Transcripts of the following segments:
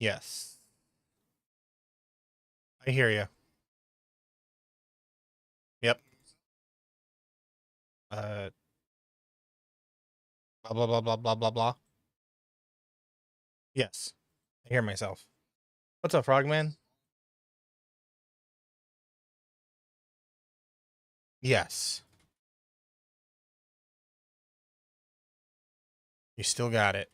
Yes. I hear you. Yep. Uh, blah blah blah blah blah blah blah. Yes. I hear myself. What's up, Frogman? Yes. You still got it.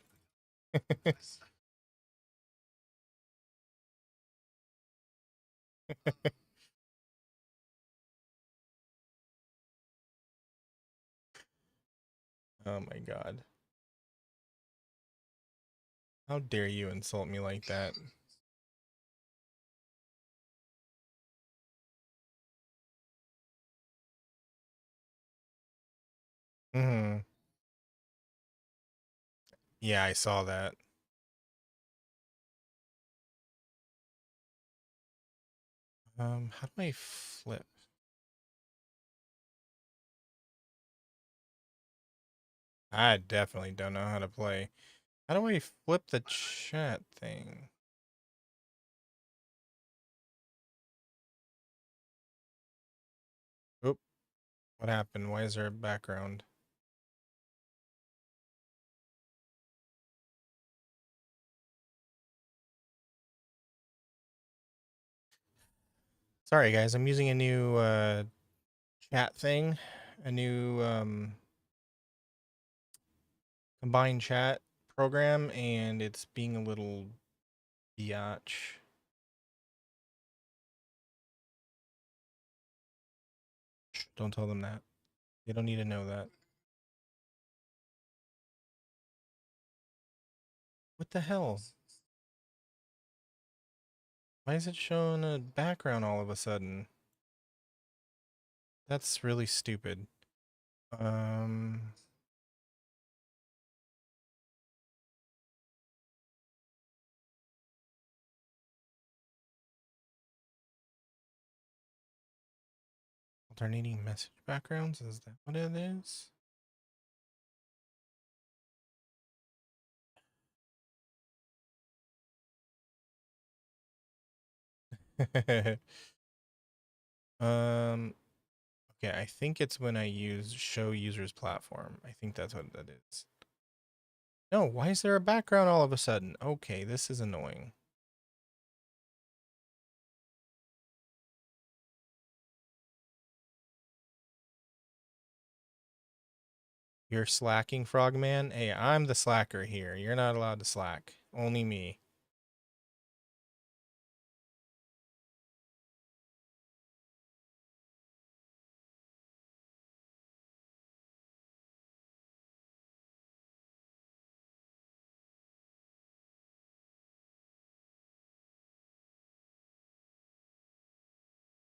Oh my god. How dare you insult me like that? Mm-hmm. Yeah, I saw that. How do I flip? I definitely don't know how to play. How do I flip the chat thing? Oop, what happened? Why is there a background? Sorry guys, I'm using a new chat thing, a new combined chat program, and it's being a little biatch. Shh, don't tell them that. They don't need to know that. What the hell? Why is it showing a background all of a sudden? That's really stupid. Um, Alternating message backgrounds? Is that what it is? um, okay, I think it's when I use show users platform. I think that's what that is. No, why is there a background all of a sudden? Okay, this is annoying. You're slacking, Frogman? Hey, I'm the slacker here. You're not allowed to slack. Only me.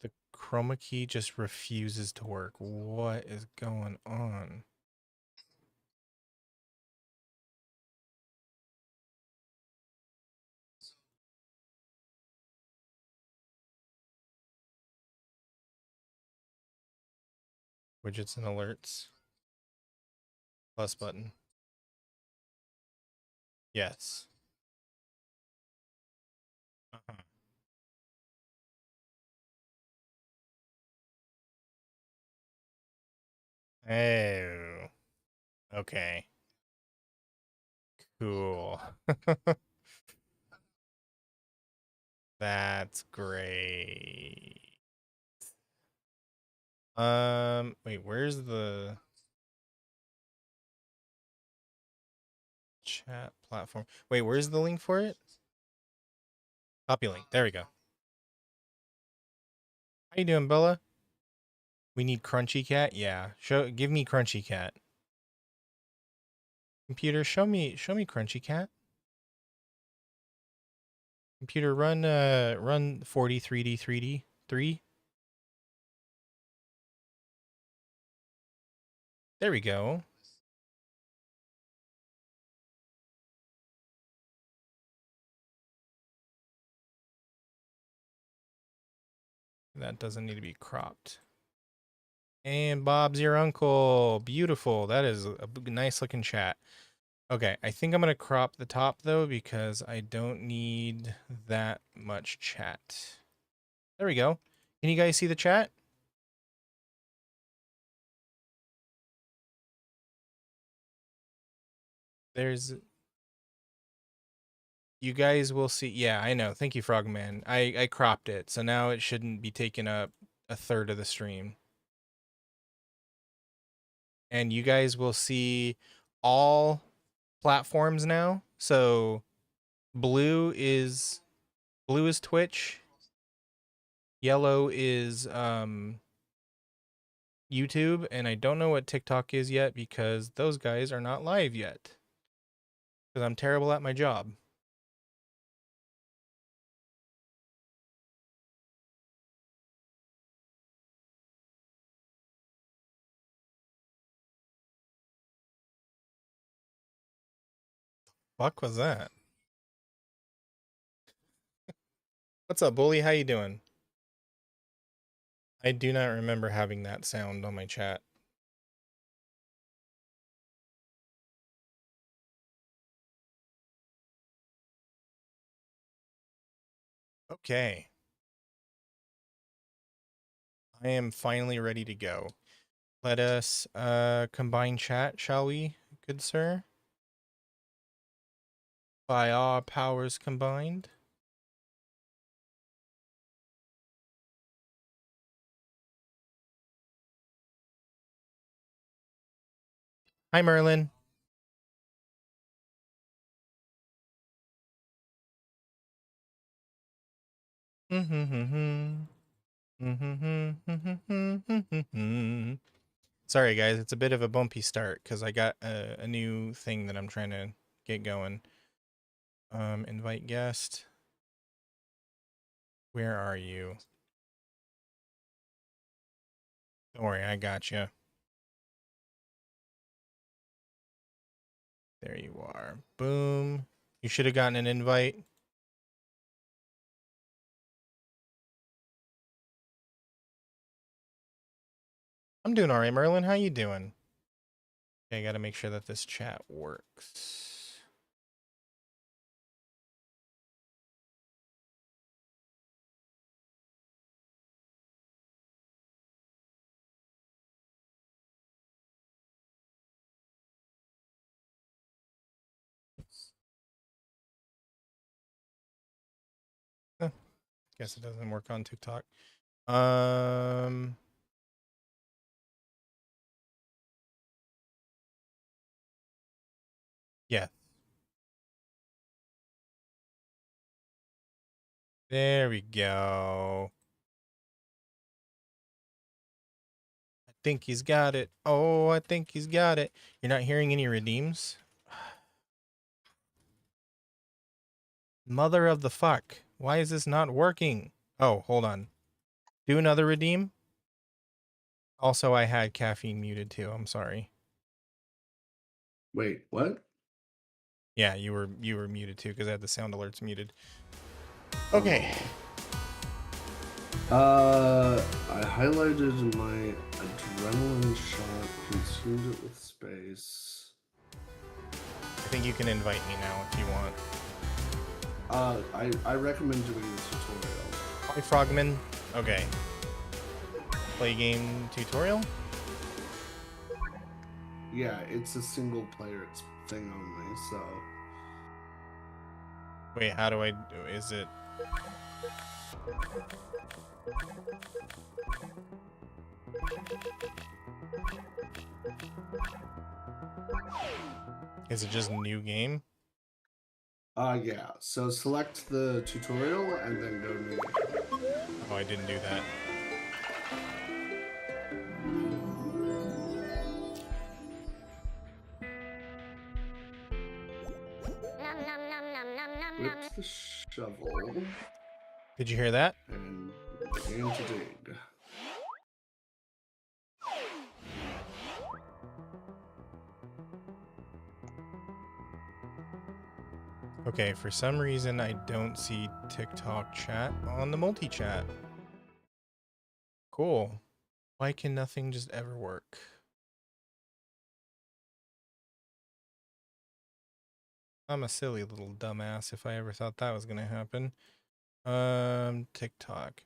The chroma key just refuses to work. What is going on? Widgets and alerts. Plus button. Yes. Uh-huh. Oh, okay. Cool. That's great. Wait, where's the chat platform? Wait, where's the link for it? Copy link. There we go. How you doing, Bella? We need Crunchy Cat. Yeah. Give me Crunchy Cat. Computer, show me Crunchy Cat. Computer, run 43D 3D 3. There we go. That doesn't need to be cropped. And Bob's your uncle. Beautiful. That is a nice looking chat. Okay, I think I'm going to crop the top though because I don't need that much chat. There we go. Can you guys see the chat? There's You guys will see. Yeah, I know. Thank you, Frogman. I cropped it. So now it shouldn't be taking up a third of the stream. And you guys will see all platforms now. So blue is Twitch, yellow is YouTube, and I don't know what TikTok is yet because those guys are not live yet. Because I'm terrible at my job. fuck was that? What's up, bully? How you doing? I do not remember having that sound on my chat. Okay. I am finally ready to go. Let us combine chat, shall we, good sir? By our powers combined. Hi, Merlin. Sorry, guys. It's a bit of a bumpy start because I got a new thing that I'm trying to get going. Invite guest. Where are you? Don't worry, I got you. There you are. Boom. You should have gotten an invite. I'm doing all right, Merlin. How you doing? Okay, I got to make sure that this chat works. Guess it doesn't work on TikTok. Yeah. There we go. I think he's got it. Oh, I think he's got it. You're not hearing any redeems? Mother of the fuck. Why is this not working? Oh, hold on. Do another redeem. Also, I had caffeine muted too. I'm sorry. Wait, what? Yeah, you were muted too because I had the sound alerts muted. Okay. I highlighted my adrenaline shot, consumed it with space. I think you can invite me now if you want. I recommend doing the tutorial. Hi, Frogman. Okay. Play game tutorial? Yeah, it's a single player thing only, so. Wait, how do I do? Is it? Is it just new game? Yeah. So select the tutorial and then go new game. Oh, I didn't do that. Whip the shovel. Did you hear that? And begin to dig. Okay, for some reason I don't see TikTok chat on the multi-chat. Cool. Why can nothing just ever work? I'm a silly little dumbass if I ever thought that was gonna happen. TikTok.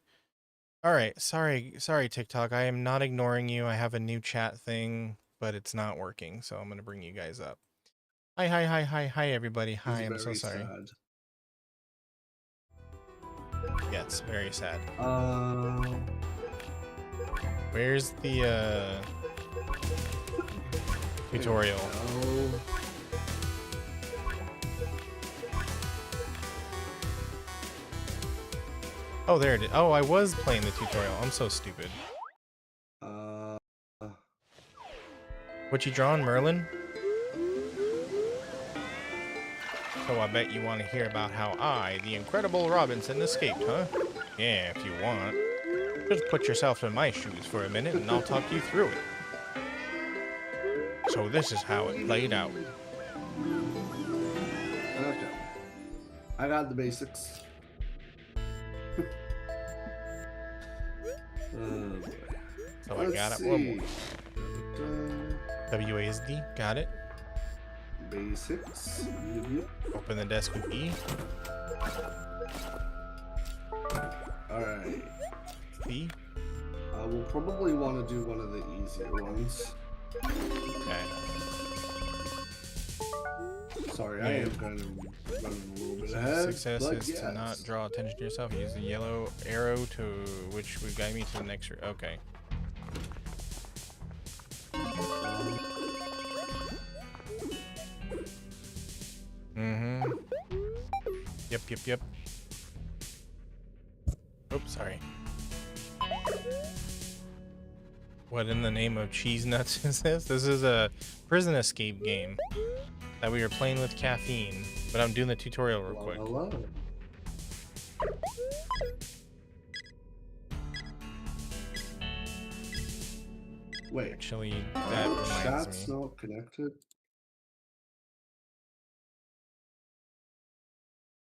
All right, sorry TikTok. I am not ignoring you. I have a new chat thing, but it's not working, so I'm gonna bring you guys up. Hi everybody. Hi, I'm so sorry. Sad. Yeah, it's very sad. Um. Where's the tutorial? Oh, there it is. Oh, I was playing the tutorial. I'm so stupid. What you drawing, Merlin? So I bet you want to hear about how I, the Incredible Robinson, escaped, huh? Yeah, if you want. Just put yourself in my shoes for a minute and I'll talk you through it. So this is how it played out. I got the basics. Oh boy. So Let's I got it. see. WASD. Got it. Basics. Yep. Open the desk with E. Alright. C. We'll probably want to do one of the easier ones. Okay. Sorry, I am kind of running a little bit ahead. Success but is yes. to not draw attention to yourself. Use the yellow arrow to which would guide me to the next. Okay. Mm-hmm. Yep. Oops, sorry. What in the name of cheese nuts is this? This is a prison escape game that we were playing with caffeine, but I'm doing the tutorial real quick. Hello. Wait, Actually, that reminds chat's me. not connected.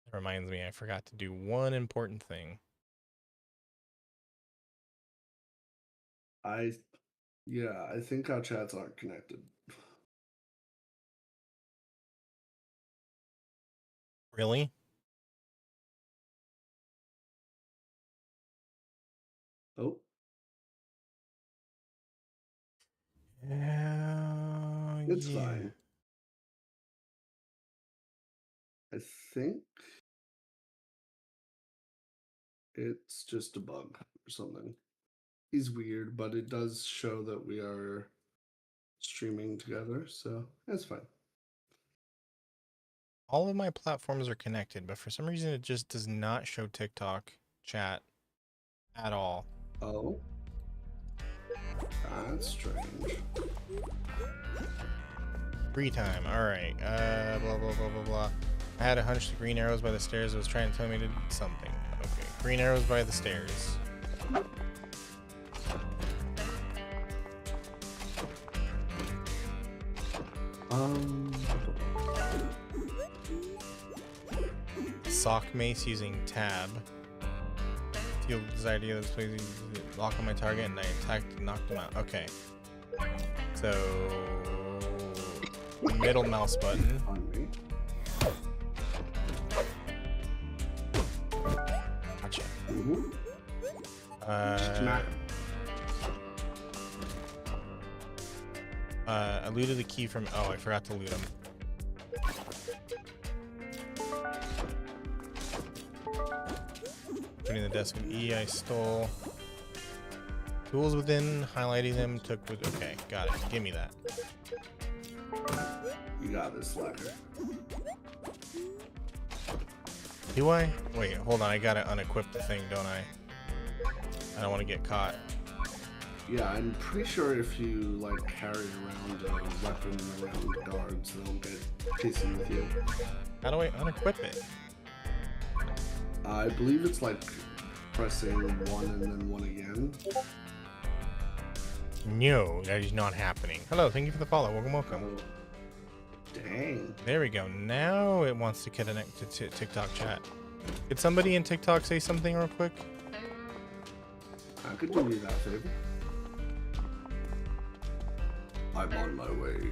That reminds me, I forgot to do one important thing. Yeah, I think our chats aren't connected. Really? Oh, it's Yeah. fine. I think it's just a bug or something. He's weird, but it does show that we are streaming together, so that's fine. All of my platforms are connected, but for some reason it just does not show TikTok chat at all. Oh, that's strange. Free time. Alright. Blah. I had a hunch the green arrows by the stairs was trying to tell me to do something. Okay. Green arrows by the stairs. Sock mace using tab. Feel the desire to get this place, lock on my target, and I attacked and knocked him out. Okay. So middle mouse button. On me. Gotcha. Smack. I looted the key from. Oh, I forgot to loot him. Putting the desk with E, I stole. Tools within, highlighting them, took with. Okay, got it. Give me that. You got this, Slacker. Do I? Wait, hold on. I gotta unequip the thing, don't I? I don't want to get caught. Yeah, I'm pretty sure if you like carry around a weapon around guards, they'll get pissy with you. How do I unequip it? I believe it's like pressing one and then one again. No, that is not happening. Hello, thank you for the follow. Welcome. Oh, dang. There we go. Now it wants to connect to TikTok chat. Could somebody in TikTok say something real quick? I could do you that favor. I'm on my way.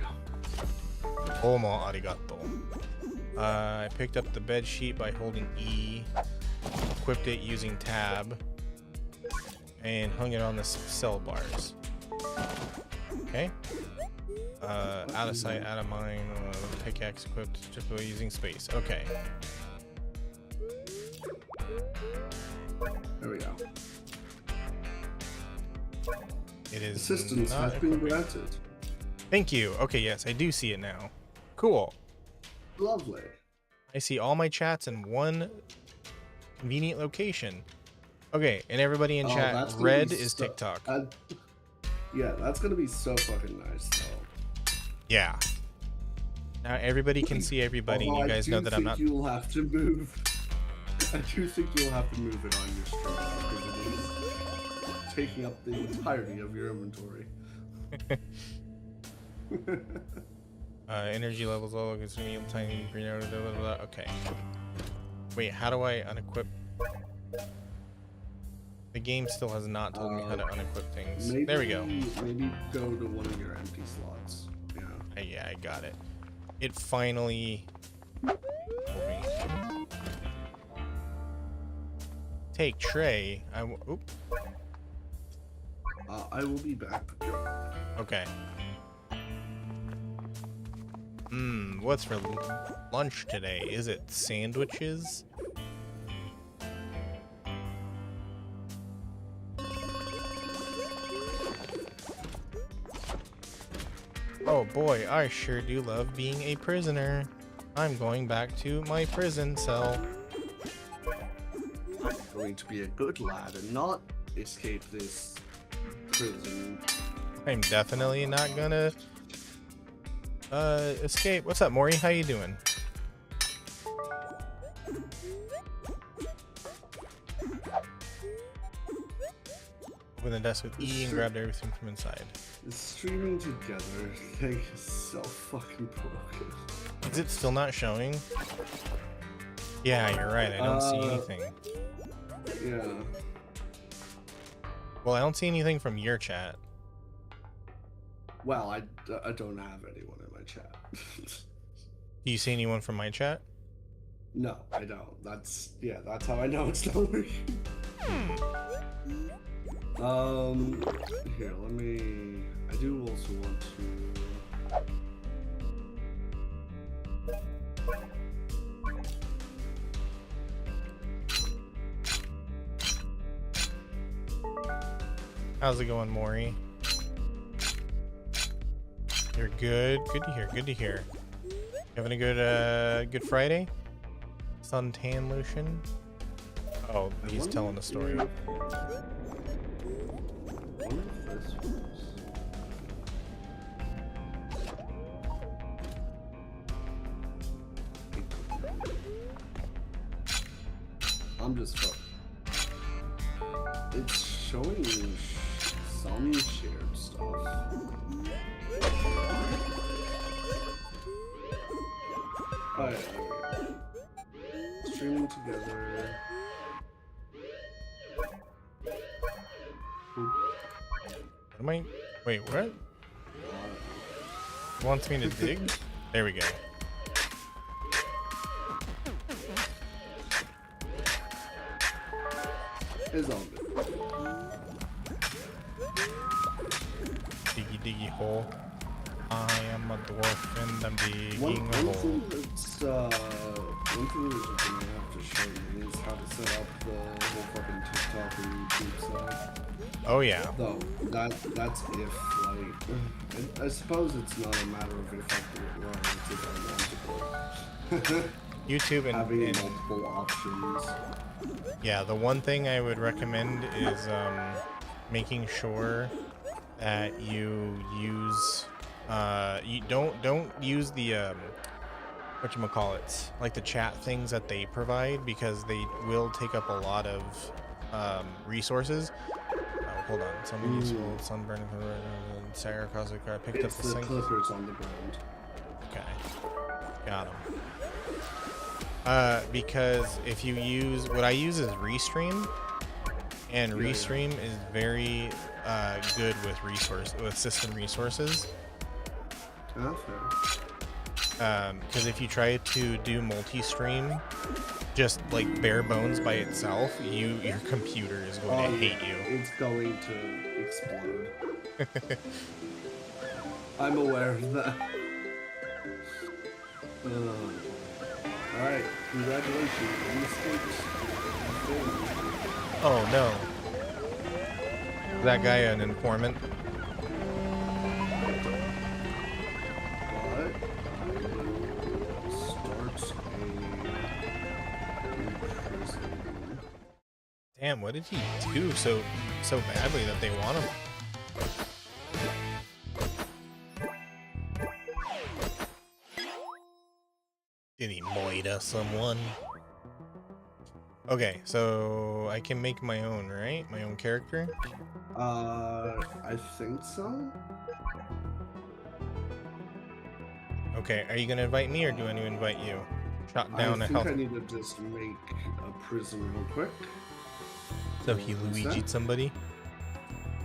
Omo arigato. I picked up the bed sheet by holding E, equipped it using tab, and hung it on the cell bars. Okay. Out of sight, out of mind. Pickaxe equipped just by using space. Okay. There we go. It is. Assistance not has been equipping. granted. Thank you. Okay, yes, I do see it now. Cool. Lovely. I see all my chats in one convenient location. Okay, and everybody in chat, that's gonna red be is so- TikTok. Yeah, that's gonna be so fucking nice, though. Yeah. Now everybody can see everybody, and you guys know that I'm not. You'll have to move. I do think you'll have to move it on your stream because it is taking up the entirety of your inventory. Energy levels low, consuming tiny green arrow, blah, blah, blah. Okay. Wait, how do I unequip? The game still has not told me how to unequip things. Maybe, there we go. Maybe go to one of your empty slots. Yeah. Yeah, I got it. It finally told me. Take tray. Oop. I will be back. Okay. What's for lunch today? Is it sandwiches? Oh boy, I sure do love being a prisoner. I'm going back to my prison cell. I'm going to be a good lad and not escape this prison. I'm definitely not gonna escape. What's up, Maury? How you doing? Open the desk with E and grabbed everything from inside. The streaming together thing is so fucking broken. Is it still not showing? Yeah, you're right. I don't see anything. Yeah. Well, I don't see anything from your chat. Well, I don't have anyone in my chat. Do you see anyone from my chat? No, I don't. That's how I know it's not working. Here, let me... I do also want to... How's it going, Maury? You're good. Good to hear. Good to hear. You having a good Friday? Suntan lotion. Oh, he's telling the story. I'm just fucked. It's showing some shared stuff. Oh yeah, streaming together. Am I? Wait, what? Wants me to dig? There we go. It's all good. Diggy diggy hole. I am a dwarf and I'm digging One a hole. thing that's one thing that you're gonna have to show me is how to set up the whole fucking TikTok and YouTube side. Oh yeah. Though that's if like I suppose it's not a matter of if I do it wrong, it's if I want to. YouTube having and multiple options. yeah, the one thing I would recommend is making sure that you use you don't use the whatchamacallits, like the chat things that they provide, because they will take up a lot of resources. Hold on, something useful, sunburn, Sarah Cosmic, I picked up the sink. Clippers on the ground. Okay, got them. Because if you use, what I use is Restream, and Restream is very good with system resources. Okay. Because if you try to do multi-stream, just like bare bones by itself, your computer is going to hate you. It's going to explode. I'm aware of that. Alright, congratulations. You escaped. Oh no. Is that guy an informant? But starts a prison. Damn, what did he do so badly that they want him? Did he moida someone? Okay, so I can make my own, right? My own character? I think so. Okay, are you gonna invite me or do I need to invite you? Shot I down a think health. I need to just make a prison real quick. So he What is Luigi'd that? somebody.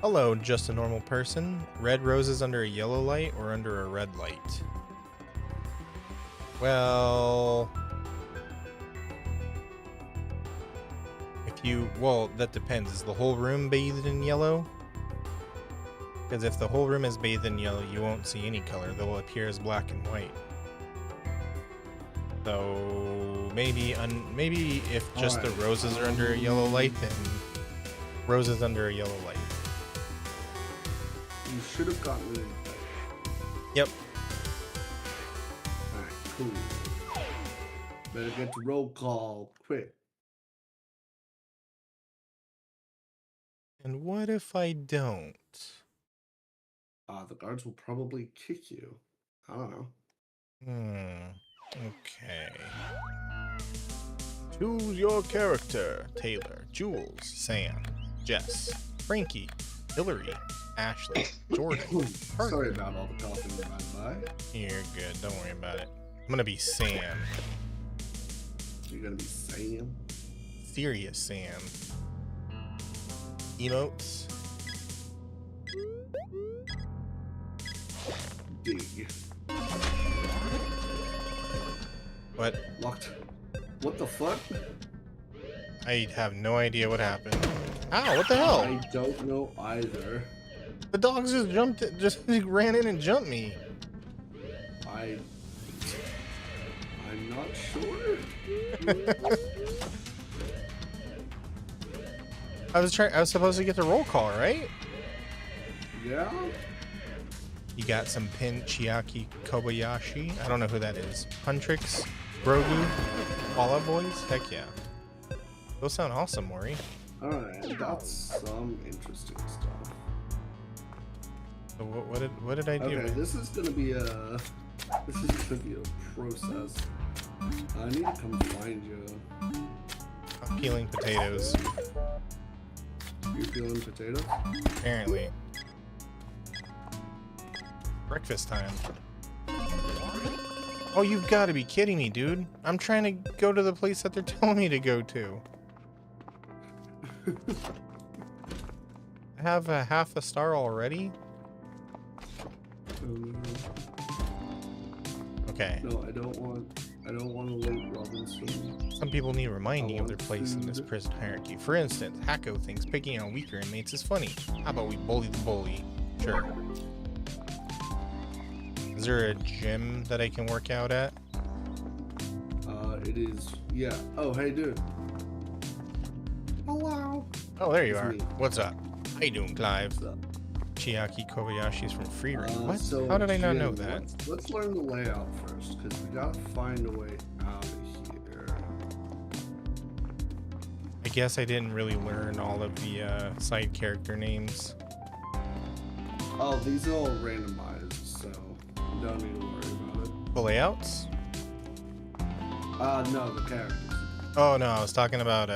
Hello, just a normal person. Red roses under a yellow light or under a red light? Well, well, that depends. Is the whole room bathed in yellow? Because if the whole room is bathed in yellow, you won't see any color. They'll appear as black and white. So maybe if just the roses are under a yellow light, then roses under a yellow light. You should have gotten it. Yep. Alright, cool. Better get to roll call quick. And what if I don't? The guards will probably kick you. I don't know. Okay. Choose your character. Taylor, Jules, Sam, Jess, Frankie, Hillary, Ashley, Jordan. Sorry about all the coughing around by. You're good. Don't worry about it. I'm gonna be Sam. You're gonna be Sam? Serious Sam. Emotes. Dig. What? Locked. What the fuck? I have no idea what happened. Ow, what the hell? I don't know either. The dogs just ran in and jumped me. I'm not sure. I was supposed to get the roll call, right? Yeah? You got some Pin Chiaki Kobayashi. I don't know who that is. Huntrix, Grogu, Fall Out Boys. Heck yeah. Those sound awesome, Maury. Alright, that's some interesting stuff. So what did I do? Okay, this is gonna be a process. I need to come find you. I'm peeling potatoes. You're peeling potatoes? Apparently. Breakfast time. Oh, you've got to be kidding me, dude. I'm trying to go to the place that they're telling me to go to. I have a half a star already? Okay. No, I don't want a late Robinson. Some people need reminding I of their want place in this food. prison hierarchy. For instance, Hacko thinks picking on weaker inmates is funny. How about we bully the bully? Sure. Is there a gym that I can work out at? It is, yeah. Oh, hey, dude. Hello. Oh, there you It's are. me. What's up? How you doing, Clive? What's up? Chiaki Kobayashi's from Free Range. What? So, How did I not Jim, know that? Let's learn the layout first, because we gotta find a way out of here. I guess I didn't really learn all of the side character names. Oh, these are all randomized, so you don't need to worry about it. The layouts? No, the characters. Oh no, I was talking about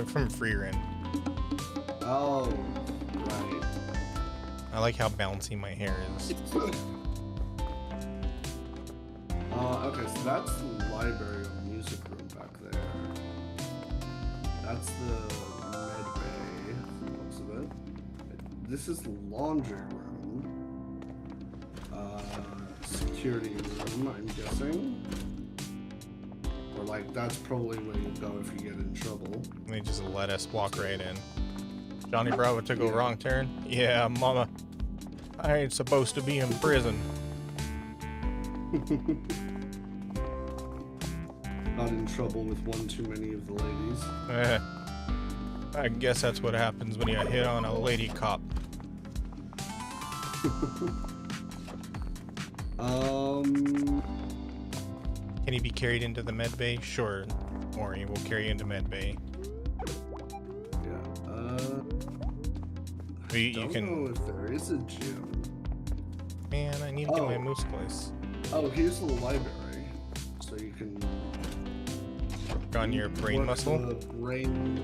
from Free Range. Oh, right. I like how bouncy my hair is. Okay, so that's the library or music room back there. That's the med bay, looks of it. This is the laundry room. Security room, I'm guessing. Or like, that's probably where you go if you get in trouble. They just let us walk right in. Johnny Bravo took a wrong turn. Yeah, mama. I ain't supposed to be in prison. Got in trouble with one too many of the ladies. I guess that's what happens when you hit on a lady cop. Can he be carried into the med bay? Sure, Maury, we'll carry you into med bay. Yeah, You don't can. know if there is a gym. Man, I need to get my Oh. moose place. Oh, here's the library. So you can On your brain work muscle? the brain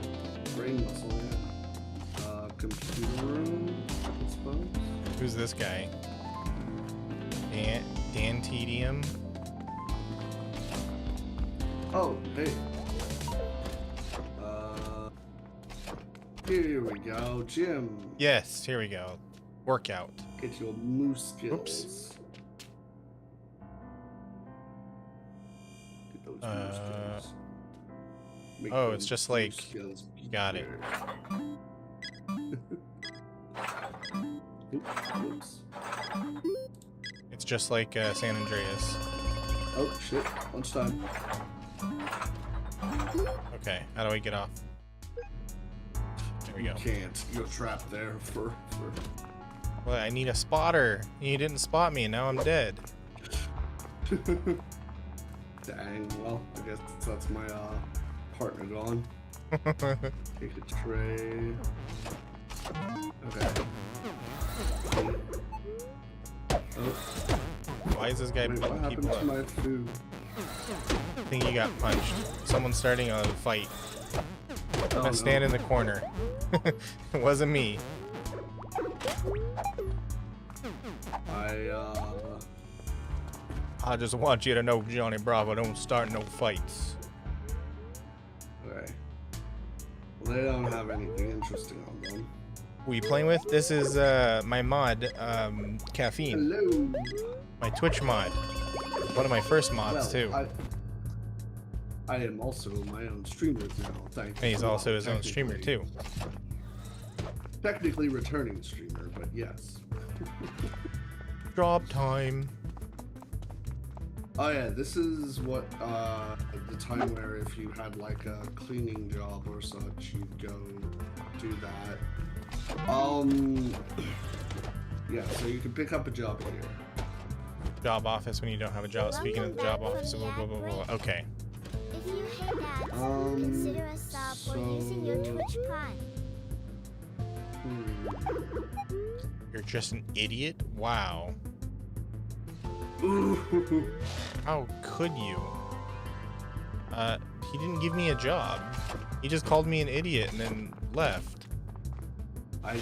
muscle, yeah. Computer room, I suppose. Who's this guy? Dan Tedium? Oh, hey. Here we go, Jim. Yes, here we go. Workout. Get your moose skills. Oops. Get those moose skills. Make Oh, those it's just moose like... skills Got it. Oops. It's just like San Andreas. Oh, shit. Lunchtime. Okay, how do I get off? There we go. You can't. You're trapped there for... Well, I need a spotter. You didn't spot me, and now I'm dead. Dang, well, I guess that's my partner gone. Take a tray. Okay. Oh, Why is this guy wait, what beating happened people to up? my food? I think he got punched. Someone's starting a fight. Oh, I'm gonna stand in the corner. It wasn't me. I just want you to know, Johnny Bravo, don't start no fights. Okay. Well, they don't have anything interesting on them. Who are you playing with? This is my mod, Caffeine. Hello. My Twitch mod. One of my first mods, too. I am also my own streamer now. Thank you. And he's also his own streamer, too. Technically returning streamer, but yes. Job time. Oh yeah, this is what the time where if you had like a cleaning job or such, you'd go do that. Yeah, so you can pick up a job here. Job office when you don't have a job. Speaking of the job office, blah, blah, blah, blah. Okay. If you hate that, consider a sub or using your Twitch Prime. You're just an idiot? Wow. Ooh. How could you? He didn't give me a job. He just called me an idiot and then left. I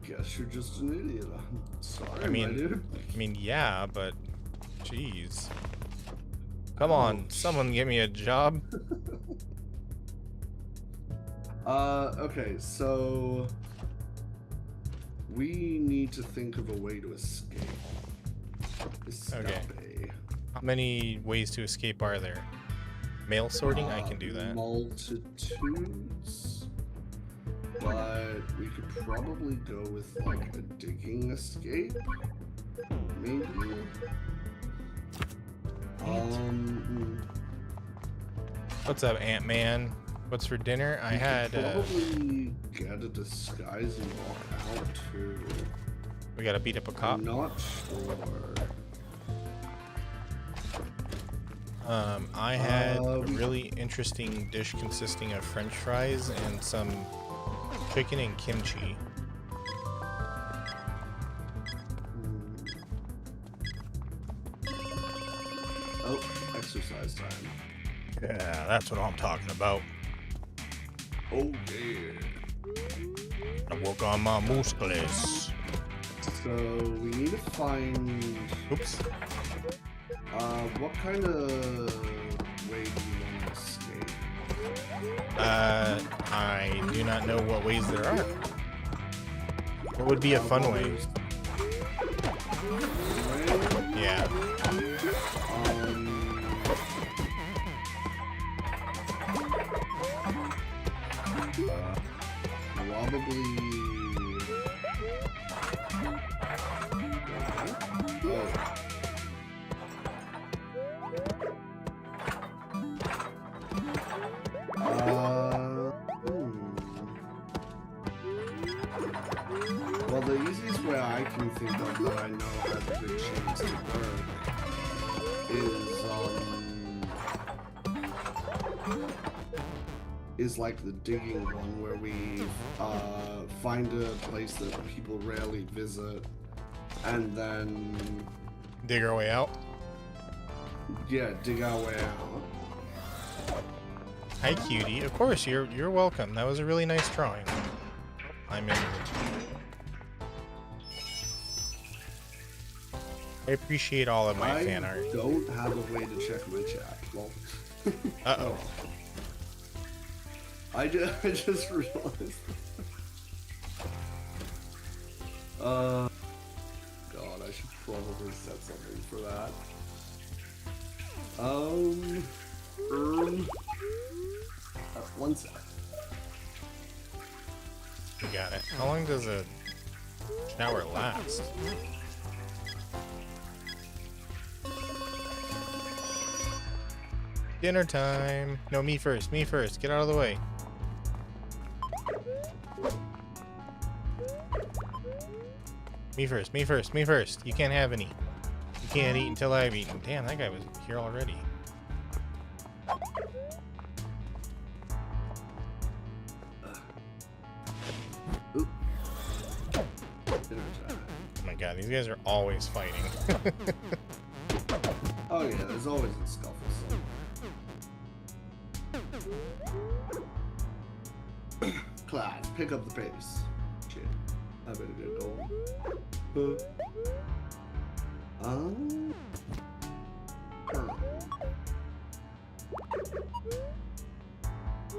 guess you're just an idiot. I'm sorry, I mean- my dude. I mean, yeah, but jeez. Come on, someone give me a job. Okay, so we need to think of a way to escape. Okay. How many ways to escape are there? Mail sorting? I can do that. Multitudes. But we could probably go with like a digging escape. Maybe. What's up, Ant-Man? What's for dinner? I had, probably get a disguise and walk out too. we gotta beat up a cop. I'm not sure. I had a really interesting dish consisting of French fries and some chicken and kimchi. Oh, exercise time. Yeah, that's what I'm talking about. Oh yeah. I work on my muscles. So we need to find. Oops. What kind of way do you want to escape? I do not know what ways there are. What would be a fun way? Yeah. Probably. Well, the easiest way I can think of that I know has a good chance to work is like the digging one, where we find a place that people rarely visit, and then Dig our way out. yeah, dig our way out. Hi, cutie. Of course, you're welcome. That was a really nice drawing. I'm in. I appreciate all of my fan art. I don't have a way to check my chat. Well, Uh-oh. I just realized. God, I should probably set something for that. One sec. You got it. How long does a shower last? Dinner time. No, me first. Me first. Get out of the way. Me first. Me first. Me first. You can't have any. You can't eat until I've eaten. Damn, that guy was here already. Oop. Dinner time. Oh my god, these guys are always fighting. Oh yeah, there's always a scuffle. Class, pick up the pace. Shit, I better get going.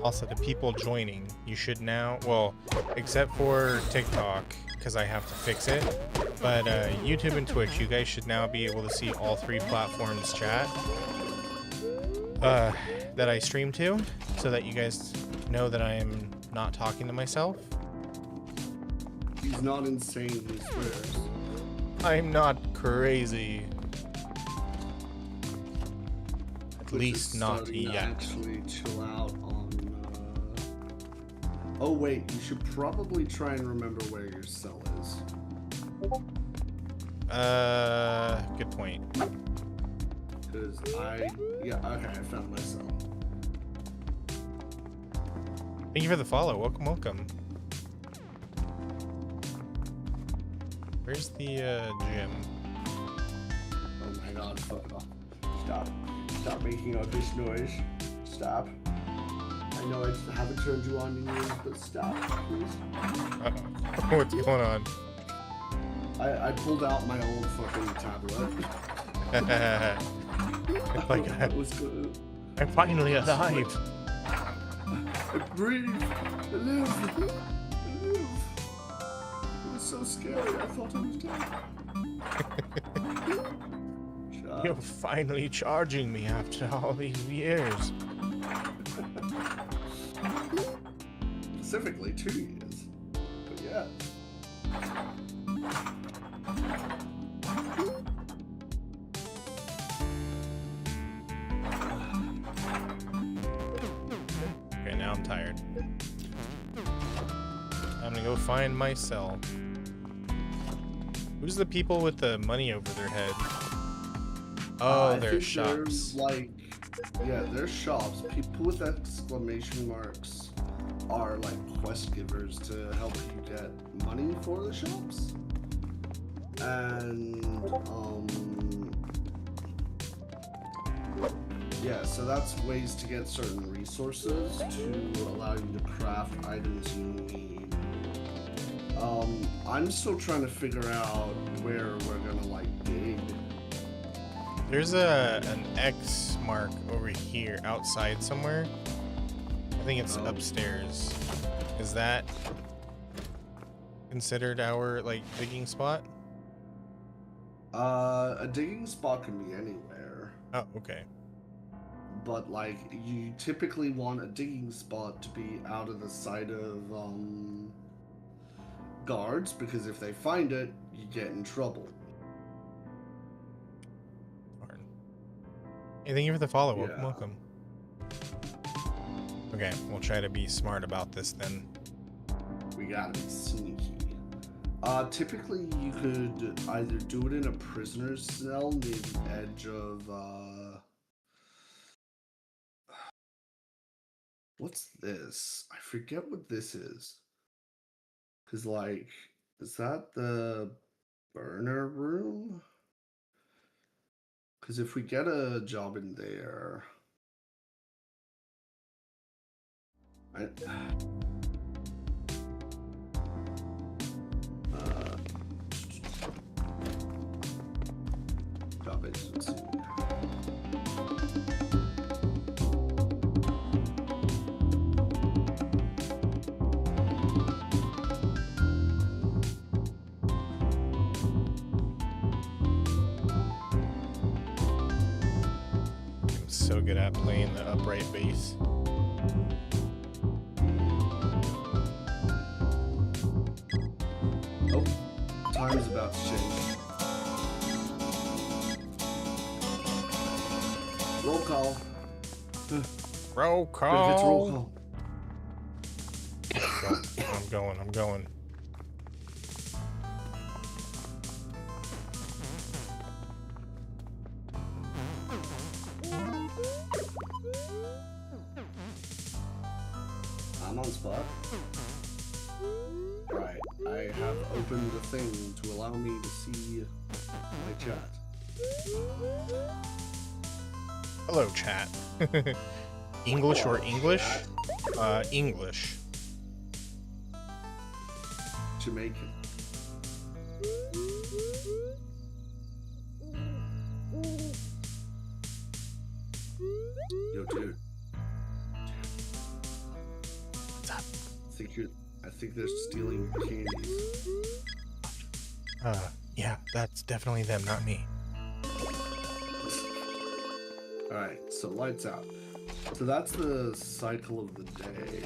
Also, to people joining, you should now, well, except for TikTok, because I have to fix it, but YouTube and Twitch, you guys should now be able to see all 3 platforms chat that I stream to, so that you guys know that I am not talking to myself. He's not insane, he swears. I'm not crazy. At Twitch least is not starting to yet. actually chill out on. Oh wait, you should probably try and remember where your cell is. Good point. Because yeah, okay, I found my cell. Thank you for the follow. Welcome, welcome. Where's the gym? Oh my god, fuck it off. Stop. Stop making all this noise. Stop. I know I just haven't turned you on in years, but stop, please. Uh-oh. What's going on? I pulled out my old fucking tablet. It's like That was good. I'm finally alive. I breathe. I live. I live. It was so scary. I thought I was dead. Shut You're up. finally charging me after all these years. Specifically 2 years. But yeah. Okay, now I'm tired. I'm gonna go find my cell. Who's the people with the money over their head? Oh, I they're think shops. there's, like, yeah, there's shops. People with exclamation marks are like quest givers to help you get money for the shops. And yeah, so that's ways to get certain resources to allow you to craft items you need. I'm still trying to figure out where we're gonna like dig. There's an X mark over here outside somewhere. I think it's upstairs. Is that considered our like digging spot? A digging spot can be anywhere, Oh, okay. but like you typically want a digging spot to be out of the sight of guards, because if they find it, you get in trouble. Darn. Hey, thank you for the follow. Welcome, Yeah. welcome. Okay, we'll try to be smart about this then. We gotta be sneaky. Typically you could either do it in a prisoner's cell near the edge of what's this? I forget what this is. Cause like, is that the burner room? Cause if we get a job in there, job agency. so good at playing the upright bass. Oh, time is about to change. Roll call. Roll It's call. roll call. I'm going. I'm on spot. Right, I have opened the thing to allow me to see my chat. Hello, chat. English or Hello, English? chat. English. Jamaican. Yo, dude. What's up? I think they're stealing your candies. Yeah, that's definitely them, not me. Alright, so lights out. So that's the cycle of the day.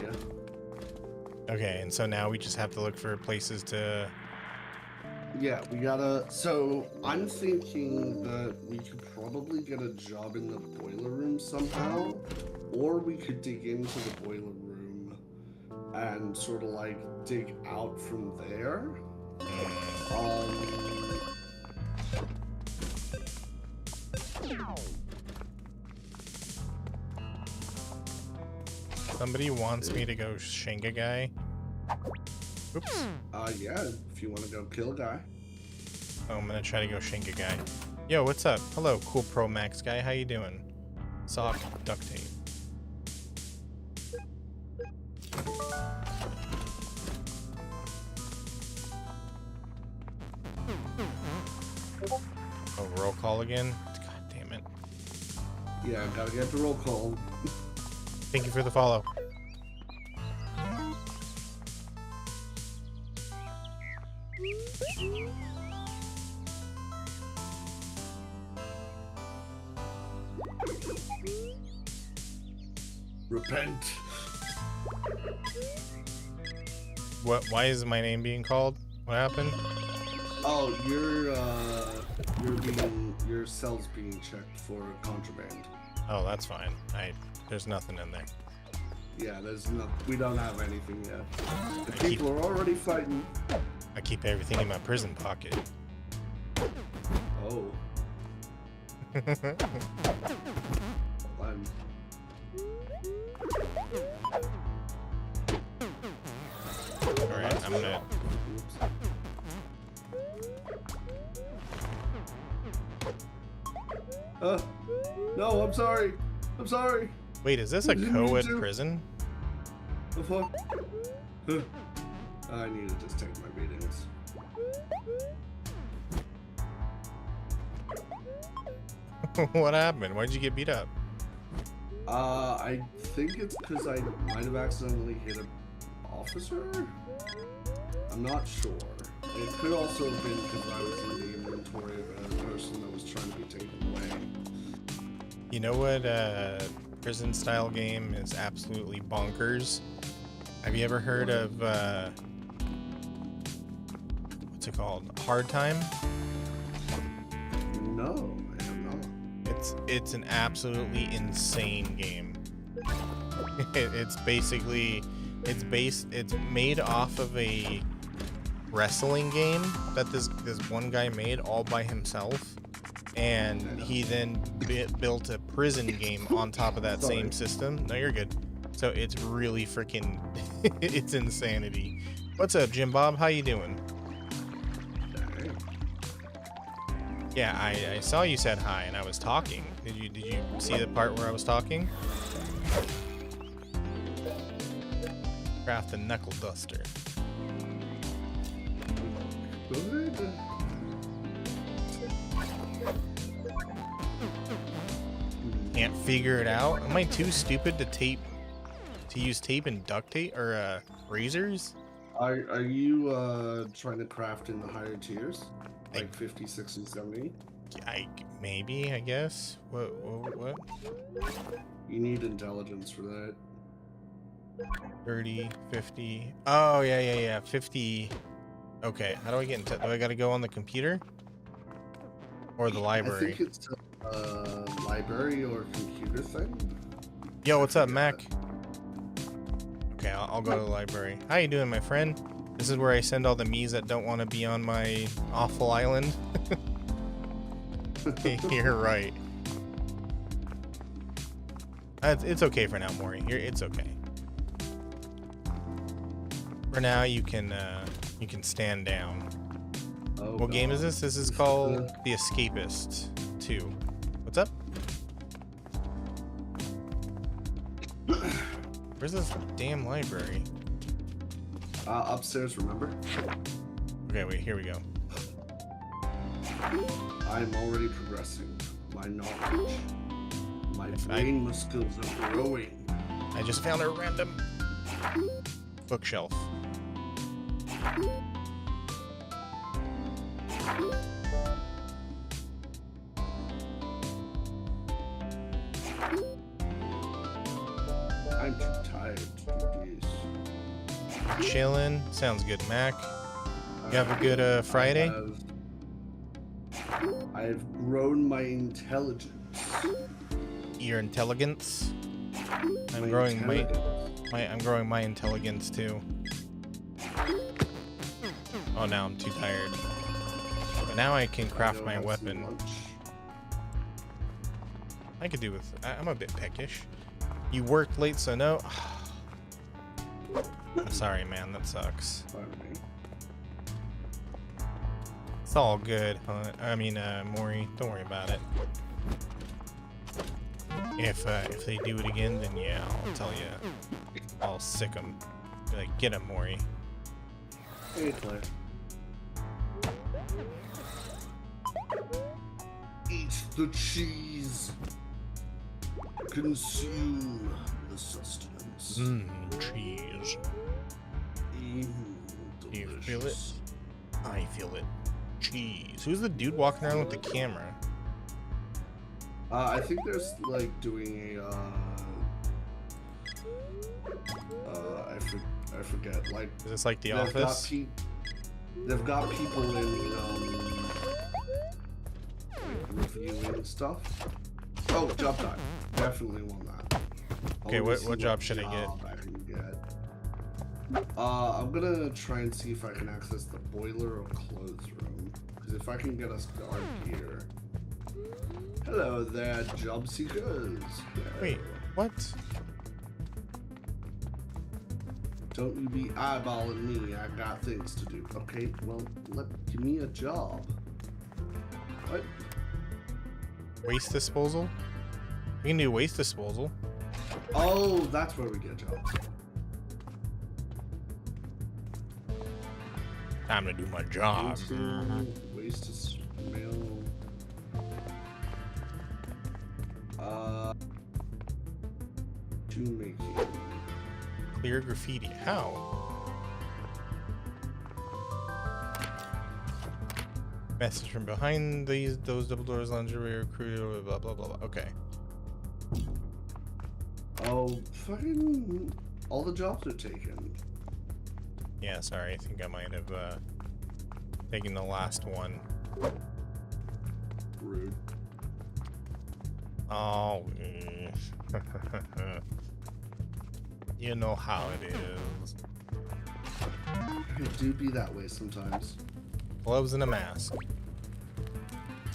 Okay, and so now we just have to look for places to... Yeah, we gotta... So, I'm thinking that we could probably get a job in the boiler room somehow, or we could dig into the boiler room and sort of like dig out from there. Somebody wants me to go shank a guy. Oops. Yeah, if you want to go kill a guy. Oh, I'm gonna try to go shank a guy. Yo, what's up? Hello, cool Pro Max guy. How you doing? Soft duct tape. Oh, roll call again? God damn it. Yeah, gotta get the roll call. Thank you for the follow. Repent. What? Why is my name being called? What happened? Oh, your cell's being checked for contraband. Oh, that's fine. There's nothing in there. Yeah, we don't have anything yet. The I keep- people are already fighting. I keep everything in my prison pocket. Oh, I'm... Alright, I'm gonna... Oops. No, I'm sorry. I'm sorry. Wait, is this a Didn't mean co-ed to. prison? The fuck? I need to just take my beatings. What happened? Why'd you get beat up? I think it's because I might have accidentally hit an officer? I'm not sure. It could also have been because I was in the inventory of a person that was trying to be taken away. You know what prison style game is absolutely bonkers? Have you ever heard of what's it called? Hard Time? No, I have not. It's an absolutely insane game. It's made off of a wrestling game that this one guy made all by himself, and he then built a prison game on top of that same system. No, you're good. So it's really freaking it's insanity. What's up, Jim Bob? How you doing? Dang. Yeah, I saw you said hi and I was talking. Did you see the part where I was talking? Craft a knuckle duster. Good. Can't figure it out. Am I too stupid to use tape and duct tape or razors? Are you trying to craft in the higher tiers? Like 50, 60, 70? Maybe, I guess. What? You need intelligence for that. 30, 50. Oh, yeah. 50. Okay, how do I get into... Do I gotta go on the computer? Or the library? I think it's a library or computer thing. Yo, what's up, Mac? Okay, I'll go to the library. How you doing, my friend? This is where I send all the me's that don't want to be on my awful island. You're right. It's okay for now, Maury. It's okay. For now, you can stand down. Oh, What game God. is this? This is called The Escapist 2. What's up? Where's this damn library? Upstairs, remember? Okay, wait, here we go. I'm already progressing. My knowledge. My If brain muscles are growing. I just found a random bookshelf. I'm too tired to do this. Chillin'. Sounds good, Mac. You have a good Friday? I've grown my intelligence. Your intelligence? I'm My growing intelligence. I'm growing my intelligence too. Oh, now I'm too tired. But now I can craft Go my have some weapon. lunch. I could do with... I'm a bit peckish. You worked late, so no... I'm sorry, man. That sucks. Pardon me. It's all good. Maury, don't worry about it. If they do it again, then yeah, I'll tell you. I'll sick them. Be like, get him, Maury. Hey, Claire. Eat the cheese. Consume the sustenance. Cheese. Mm, Do you feel it? delicious. I feel it. Cheese. Who's the dude walking around with the camera? I think there's like doing a I forget, like Is this like The they've got Office? they've got people in like reviewing stuff. Oh, job time. Definitely want that. I Okay, wanna what see job should I get? job I can get. I'm gonna try and see if I can access the boiler or clothes room. Because if I can get us guard here. Hello there, job seekers. Wait, what? Don't you be eyeballing me. I got things to do. Okay, well, give me a job. What? Waste disposal? We can do waste disposal. Oh, that's where we get jobs. Time to do my job. Waste to smell. To making. Clear graffiti. How? Message from behind those double doors, lingerie, recruiter, blah blah blah blah. Okay. Oh, fucking! All the jobs are taken. Yeah, sorry. I think I might have taken the last one. Rude. Oh. You know how it is. It do be that way sometimes. Gloves and a mask.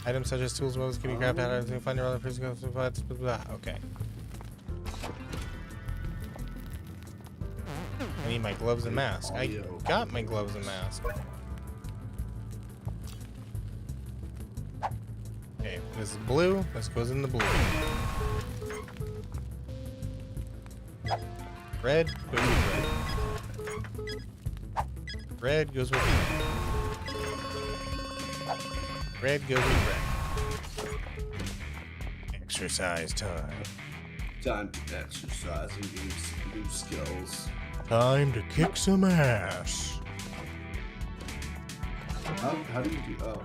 Items such as tools, weapons can be grabbed out of find your other person. Okay. I need my gloves and mask. I got my gloves and mask. Okay, this is blue. This goes in the blue. Red goes with red. Red goes with red. Red goes with red. Exercise time. Time to exercise and gain some new skills. Time to kick some ass. How do you do? Oh.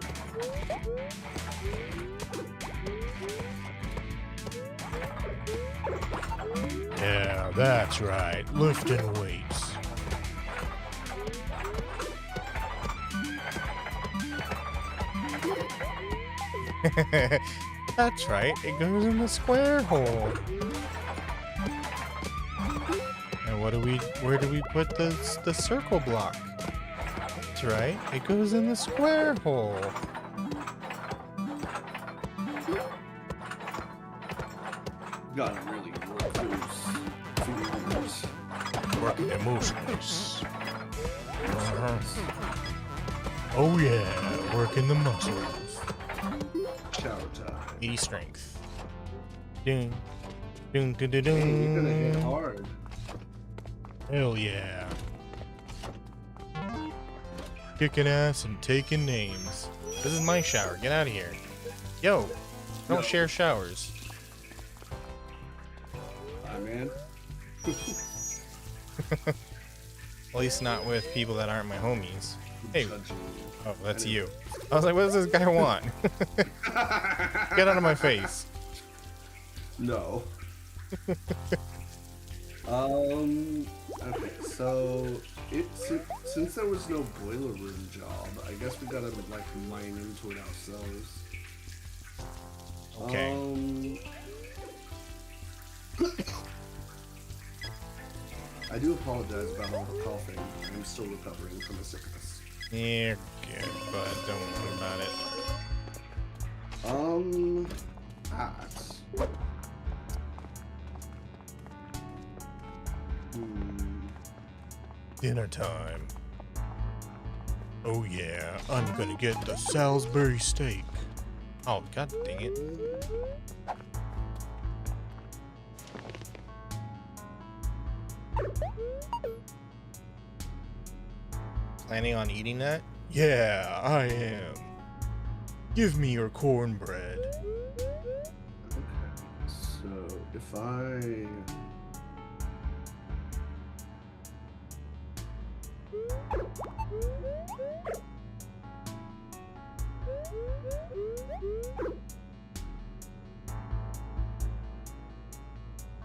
Yeah, that's right. Lifting weights. That's right. It goes in the square hole. And where do we put the circle block? That's right. It goes in the square hole. You gotta really work those fingers. Working the muscles. Oh yeah, working the muscles. Shower time. 80 strength. Ding. Ding, ding, ding, Dang, you're gonna hit ding. hard. Hell yeah. Kicking ass and taking names. This is my shower. Get out of here. Yo, don't No. share showers. Hi, man. At least not with people that aren't my homies. Hey. Judging you. Oh, that's you. I was like, what does this guy want? Get out of my face. No. Okay, so since there was no boiler room job, I guess we gotta like mine into it ourselves. Okay. I do apologize about all the coughing. I'm still recovering from a sickness. Yeah, good, but don't worry about it. Hats. Dinner time. Oh yeah, I'm gonna get the Salisbury steak. Oh, god dang it. Planning on eating that? Yeah, I am. Give me your cornbread. Okay, so if I...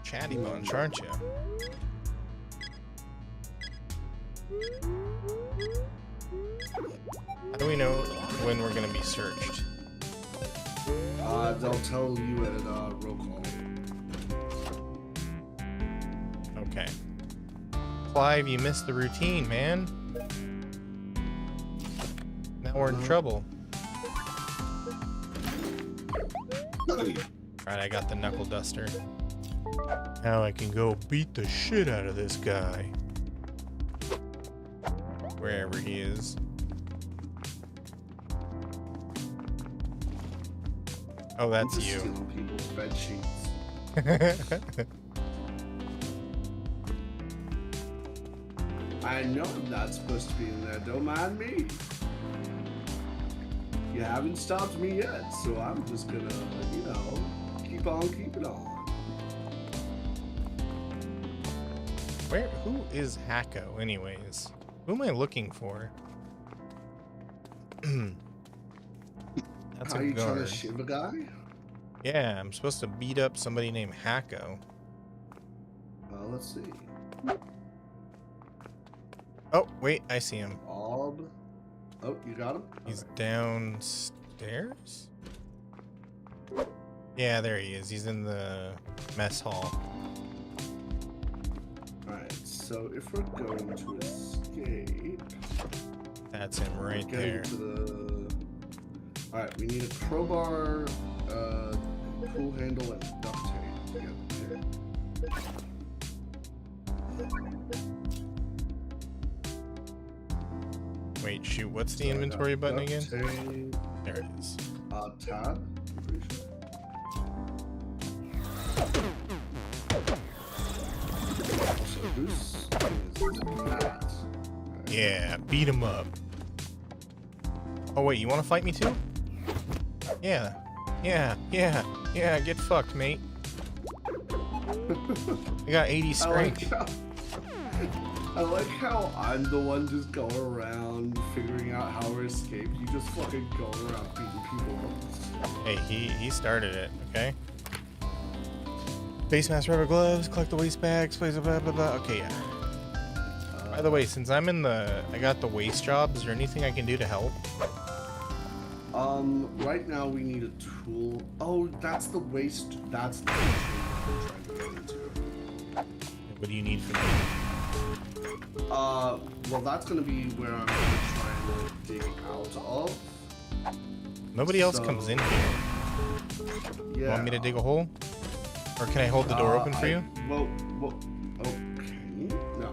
Chatty bunch, aren't you? How do we know when we're gonna be searched? they'll tell you at roll call. Okay. Clive, you missed the routine, man. Now we're in trouble. Alright, I got the knuckle duster. Now I can go beat the shit out of this guy. Wherever he is. Oh, that's Just you. stealing people's bed sheets. I know I'm not supposed to be in there. Don't mind me. You haven't stopped me yet, so I'm just gonna, you know, keep on keeping on. Who is Hacko, anyways? Who am I looking for? That's How a you trying to guard. shiv a guy? Yeah, I'm supposed to beat up somebody named Hacko. Let's see. Oh, wait, I see him. Bob. Oh, you got him? He's Okay. downstairs? Yeah, there he is. He's in the mess hall. Alright, so if we're going to escape, That's him right getting there. to the... Alright, we need a crowbar, pull handle, and duct tape to get there. Wait, shoot, what's the So I inventory got button again? duct tape, There it is. tab, I'm pretty sure. So who's is that? Yeah, beat him up. Oh, wait, you want to fight me too? Yeah. Yeah, get fucked, mate. I got 80 strength. I like how I'm the one just going around figuring out how to escape. You just fucking go around beating people up. Hey, he started it, okay? Face mask, rubber gloves, collect the waste bags, place blah blah blah. Okay, yeah. By the way, since I got the waste job, is there anything I can do to help? Right now we need a tool. Oh, that's the waste. That's the waste I'm trying to get into. What do you need from me? Well, that's gonna be where I'm gonna try and like, dig out of. Nobody else comes in here. Yeah. You want me to dig a hole? Or can I hold the door open for you? Well, okay. No.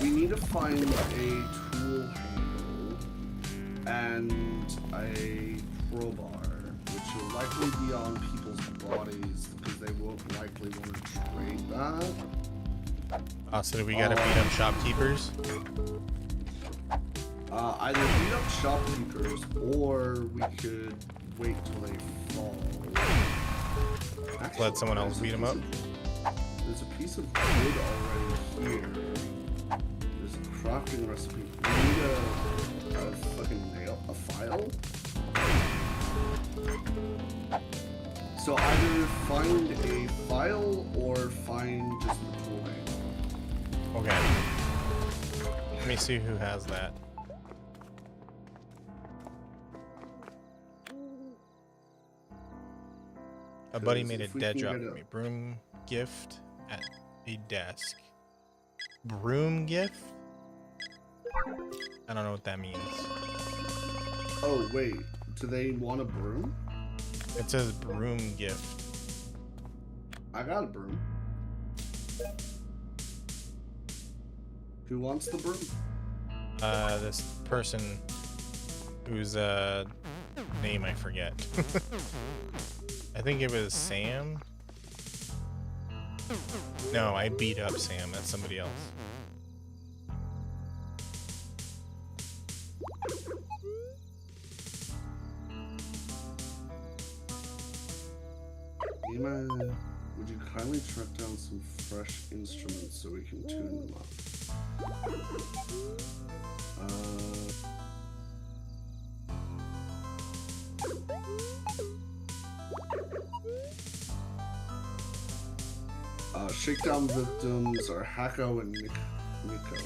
We need to find a tool handle and a crowbar, which will likely be on people's bodies because they won't likely want to trade that. So do we gotta beat up shopkeepers? Either beat up shopkeepers or we could wait till they fall. Actually, Let someone else beat them up? There's a piece of wood already here. There's a crafting recipe. We need a fucking nail, a file. So either find a file or find just the tool handle. Okay. Let me see who has that. A buddy made a dead drop for me. Broom gift at a desk. Broom gift? I don't know what that means. Oh wait, do they want a broom? It says broom gift. I got a broom. Who wants the broom? This person whose name I forget. I think it was Sam. No, I beat up Sam. That's somebody else. Ema, would you kindly track down some fresh instruments so we can tune them up? Shakedown victims are Hako and Nico.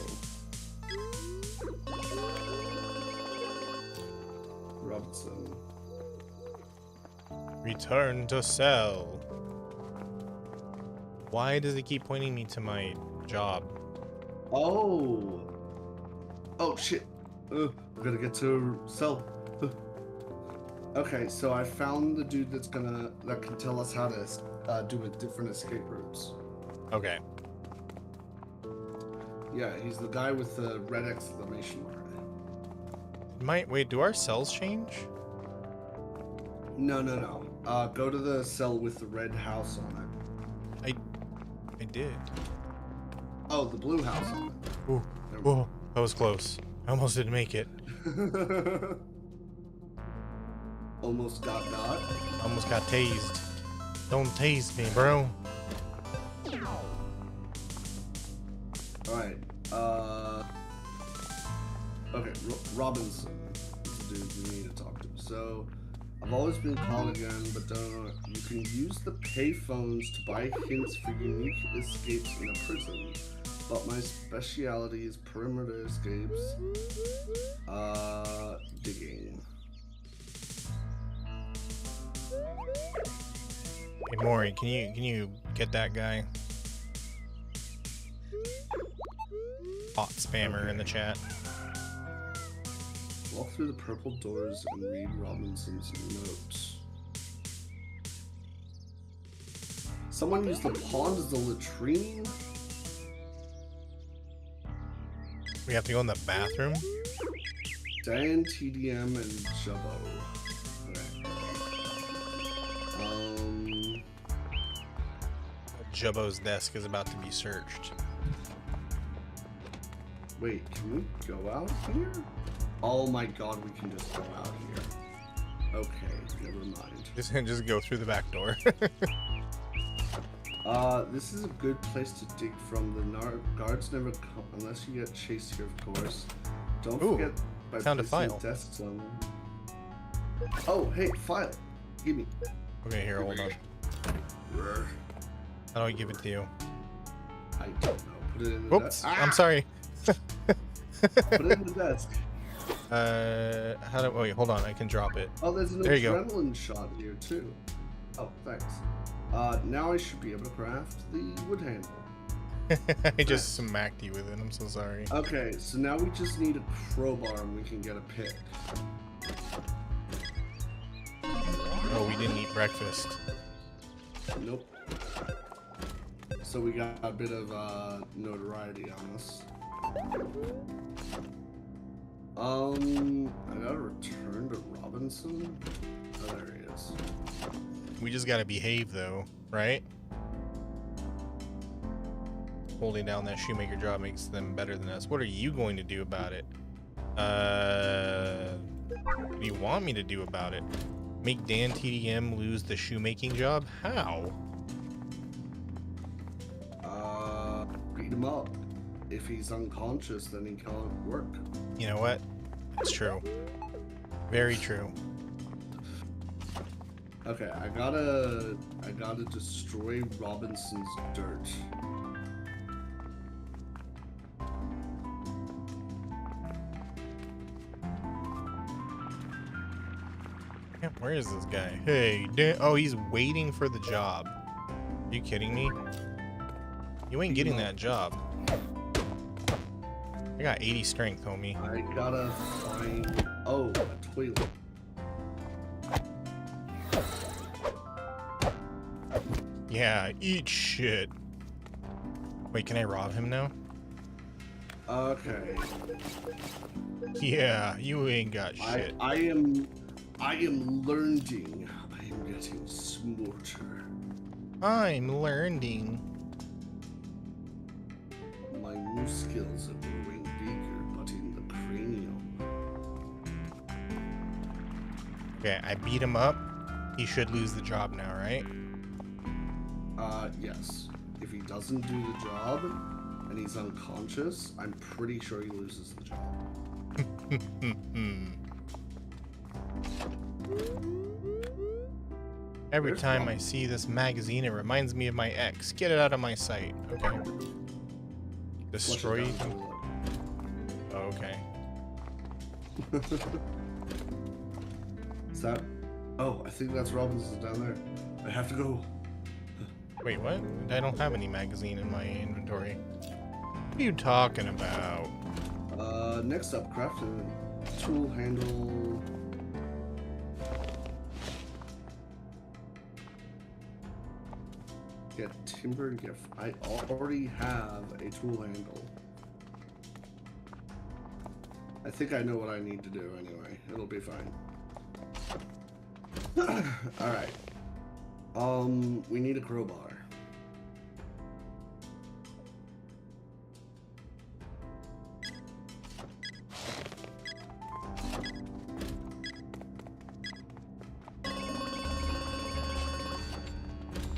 Robinson. Return to cell. Why does it keep pointing me to my job? Oh. Oh shit. We're gonna get to cell. Okay, so I found the dude that can tell us how to do a different escape routes. Okay. Yeah, he's the guy with the red exclamation mark. Wait, do our cells change? No. Go to the cell with the red house on it. I did. Oh, the blue house on it. Ooh, whoa, that was close. I almost didn't make it. Almost got. Almost got tased. Don't tase me, bro. Alright, okay, Robinson is the dude we need to talk to. So, I've always been called again, but you can use the payphones to buy hints for unique escapes in a prison. But my specialty is perimeter escapes. Digging. Hey Maury, can you get that guy? Hot spammer in the chat. Walk through the purple doors and read Robinson's notes. Someone used the pond as a latrine? We have to go in the bathroom? Dan, TDM, and Jubbo. Okay. Jubbo's desk is about to be searched. Wait, can we go out here? Oh my god, we can just go out here. Okay, never mind. Just go through the back door. This is a good place to dig from. The guards never come unless you get chased here, of course. Don't forget by found a placing file. desks on them. Oh, hey, file. Give me. Okay, here, hold on. How do I give it to you? I don't know. Put it in the Oops, desk. I'm sorry. Put it in the desk. How do? Wait, hold on. I can drop it. Oh, there's an There you go. adrenaline shot here too. Oh, thanks. Now I should be able to craft the wood handle. I just smacked you with it. I'm so sorry. Okay, so now we just need a crowbar and we can get a pick. Oh, we didn't eat breakfast. Nope. So we got a bit of notoriety on us. I gotta return to Robinson. Oh, there he is. We just gotta behave, though, right? Holding down that shoemaker job makes them better than us. What are you going to do about it? What do you want me to do about it? Make Dan TDM lose the shoemaking job? How? Beat him up. If he's unconscious, then he can't work. You know what? It's true. Very true. Okay, I gotta destroy Robinson's dirt. Yeah, where is this guy? Hey, Dan. Oh, he's waiting for the job. Are you kidding me? You ain't getting that job. I got 80 strength, homie. I gotta find... Oh, a toilet. Yeah, eat shit. Wait, can I rob him now? Okay. Yeah, you ain't got shit. I am learning. I am getting smarter. I'm learning. My new skills are growing bigger, but in the cranium. Okay, I beat him up. He should lose the job now, right? Yes. If he doesn't do the job and he's unconscious, I'm pretty sure he loses the job. Every Where's time Mom? I see this magazine, it reminds me of my ex. Get it out of my sight. Okay. Flush it Destroy. down the toilet. Oh, okay. Is that... Oh, I think that's Robinson down there. I have to go. Wait, what? I don't have any magazine in my inventory. What are you talking about? Next up, craft a tool handle. Get timber and get... I already have a tool handle. I think I know what I need to do anyway. It'll be fine. Alright. We need a crowbar.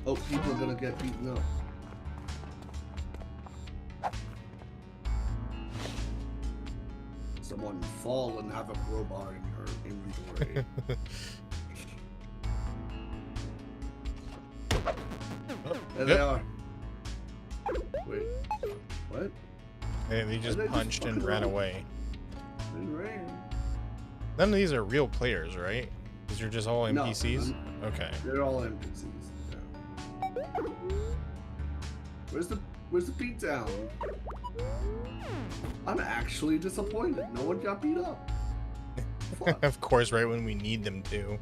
Oh, people are gonna get beaten up. Someone fall and have a crowbar in her inventory. There they are. Wait, what? They just They just punched and fucking ran run. away. They ran. None of these are real players, right? These are just all No, NPCs? Okay. They're all NPCs. Yeah. Where's the beatdown? I'm actually disappointed. No one got beat up. Fuck. Of course, right when we need them to.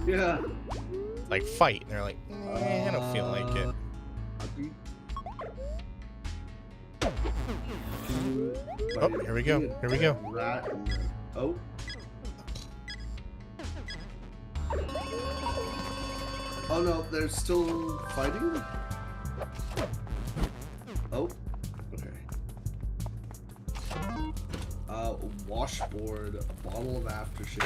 Yeah. Like, fight. And they're like, I don't feel like it. I beat- Oh, here we go. Here we go. Rat and then- Oh. Oh no, they're still fighting? Oh. Okay. Washboard, a bottle of aftershave.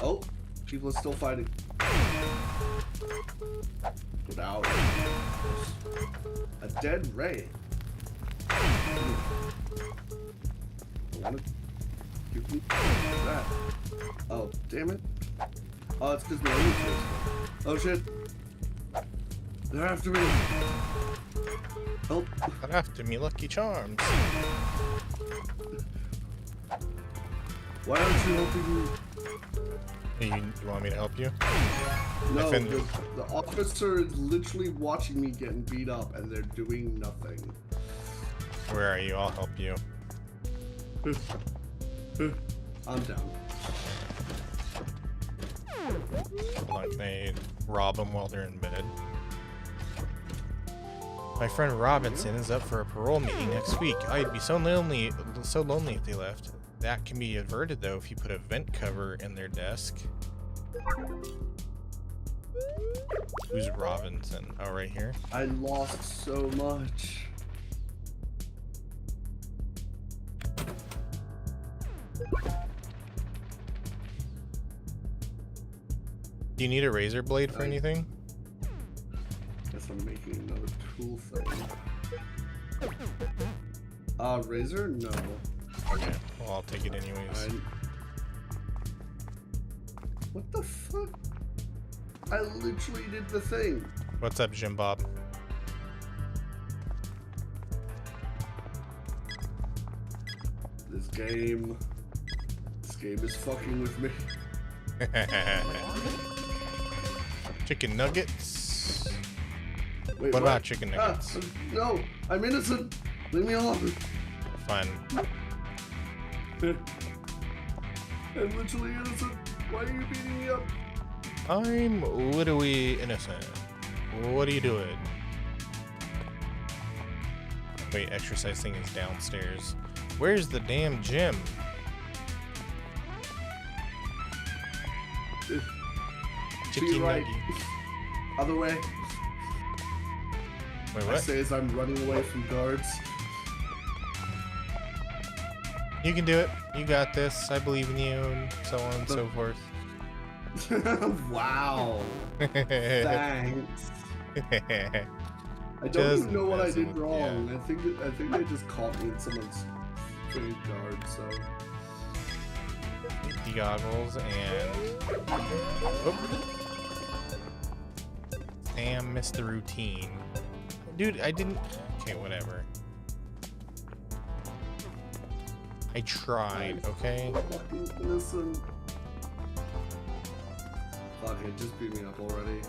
Oh, people are still fighting. without a dead ray. I want to give me that. Oh, damn it. Oh, it's because my image is. Oh, shit. They're after me. Help. Not after me, Lucky Charms. Why aren't you helping me? You want me to help you? No, the officer is literally watching me getting beat up and they're doing nothing. Where are you? I'll help you. I'm down. Hold on, can I rob them while they're in bed? My friend Robinson is up for a parole meeting next week. I'd be so lonely if they left. That can be averted though if you put a vent cover in their desk. Who's Robinson? Oh, right here. I lost so much. Do you need a razor blade for anything? Guess I'm making another tool thing. Razor? No. Okay, well I'll take it anyways. What the fuck? I literally did the thing. What's up, Jim Bob? This game is fucking with me. Chicken nuggets. Wait, What about chicken nuggets? No, I'm innocent. Leave me alone. Fine. I'm literally innocent. Why are you beating me up? I'm literally innocent. What are you doing? Wait, exercise thing is downstairs. Where's the damn gym? Chicken right. nugget. Other way. Wait, I what? say as I'm running away from guards. You can do it. You got this. I believe in you, and so on and so forth. Wow. Thanks. I don't Just even know what I messing did with- wrong. yeah. I think they just caught me in someone's freaking guard. So The goggles and Sam missed the routine. Dude, I didn't. Okay, whatever. I tried. Okay. fucking innocent. Fuck it, just beat me up already.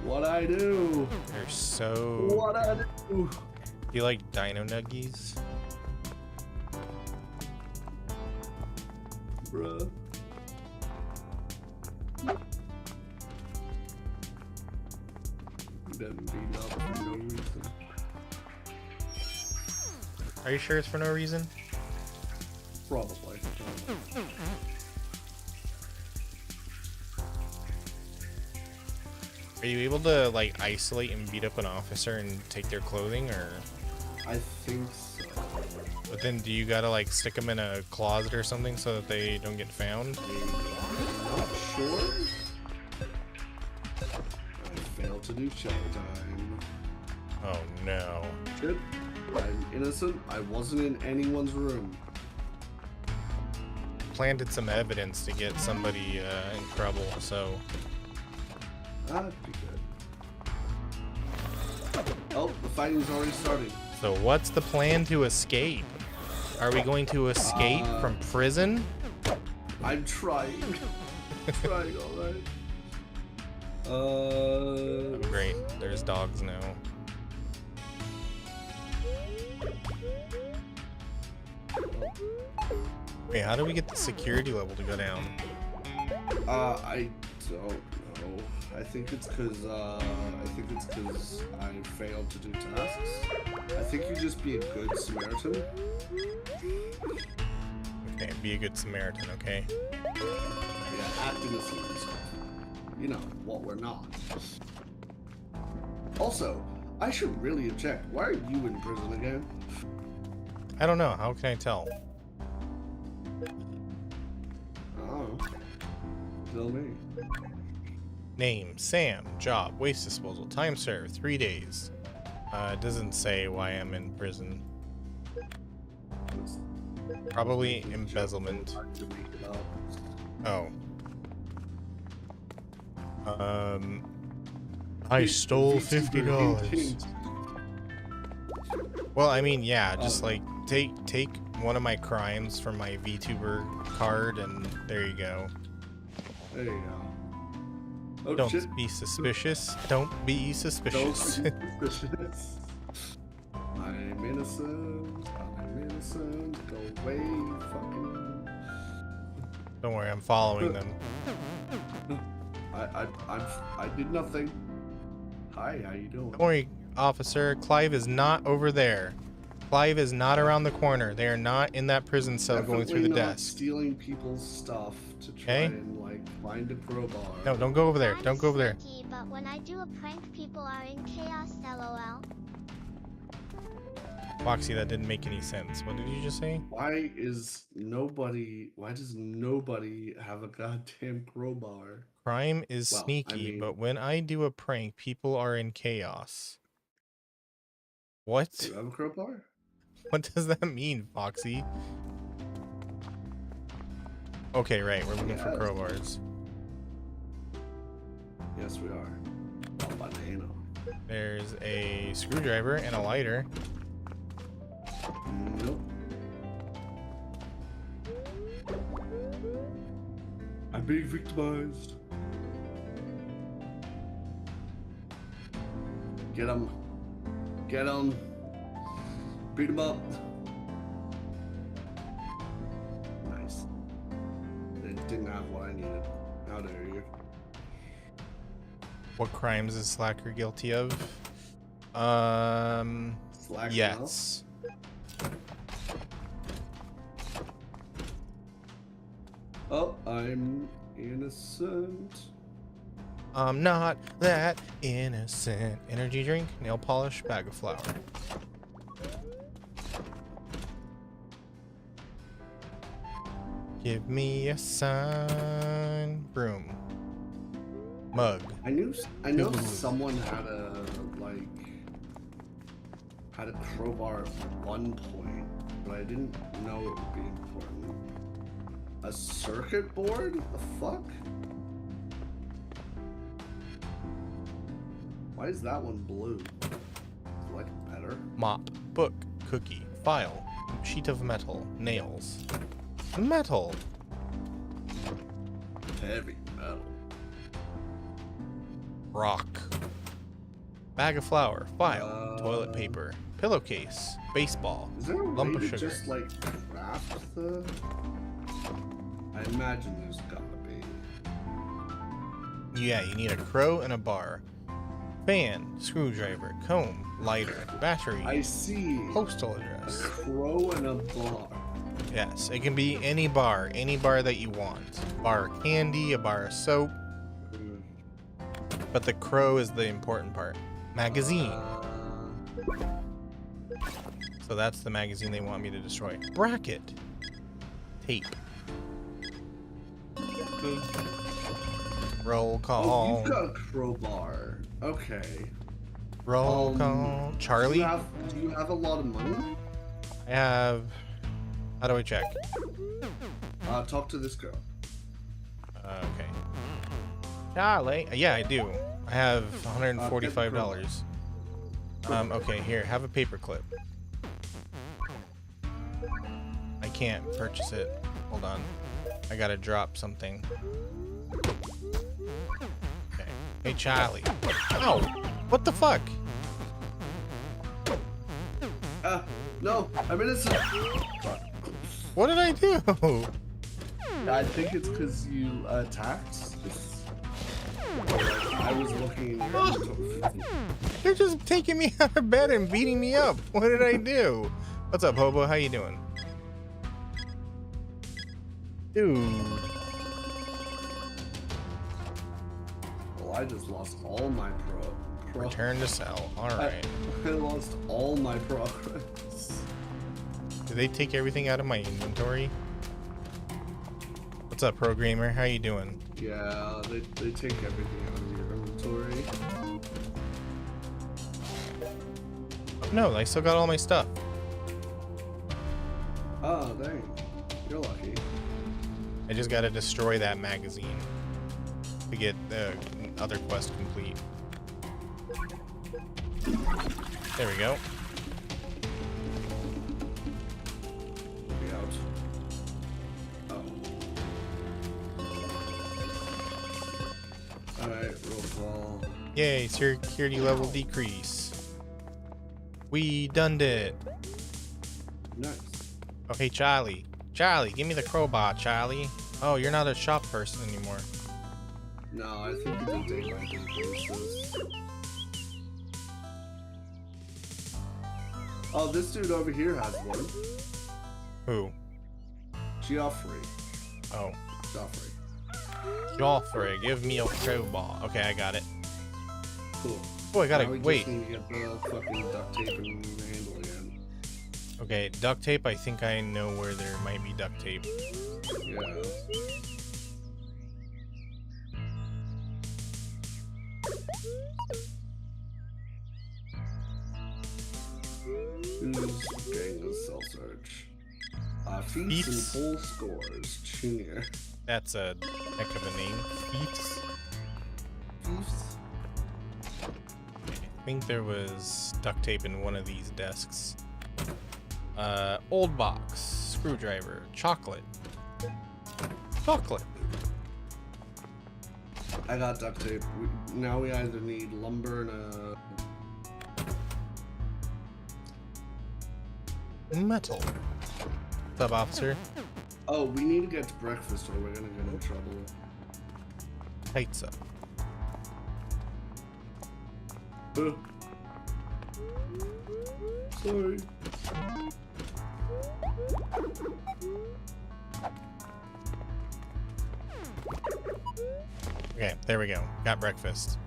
What I do? They're so. What I do? Do you like Dino Nuggies? Bruh. Getting beat up for no reason. Are you sure it's for no reason? Probably. Are you able to like isolate and beat up an officer and take their clothing, or? I think so. But then do you gotta like stick them in a closet or something so that they don't get found? I'm not sure. I failed to do check time. Oh no. Shit. I'm innocent. I wasn't in anyone's room. Planted some evidence to get somebody in trouble, so. That'd be good. Oh, the fighting's already starting. So what's the plan to escape? Are we going to escape from prison? I'm trying. Trying, alright. Oh, great. There's dogs now. Wait, how do we get the security level to go down? I don't know. I think it's because I failed to do tasks. I think you just be a good Samaritan. Okay, be a good Samaritan, okay? Yeah, act innocent and stuff. You know, what we're not. Also, I should really have checked. Why are you in prison again? I don't know. How can I tell? Oh. Tell me. Name, Sam. Job, waste disposal. Time served, 3 days. It doesn't say why I'm in prison. Probably embezzlement. Oh. I stole $50. Well, I mean, yeah, just like take one of my crimes from my VTuber card, and there you go. There you go. Oh, Don't shit. be suspicious. Don't be suspicious. Don't be suspicious. I'm innocent. I'm innocent. Go away, fucking. Don't worry, I'm following them. I did nothing. Hi, how you doing? Don't worry, officer. Clive is not over there. Clive is not around the corner. They are not in that prison cell going through the Definitely not desk. stealing people's stuff to try Okay. and like find a crowbar. No, don't go over there. I'm Don't go over there. sneaky, but when I do a prank, people are in chaos, lol. Foxy, that didn't make any sense. What did you just say? Why does nobody have a goddamn crowbar? Crime is Well, I sneaky, mean- but when I do a prank, people are in chaos. What? Do you have a crowbar? What does that mean, Foxy? Okay, right. We're looking for Yes. crowbars. Yes, we are. Oh, banana. There's a screwdriver and a lighter. Nope. I'm being victimized. Get him. Get him. Beat him up. Nice. It didn't have what I needed. How dare you? What crimes is Slacker guilty of? Slack Yes. Oh, I'm innocent. I'm not that innocent. Energy drink, nail polish, bag of flour. Give me a sign. Broom. Mug. I know Ooh. someone had a crowbar at one point, but I didn't know it would be important. A circuit board? The fuck? Why is that one blue? Do you like it better? Mop. Book. Cookie. File. Sheet of metal. Nails. Metal. Heavy metal. Rock. Bag of flour. File. Toilet paper. Pillowcase. Baseball. Is there a Lump way of to sugar. just like craft the? I imagine there's gotta be. Yeah, you need a crow and a bar. Fan. Screwdriver. Comb. Lighter. Battery. I see. Postal A address. crow and a bar. Yes, it can be any bar that you want. Bar of candy, a bar of soap, but the crow is the important part. Magazine. So that's the magazine they want me to destroy. Bracket. Tape. Roll Oh, call. you've got a crowbar. Okay. Roll call. Charlie? Do you have a lot of money? I have... How do I check? Talk to this girl. Okay. Charlie? Yeah, I do. I have $145. Okay, here, have a paperclip. I can't purchase it. Hold on. I gotta drop something. Okay. Hey, Charlie. Ow! What the fuck? No, I'm innocent. What did I do? I think it's because you attacked. I was looking. They're just taking me out of bed and beating me up. What did I do? What's up, Hobo? How you doing? Dude. Well, I just lost all my pro. Return to cell. Alright. I lost all my progress. Did they take everything out of my inventory? What's up, programmer? How you doing? Yeah, they take everything out of your No, I still got all my stuff. Oh, dang. You're lucky. I just gotta destroy that magazine to get the other quest complete. There we go. Get out. Oh. Alright, roll call. Yay, security level decrease. We done it. Nice. Oh, hey, Charlie. Charlie, give me the crowbar, Charlie. Oh, you're not a shop person anymore. No, I think it's a day by day basis. Oh, this dude over here has one. Who? Geoffrey. Oh, Geoffrey. Joffrey, give me a crowbar. Okay, I got it. Cool. Oh, I Now gotta we wait. just need to get the fucking duct tape and handle again. Okay, duct tape. I think I know where there might be duct tape. Yeah. Who's getting a cell search? Feats and Feats. full scores. Junior. That's a heck of a name. Feats. Feats? I think there was duct tape in one of these desks. Old box, screwdriver, chocolate. Chocolate. I got duct tape. Now we either need lumber and a... Metal. Sub officer. Oh, we need to get to breakfast or we're gonna get in trouble. Tights up. Sorry. Okay, there we go. Got breakfast.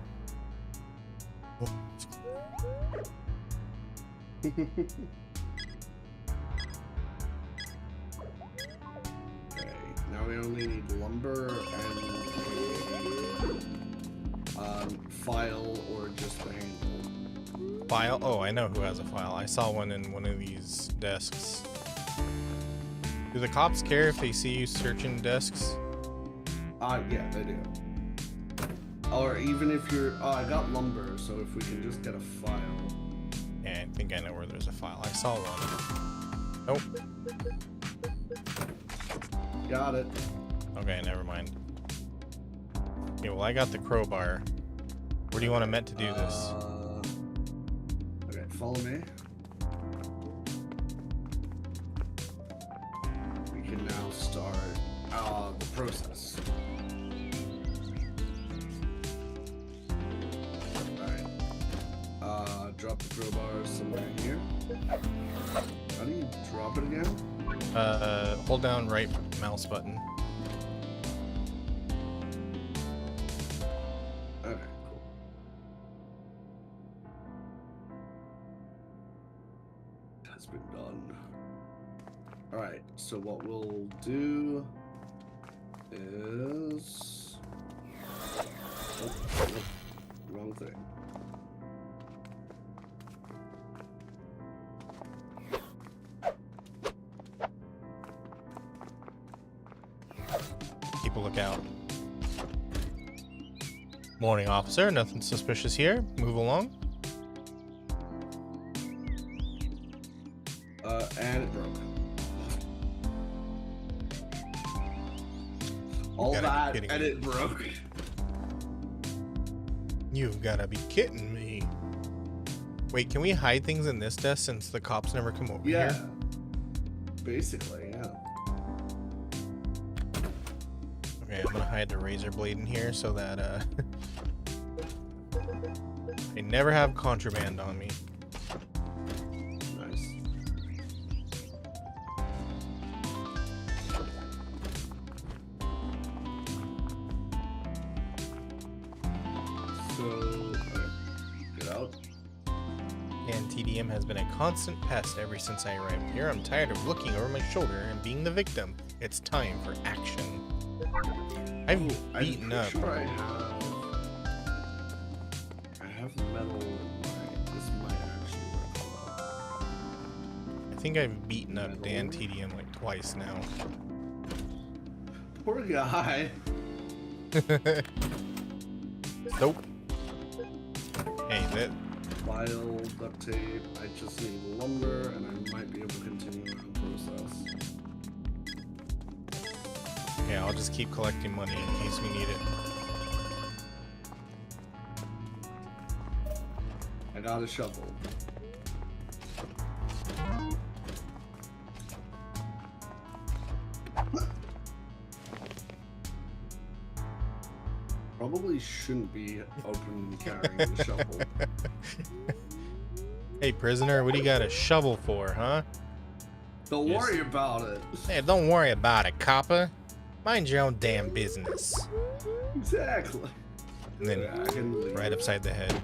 Okay, now we only need lumber and file or just the handle. File? Oh, I know who has a file. I saw one in one of these desks. Do the cops care if they see you searching desks? Yeah, they do. Or even if you're... Oh, I got lumber, so if we can just get a file. Yeah, I think I know where there's a file. I saw one. Nope. Got it. Okay, never mind. Okay, well, I got the crowbar. Where do you want Met to do this? Okay, follow me. We can now start the process. Alright. Drop the crowbar somewhere here. How do you drop it again? Hold down right mouse button. Okay, cool. It has been done. Alright, so what we'll do is... Oh, wrong thing. Keep a lookout. Morning, officer. Nothing suspicious here. Move along. And it broke. All gotta be that, kidding and me. it broke. You've gotta be kidding me. Wait, can we hide things in this desk since the cops never come over Yeah. here? Basically, yeah. Okay, I'm gonna hide the razor blade in here so that I never have contraband on me. Nice. So, get out. And TDM has been a constant pest ever since I arrived here. I'm tired of looking over my shoulder and being the victim. It's time for action. I've beaten I'm up. pretty sure I have metal in my... This might actually work well. think I've beaten up Dan TDM like twice now. Poor guy. Nope. Hey, that. File, duct tape. I just need lumber, and I might be able to continue the process. Yeah, I'll just keep collecting money in case we need it. I got a shovel. Probably shouldn't be open carrying the shovel. Hey, prisoner, what do you got a shovel for, huh? Don't worry about it. Hey, don't worry about it, copper. Mind your own damn business. Exactly. And then Yeah, I can leave. right upside the head.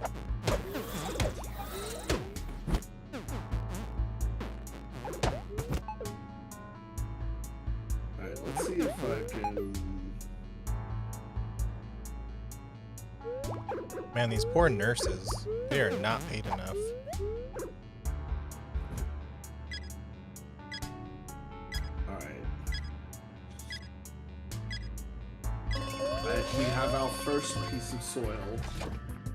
Alright, let's see if I can... Man, these poor nurses. They are not paid enough. Alright. We have our first piece of soil.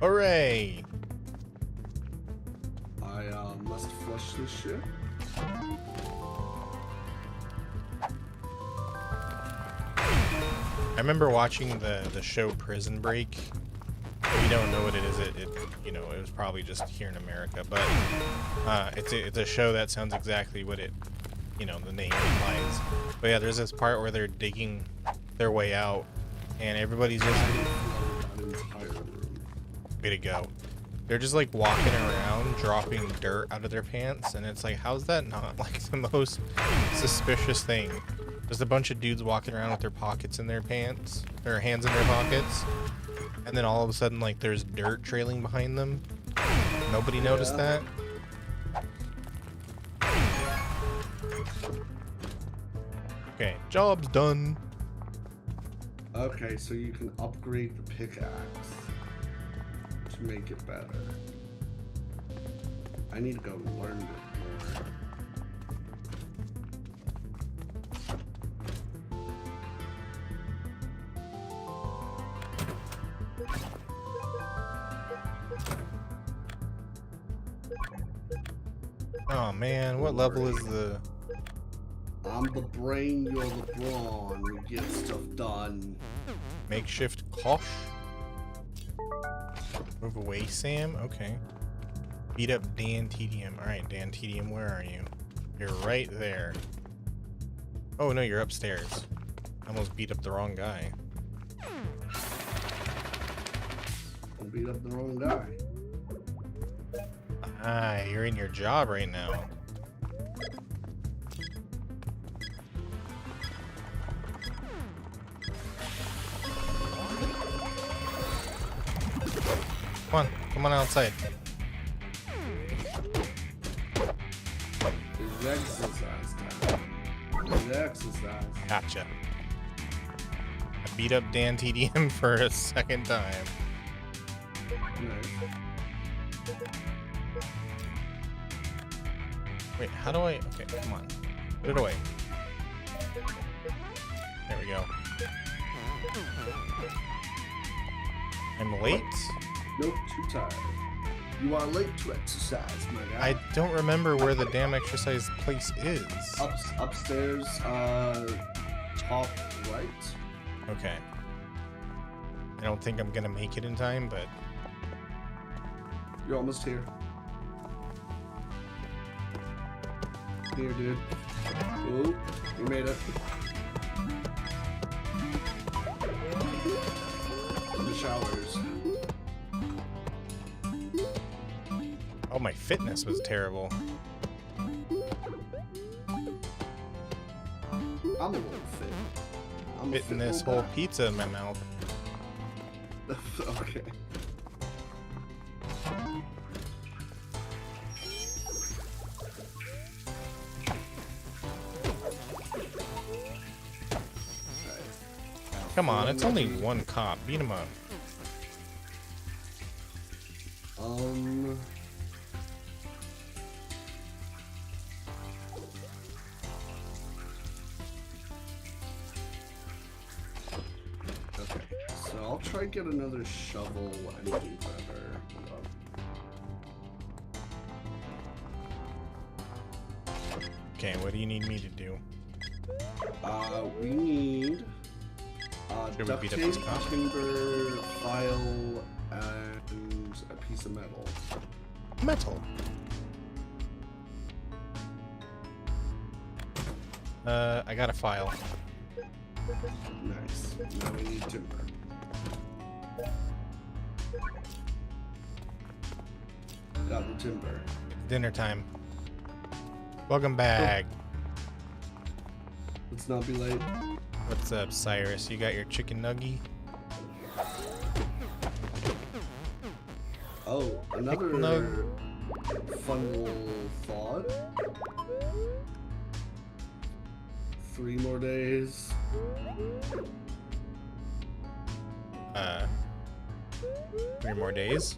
Hooray! I must flush this shit. I remember watching the show Prison Break. If you don't know what it is, it you know, it was probably just here in America, but it's a show that sounds exactly what it, you know, the name implies. But yeah, there's this part where they're digging their way out, and everybody's just That entire room. way to go. They're just like walking around, dropping dirt out of their pants, and it's like, how's that not like the most suspicious thing? There's a bunch of dudes walking around with their pockets in their pants, their hands in their pockets, and then all of a sudden, like, there's dirt trailing behind them. Nobody noticed that. Okay, job's done. Okay, so you can upgrade the pickaxe to make it better. I need to go learn it more. Oh man, what level is the... I'm the brain, you're the brawn. We get stuff done. makeshift kosh? Move away, Sam? Okay. Beat up Dan TDM. Alright, Dan TDM, where are you? You're right there. Oh no, you're upstairs. I almost beat up the wrong guy. I beat up the wrong guy. Ah, you're in your job right now. Come on outside. It's exercise time. It's exercise. Gotcha. I beat up Dan TDM for a second time. Nice. Wait, how do I... Okay, come on. Put it away. There we go. I'm late? Nope, too tired. You are late to exercise, my guy. I don't remember where the damn exercise place is. Upstairs, top right. Okay. I don't think I'm gonna make it in time, but... You're almost here. Here, dude. Oh, you made it. The showers. Oh, my fitness was terrible. I'm a little fit. I'm a Fitting fit this little whole guy. pizza in my mouth. Okay. Come on, it's only one cop. Beat him up. try get another shovel and do better. Hold on. Okay, what do you need me to do? We need Should we duct beat up tape, this cop? timber, file, and a piece of metal. Metal. I got a file. Nice. Now we need timber. Got the timber. Dinner time. Welcome back. Let's not be late. What's up, Cyrus? You got your chicken nugget? Oh, another Nug. fun little thought. 3 more days. 3 more days?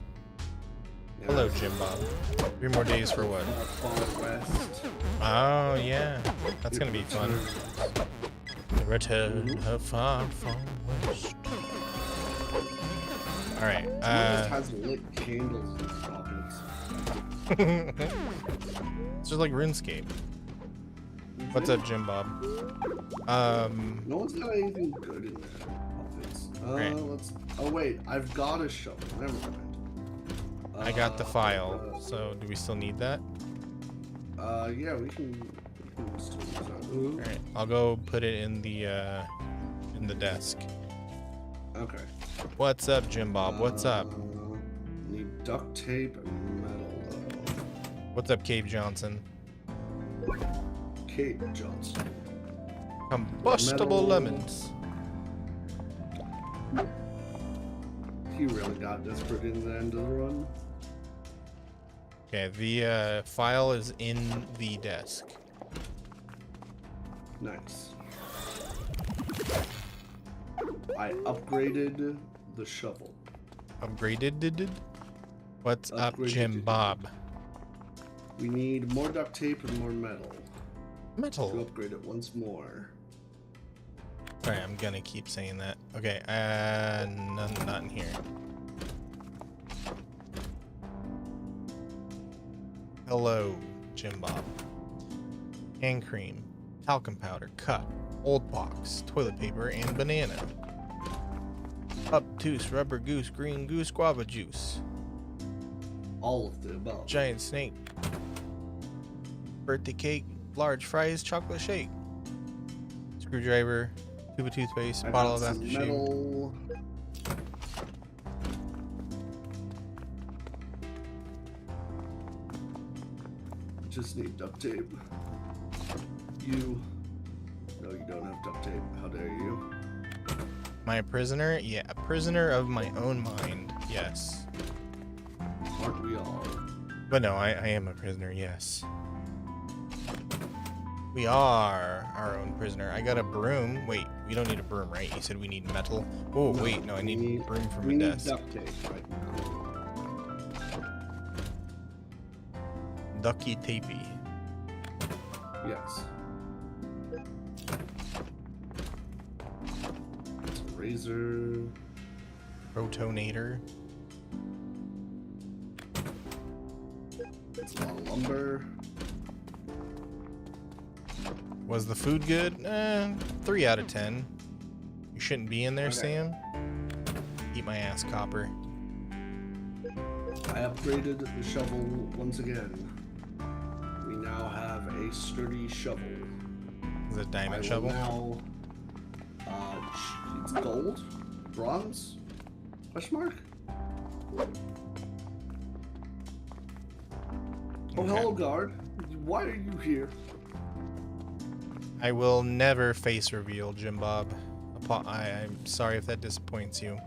Yeah. Hello, Jim Bob. 3 more days for what? Far west. Oh, yeah. That's gonna be fun. The return of far, far west. Alright, Someone just has lit candles in his pockets. it's just like RuneScape. What's up, Jim Bob? No one's got anything good in their outfits. Right. Let's. Oh wait, I've got a shovel. Never mind. I got the file, so do we still need that? Yeah, we can still use that. Ooh. Alright, I'll go put it in the desk. Okay. What's up, Jim Bob? What's up? Need duct tape and metal. What's up, Cave Johnson? Kate Johnson. Combustible Metal. lemons. He really got desperate in the end of the run. Okay, the file is in the desk. Nice. I upgraded the shovel. Upgraded? What's up, Jim Upgraded. Bob? We need more duct tape and more metal to Metal. upgrade it once more. Alright, I'm gonna keep saying that. Okay, none, not in here. Hello, Jim Bob. Hand cream, talcum powder, cup, old box, toilet paper, and banana. Obtuse, rubber goose, green goose, guava juice. All of the above. Giant snake. Birthday cake, large fries, chocolate shake. Screwdriver, tube of toothpaste, I bottle got of some aftershave. metal. Just need duct tape. You. No, you don't have duct tape. How dare you? Am I a prisoner? Yeah, a prisoner of my own mind. Yes. Aren't we all? But no, I am a prisoner, yes. We are our own prisoner. I got a broom. Wait, we don't need a broom, right? You said we need metal. Oh, wait, no, I need a broom from we a need desk. duct tape right now. Ducky tapey. Yes. It's a razor. Protonator. It's a lot of lumber. Was the food good? 3 out of 10. You shouldn't be in there, Okay. Sam. Eat my ass, copper. I upgraded the shovel once again. We now have a sturdy shovel. Is it a I diamond will shovel? now. It's gold, bronze, question mark. Oh, Okay. hello, guard. Why are you here? I will never face reveal, Jim Bob. I'm sorry if that disappoints you.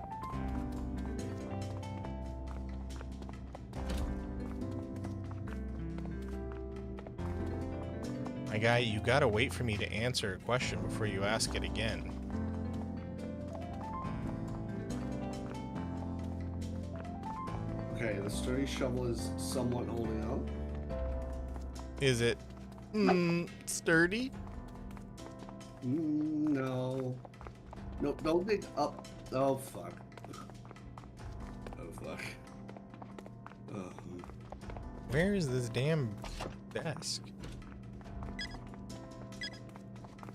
My guy, you gotta wait for me to answer a question before you ask it again. Okay, the sturdy shovel is somewhat holding up. Is it sturdy? No. Nope, don't dig up. Oh, fuck. Where is this damn desk?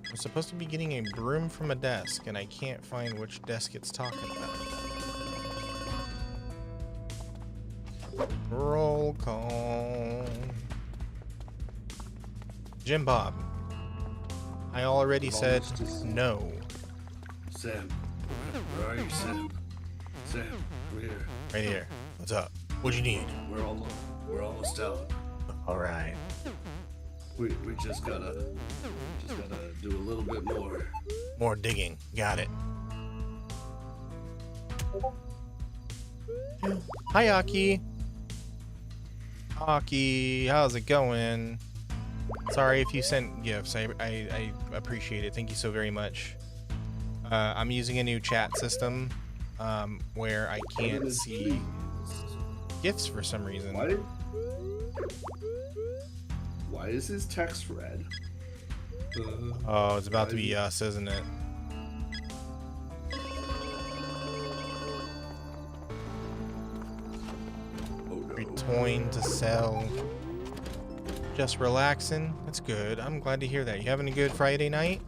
I'm supposed to be getting a broom from a desk, and I can't find which desk it's talking about. Roll call. Jim Bob. I already said no. Sam. Where are you, Sam? Sam, come here. Right here. What's up? What'd you need? We're almost out. All right. We just gotta do a little bit more. More digging. Got it. Hi, Aki. Aki, how's it going? Sorry if you sent gifts. I appreciate it. Thank you so very much. I'm using a new chat system where I can't see gifts for some reason. Why is his text red? Oh, it's about to be us, isn't it? Toin to sell. Just relaxing. That's good. I'm glad to hear that. You having a good Friday night?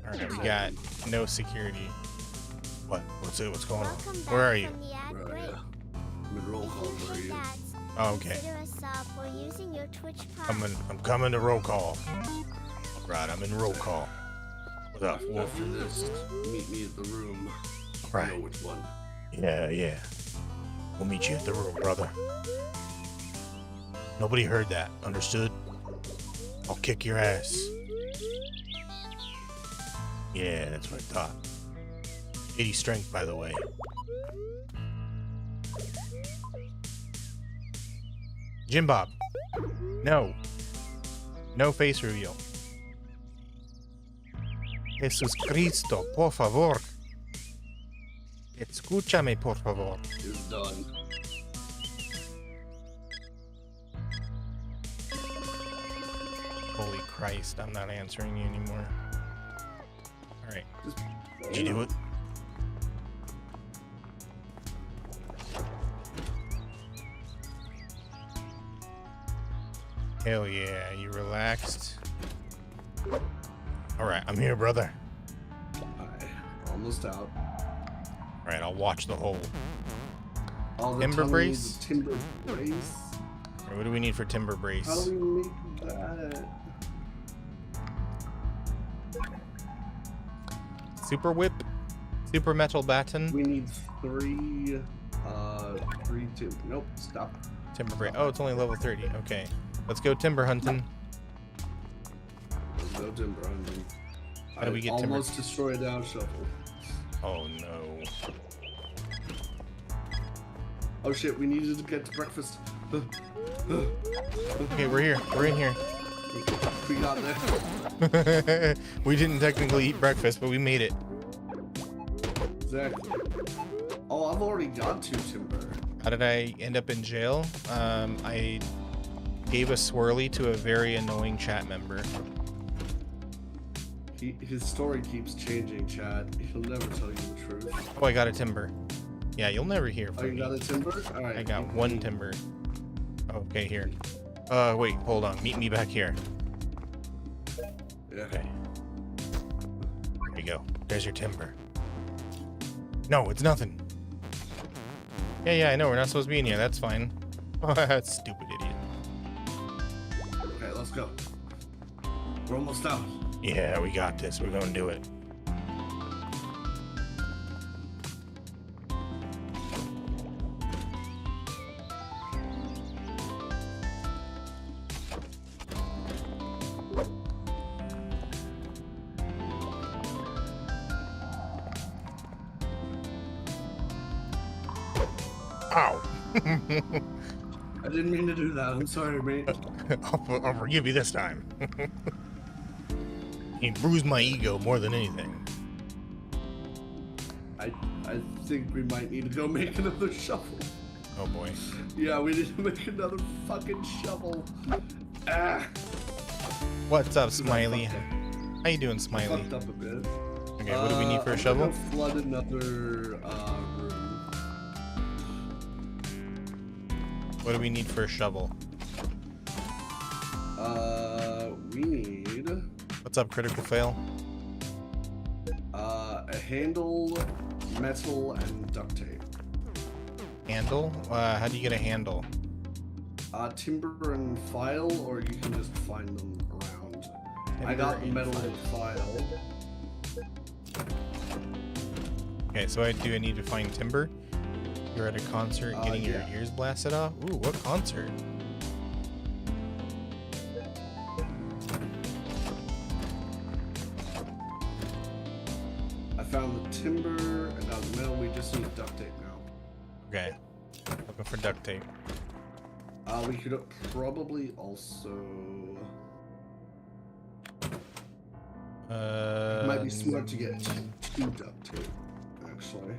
Alright, we got no security. What? What's it? What's going on? Where are you? I'm in roll call. Where are you? Oh, okay. Consider a sub for using your Twitch I'm coming to roll call. Right, I'm in roll call. What's up? After this, meet me at the room. Right. I know which one. Yeah. We'll meet you at the room, brother. Nobody heard that. Understood? I'll kick your ass. Yeah, that's what I thought. 80 strength, by the way. Jim Bob. No. No face reveal. Jesus Cristo, por favor. Escúchame, por favor. It's done. Holy Christ, I'm not answering you anymore. Alright. Did you do it? Hell yeah, you relaxed? Alright, I'm here, brother. Alright, almost out. Alright, I'll watch the hole. All the Timber brace? Timber brace? Or what do we need for timber brace? How do we make that? Super whip? Super metal baton? We need three timber. Nope, stop. Timber brace. Oh, it's only level 30. Okay. Let's go timber hunting. Let's go timber hunting. How do we get timber? Almost destroyed our shovel. Oh no. Oh shit, we needed to get to breakfast. Okay, we're here. We're in here. We got there. We didn't technically eat breakfast, but we made it. Exactly. Oh, I've already got 2 timber. How did I end up in jail? I gave a swirly to a very annoying chat member. His story keeps changing, Chad. He'll never tell you the truth. Oh, I got a timber. Yeah, you'll never hear Oh, from you me. got a timber? Alright. I got 1 timber. Okay, here. Wait, hold on. Meet me back here. Yeah. Okay. There you go. There's your timber. No, it's nothing. Yeah, I know. We're not supposed to be in here. That's fine. That's stupid idiot. Okay, let's go. We're almost out. Yeah, we got this. We're gonna do it. Ow. I didn't mean to do that. I'm sorry, mate. I'll forgive you this time. He bruised my ego more than anything. I think we might need to go make another shovel. Oh boy. Yeah, we need to make another fucking shovel. Ah. What's up, So I Smiley? fucked up. How you doing, I Smiley? fucked up a bit. Okay, what do we need for a I'm shovel? gonna flood another room. What do we need for a shovel? We need What's up, critical fail? a handle, metal, and duct tape. Handle? How do you get a handle? Timber and file, or you can just find them around. I Timber got and metal file. and file. Okay, so I need to find timber. You're at a concert getting your yeah. ears blasted off? Ooh, what concert? I found the timber and got the metal. We just need duct tape now. Okay. Looking for duct tape. We could probably also. It might be smart to get 2 duct tape, actually.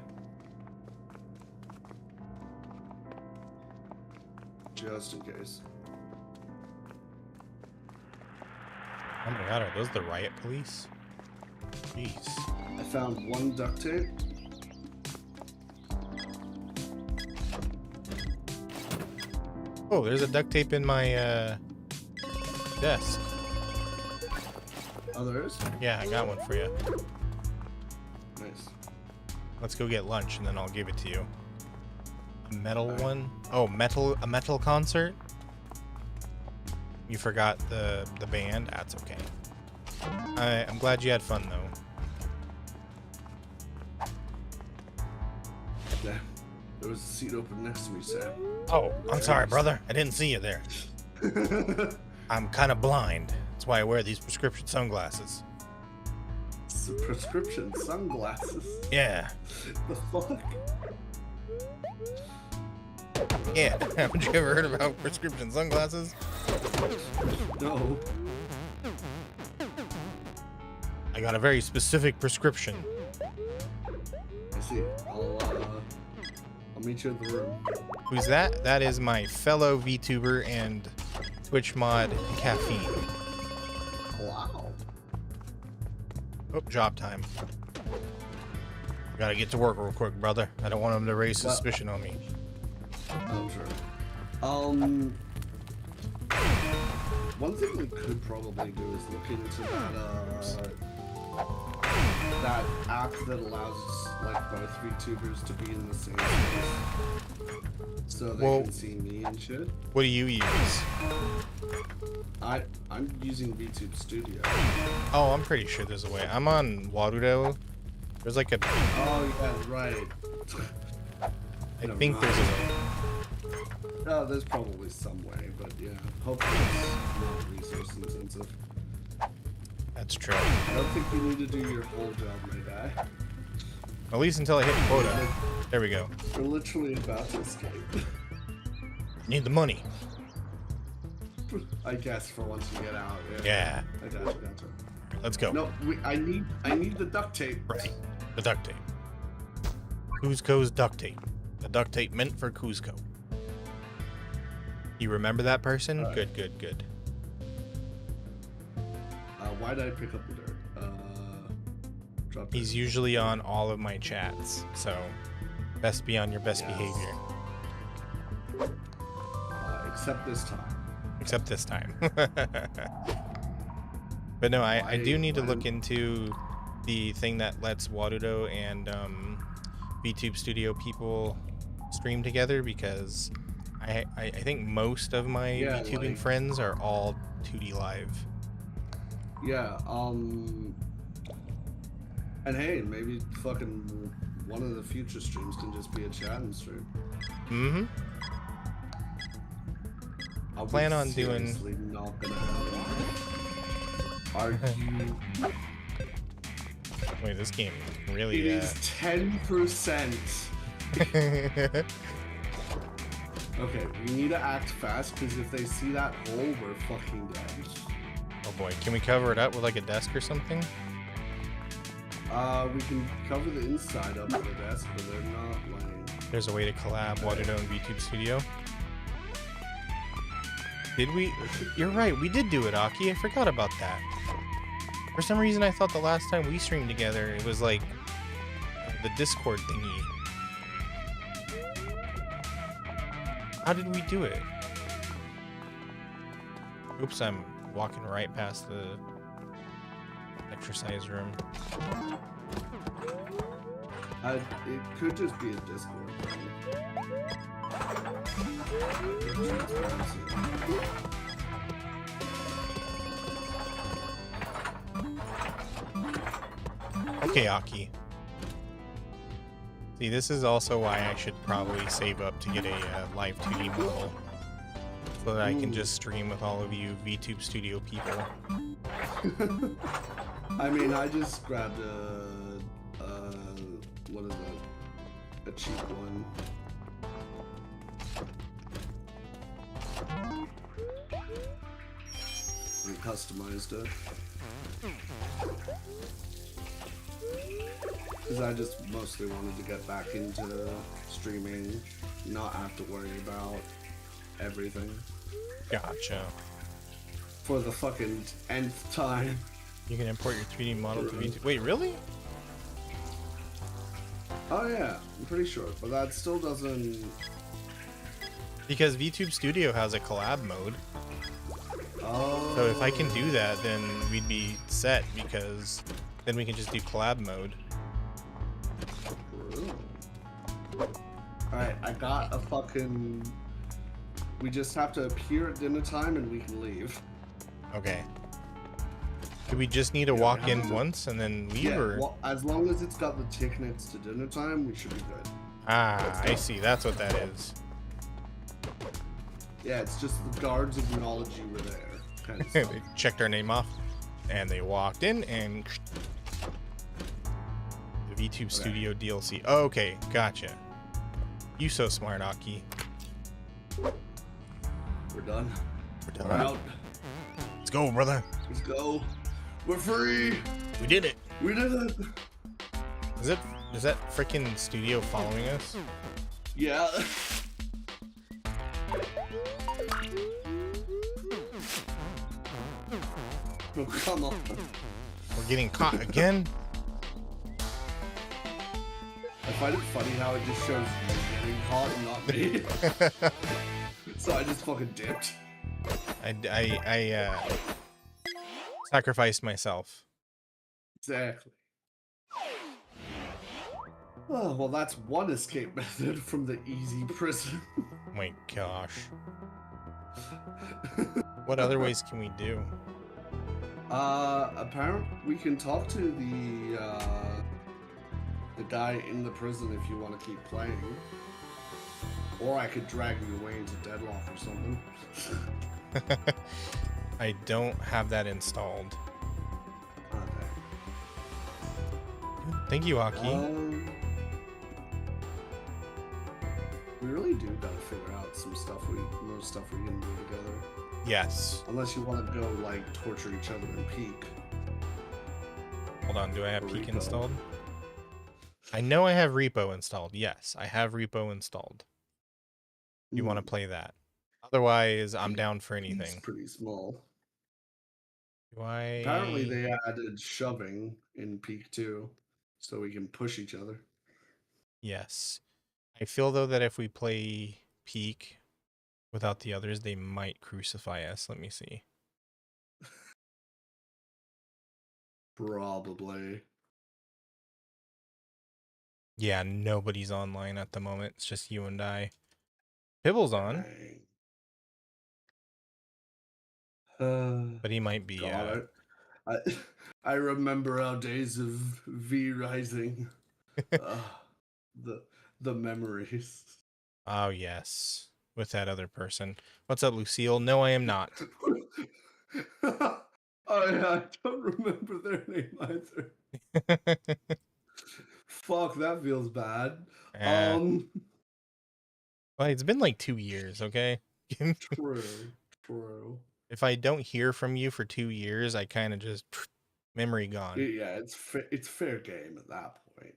Just in case. Oh my god, are those the riot police? Jeez. I found 1 duct tape. Oh, there's a duct tape in my desk. Others. Yeah, I got one for you. Nice. Let's go get lunch and then I'll give it to you. A metal one? Oh, a metal concert? You forgot the band? That's okay. I'm glad you had fun though. Yeah. There was a seat open next to me, Sam. Oh, I'm sorry, brother. I didn't see you there. I'm kind of blind. That's why I wear these prescription sunglasses. Some prescription sunglasses. Yeah. The fuck? Yeah. Haven't you ever heard about prescription sunglasses? No. I got a very specific prescription. I see. I'll meet you at the room. Who's that? That is my fellow VTuber and Twitch mod, Caffeine. Wow. Oh, job time. Gotta get to work real quick, brother. I don't want him to raise suspicion on me. I'm sure. One thing we could probably do is look into that app that allows like both VTubers to be in the same place, so they can see me and shit. What do you use? I'm using VTube Studio. Oh, I'm pretty sure there's a way. I'm on Warudo. There's like a... Oh yeah, right. I think there's a way. Oh, there's probably some way, but yeah, hopefully it's not resource intensive. That's true. I don't think you need to do your whole job, my guy. At least until I hit quota. There we go. We're literally about to escape. Need the money. I guess for once you get out. Yeah. I got you. Let's go. No, I need the duct tape. Right. The duct tape. Cusco's duct tape. The duct tape meant for Cusco. You remember that person? Right. Good, good, good. Why did I pick up the dirt? Drop He's dirt. usually on all of my chats, so best be on your best Yes. behavior. Except this time. Except this time. But no, I do need to look into the thing that lets Warudo and VTube Studio people stream together, because I think most of my VTubing like- friends are all 2D live. Yeah, and hey, maybe fucking one of the future streams can just be a chatting stream. Mm-hmm. I'll Plan on doing- seriously not gonna happen. Are you? Wait, this game It really is 10%. Okay, we need to act fast, because if they see that hole, we're fucking dead. Oh boy, can we cover it up with like a desk or something? We can cover the inside up with a desk, but they're not laying. there's a way to collab Waterdo and VTube Studio. Did we? You're right, we did do it, Aki. I forgot about that. For some reason, I thought the last time we streamed together, it was like the Discord thingy. How did we do it? Oops, I'm walking right past the exercise room. It could just be a Discord thing. Okay, Aki. See, this is also why I should probably save up to get a live 2D model. So that I can just stream with all of you VTube Studio people. I mean, I just grabbed what is it? A cheap one. And customized it. Because I just mostly wanted to get back into streaming, not have to worry about everything. Gotcha. For the fucking nth time. You can import your 3D model to VTube. Wait, really? Oh yeah, I'm pretty sure, but that still doesn't... Because VTube Studio has a collab mode. Oh. So if I can do that, then we'd be set, because then we can just do collab mode. Alright, I got a fucking... We just have to appear at dinner time and we can leave. Okay. Do we just need to walk in once and then leave, Yeah, or? well, as long as it's got the tickets to dinner time, we should be good. Ah, I see. That's what that is. Yeah, it's just the guards acknowledge you were there. Kind of stuff. They checked our name off, and they walked in, and the VTube Studio DLC. Okay, gotcha. You so smart, Aki. We're done. We're done. We're out. Let's go, brother. Let's go. We're free. We did it. We did it. Is that freaking studio following us? Yeah. Oh, come on. We're getting caught again. I find it funny how it just shows you getting caught and not me. So I just fucking dipped. I sacrificed myself. Exactly. Oh, well, that's one escape method from the easy prison. My gosh. What other ways can we do? Apparently we can talk to the guy in the prison if you want to keep playing. Or I could drag you away into Deadlock or something. I don't have that installed. Okay. Thank you, Aki. We really do gotta figure out some stuff more stuff we can do together. Yes. Unless you want to go like torture each other in Peak. Hold on, do I have Or Peak Repo. installed? I know I have Repo installed. Yes, I have Repo installed. You want to play that? Otherwise, I'm down for It's anything. pretty small. Do I? Apparently they added shoving in Peak 2, so we can push each other. Yes. I feel though that if we play Peak without the others, they might crucify us. Let me see. Probably. Yeah, nobody's online at the moment. It's just you and I. Pibble's on, Dang. but he might be. God, I remember our days of V Rising. The memories. Oh yes, with that other person. What's up, Lucille? No, I am not. I don't remember their name either. Fuck, that feels bad. Well, it's been like 2 years, okay? True. If I don't hear from you for 2 years, I kind of just memory gone. Yeah, it's fair game at that point.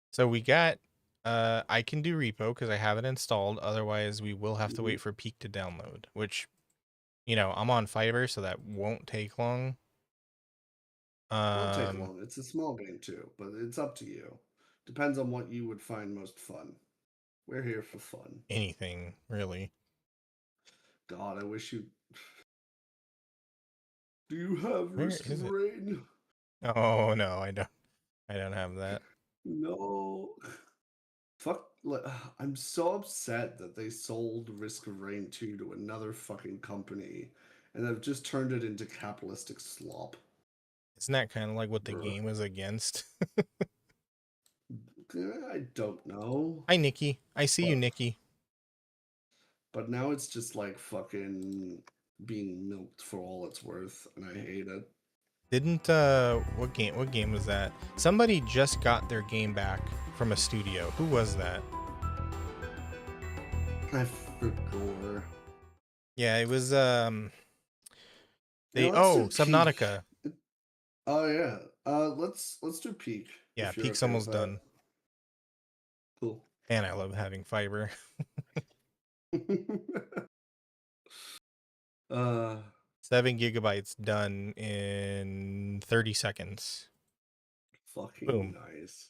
So we got I can do repo because I have it installed. Otherwise, we will have to wait for Peak to download, which, you know, I'm on Fiverr, so that won't take long. Won't take long. It's a small game too, but it's up to you. Depends on what you would find most fun. We're here for fun. Anything, really. God, I wish you. Do you have Where Risk is of it? Rain? Oh, no, I don't. I don't have that. No. Fuck. I'm so upset that they sold Risk of Rain 2 to another fucking company and they've just turned it into capitalistic slop. Isn't that kind of like what the Bruh. game was against? I don't know. Hi, Nikki. I see you, But, Nikki. but now it's just like fucking being milked for all it's worth, and I hate it. Didn't what game was that? Somebody just got their game back from a studio. Who was that? I forgot. Yeah, it was Yeah, they let's do peak. Subnautica. Oh yeah. Let's do peak Yeah, if you're Peak's okay with almost that. done. Cool. And I love having fiber. uh 7 gigabytes done in 30 seconds. fucking Boom. nice.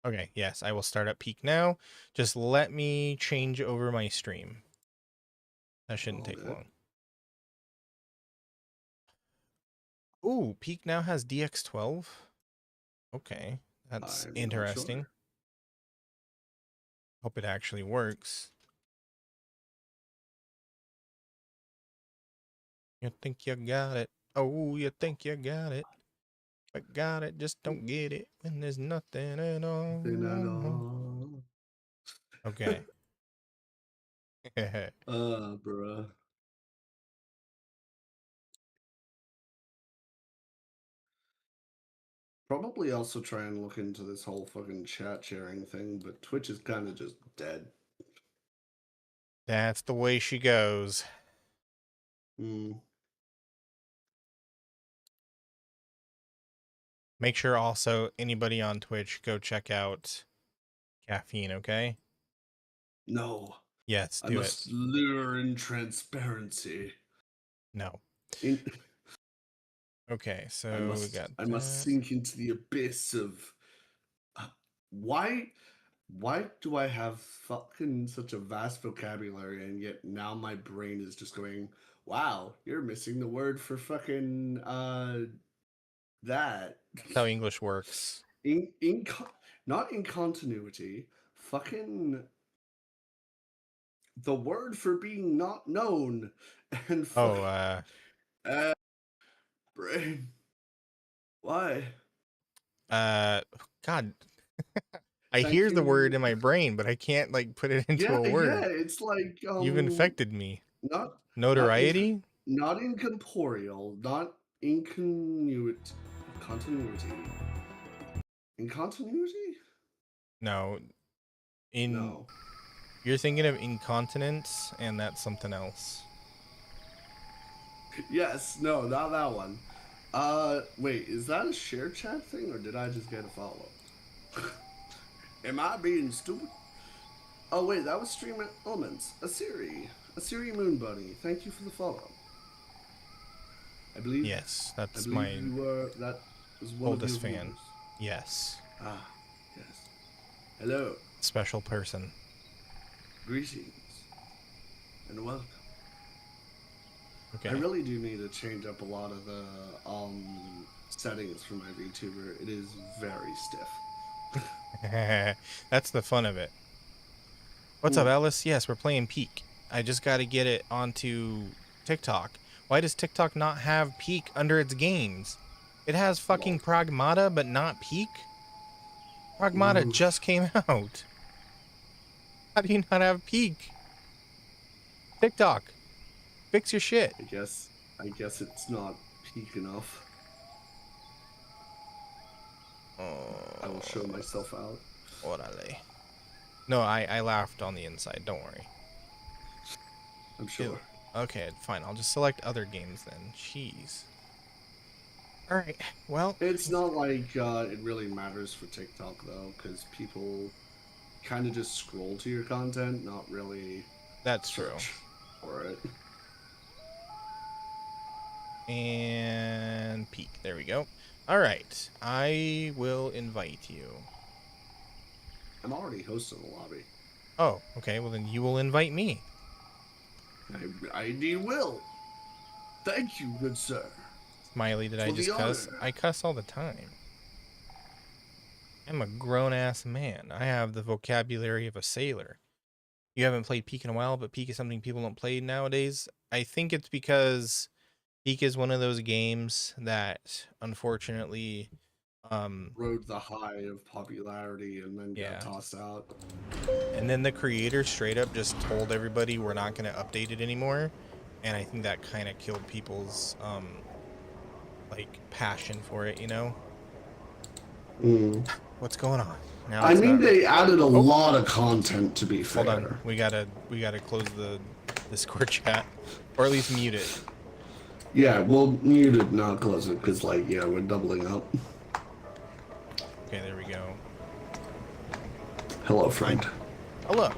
Okay, yes, I will start up Peak now. Just let me change over my stream. That shouldn't All take good. long. Ooh, Peak now has DX12. Okay, that's I'm not interesting. sure. Hope it actually works. You think you got it. Oh, you think you got it. But got it, just don't get it when there's nothing at all. Nothing at all. Okay. Bruh. Probably also try and look into this whole fucking chat sharing thing, but Twitch is kind of just dead. That's the way she goes. Mm. Make sure also anybody on Twitch go check out Caffeine, okay? No, Yes, I do it. must lure in transparency. No. In, Okay, so we got I must that. sink into the abyss of why do I have fucking such a vast vocabulary and yet now my brain is just going, wow, you're missing the word for fucking that. That's how English works. In not in continuity, fucking the word for being not known and Oh, uh brain. Why? God. I Thank hear the word you. in my brain, but I can't like put it into Yeah, a yeah, word. it's like You've infected me. not not in Notoriety? not incorporeal, not incontinuity. Continuity. Incontinuity? No. In No. You're thinking of incontinence, and that's something else. Yes, no, not that one. Wait, is that a share chat thing or did I just get a follow? Am I being stupid? Oh wait, that was Stream Elements. A Siri Moon Bunny. Thank you for the follow. I believe Yes, that's my you were that was one of your oldest fan. viewers. Yes. Ah, yes. Hello. Special person. Greetings. And welcome. Okay. I really do need to change up a lot of the settings for my VTuber. It is very stiff. That's the fun of it. What's up, Alice? Yes, we're playing Peak. I just got to get it onto TikTok. Why does TikTok not have Peak under its games? It has fucking Pragmata, but not Peak? Pragmata Oof. just came out. How do you not have Peak? TikTok, fix your shit. I guess it's not peak enough. I will show myself out. Orale. No, I laughed on the inside. Don't worry. I'm sure. Okay, fine. I'll just select other games then. Jeez. All right. Well, It's not like it really matters for TikTok though, because people kind of just scroll to your content, not really That's true. search for it. And peek. There we go. All right. I will invite you. I'm already hosting the lobby. Oh, okay. Well, then you will invite me. I indeed will. Thank you, good sir. Smiley, did I For just the cuss? honor. I cuss all the time. I'm a grown-ass man. I have the vocabulary of a sailor. You haven't played Peek in a while, but Peek is something people don't play nowadays. I think it's because Peek is one of those games that, unfortunately, Rode the high of popularity and then yeah. got tossed out. And then the creator straight up just told everybody we're not going to update it anymore. And I think that kind of killed people's, like, passion for it, you know? What's going on? Now I it's mean, not... they added a lot of content, to be fair. Hold on. We gotta close the Discord chat. Or at least mute it. Yeah, we'll mute it, not close it, because, like, yeah, we're doubling up. Okay, there we go. Hello, friend. Hello.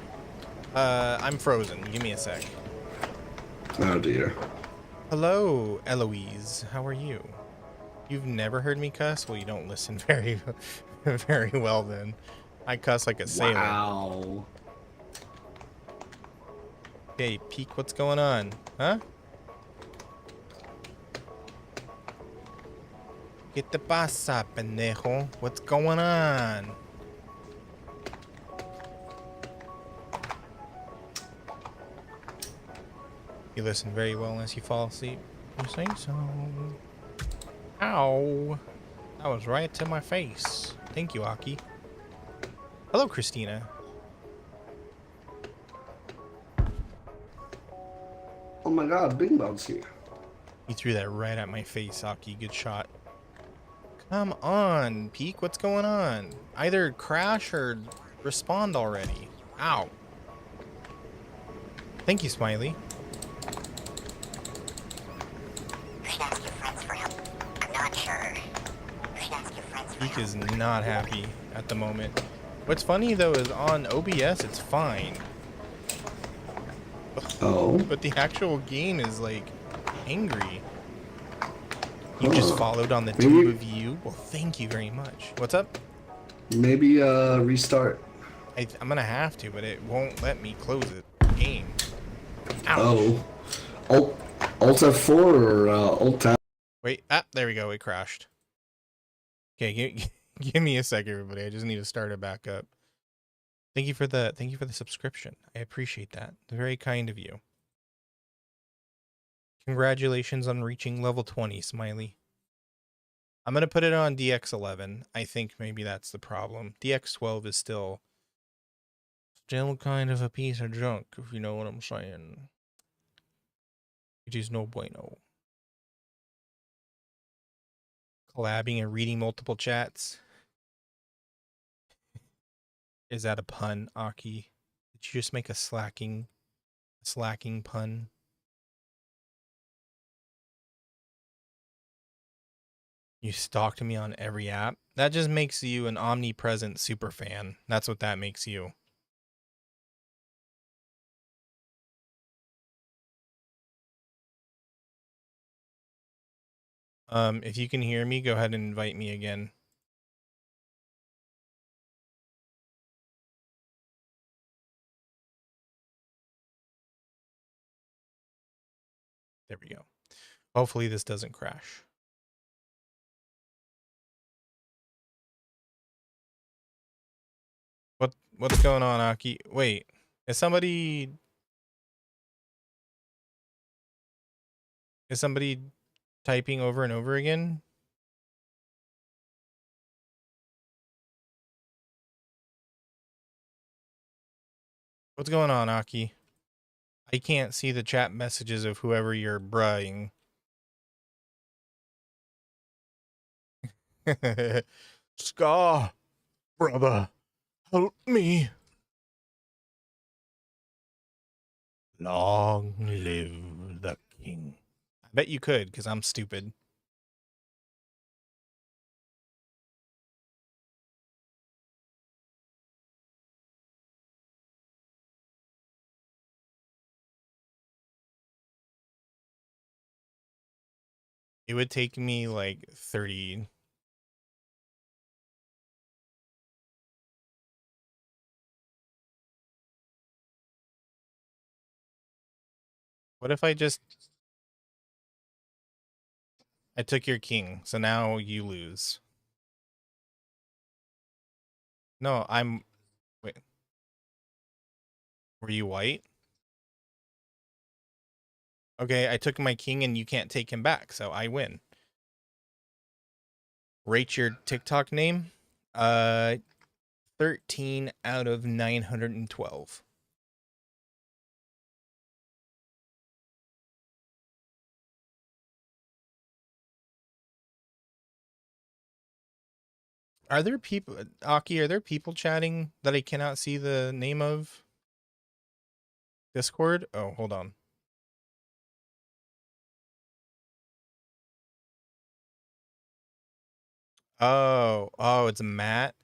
I'm frozen. Give me a sec. Oh, dear. Hello, Eloise. How are you? You've never heard me cuss? Well, you don't listen very, very well then. I cuss like a sailor. Wow. Hey, Peek, what's going on? Huh? Get the pasa, pendejo. What's going on? You listen very well unless you fall asleep. You say so. Ow. That was right to my face. Thank you, Aki. Hello, Christina. Oh my god, Bing Bong's here. You threw that right at my face, Aki. Good shot. Come on, Peek. What's going on? Either crash or respond already. Ow. Thank you, Smiley. Peek is not happy at the moment. What's funny though is on OBS it's fine. Oh. But the actual game is like angry. You just followed on the tube of you. Well, thank you very much. What's up? Maybe restart. I'm gonna have to, but it won't let me close it. Game. Ouch. Oh. Alt F4 or Alt Tab? Wait, there we go. It crashed. Okay, give me a sec, everybody. I just need to start it back up. Thank you for the subscription. I appreciate that. Very kind of you. Congratulations on reaching level 20, Smiley. I'm going to put it on DX11. I think maybe that's the problem. DX12 is still kind of a piece of junk, if you know what I'm saying. It is no bueno. Collabing and reading multiple chats. Is that a pun, Aki? Did you just make a slacking pun? You stalked me on every app? That just makes you an omnipresent super fan. That's what that makes you. If you can hear me, go ahead and invite me again. There we go. Hopefully this doesn't crash. What's going on, Aki? Wait, is somebody typing over and over again? What's going on, Aki? I can't see the chat messages of whoever you're bruhing. Scar, brother, help me. Long live the king. I bet you could, because I'm stupid. It would take me like 30. What if I took your king, so now you lose. No, wait, were you white? Okay, I took my king and you can't take him back, so I win. Rate your TikTok name. 13 out of 912. Are there people, Aki, are there people chatting that I cannot see the name of? Discord? Oh, hold on. Oh, it's Matt.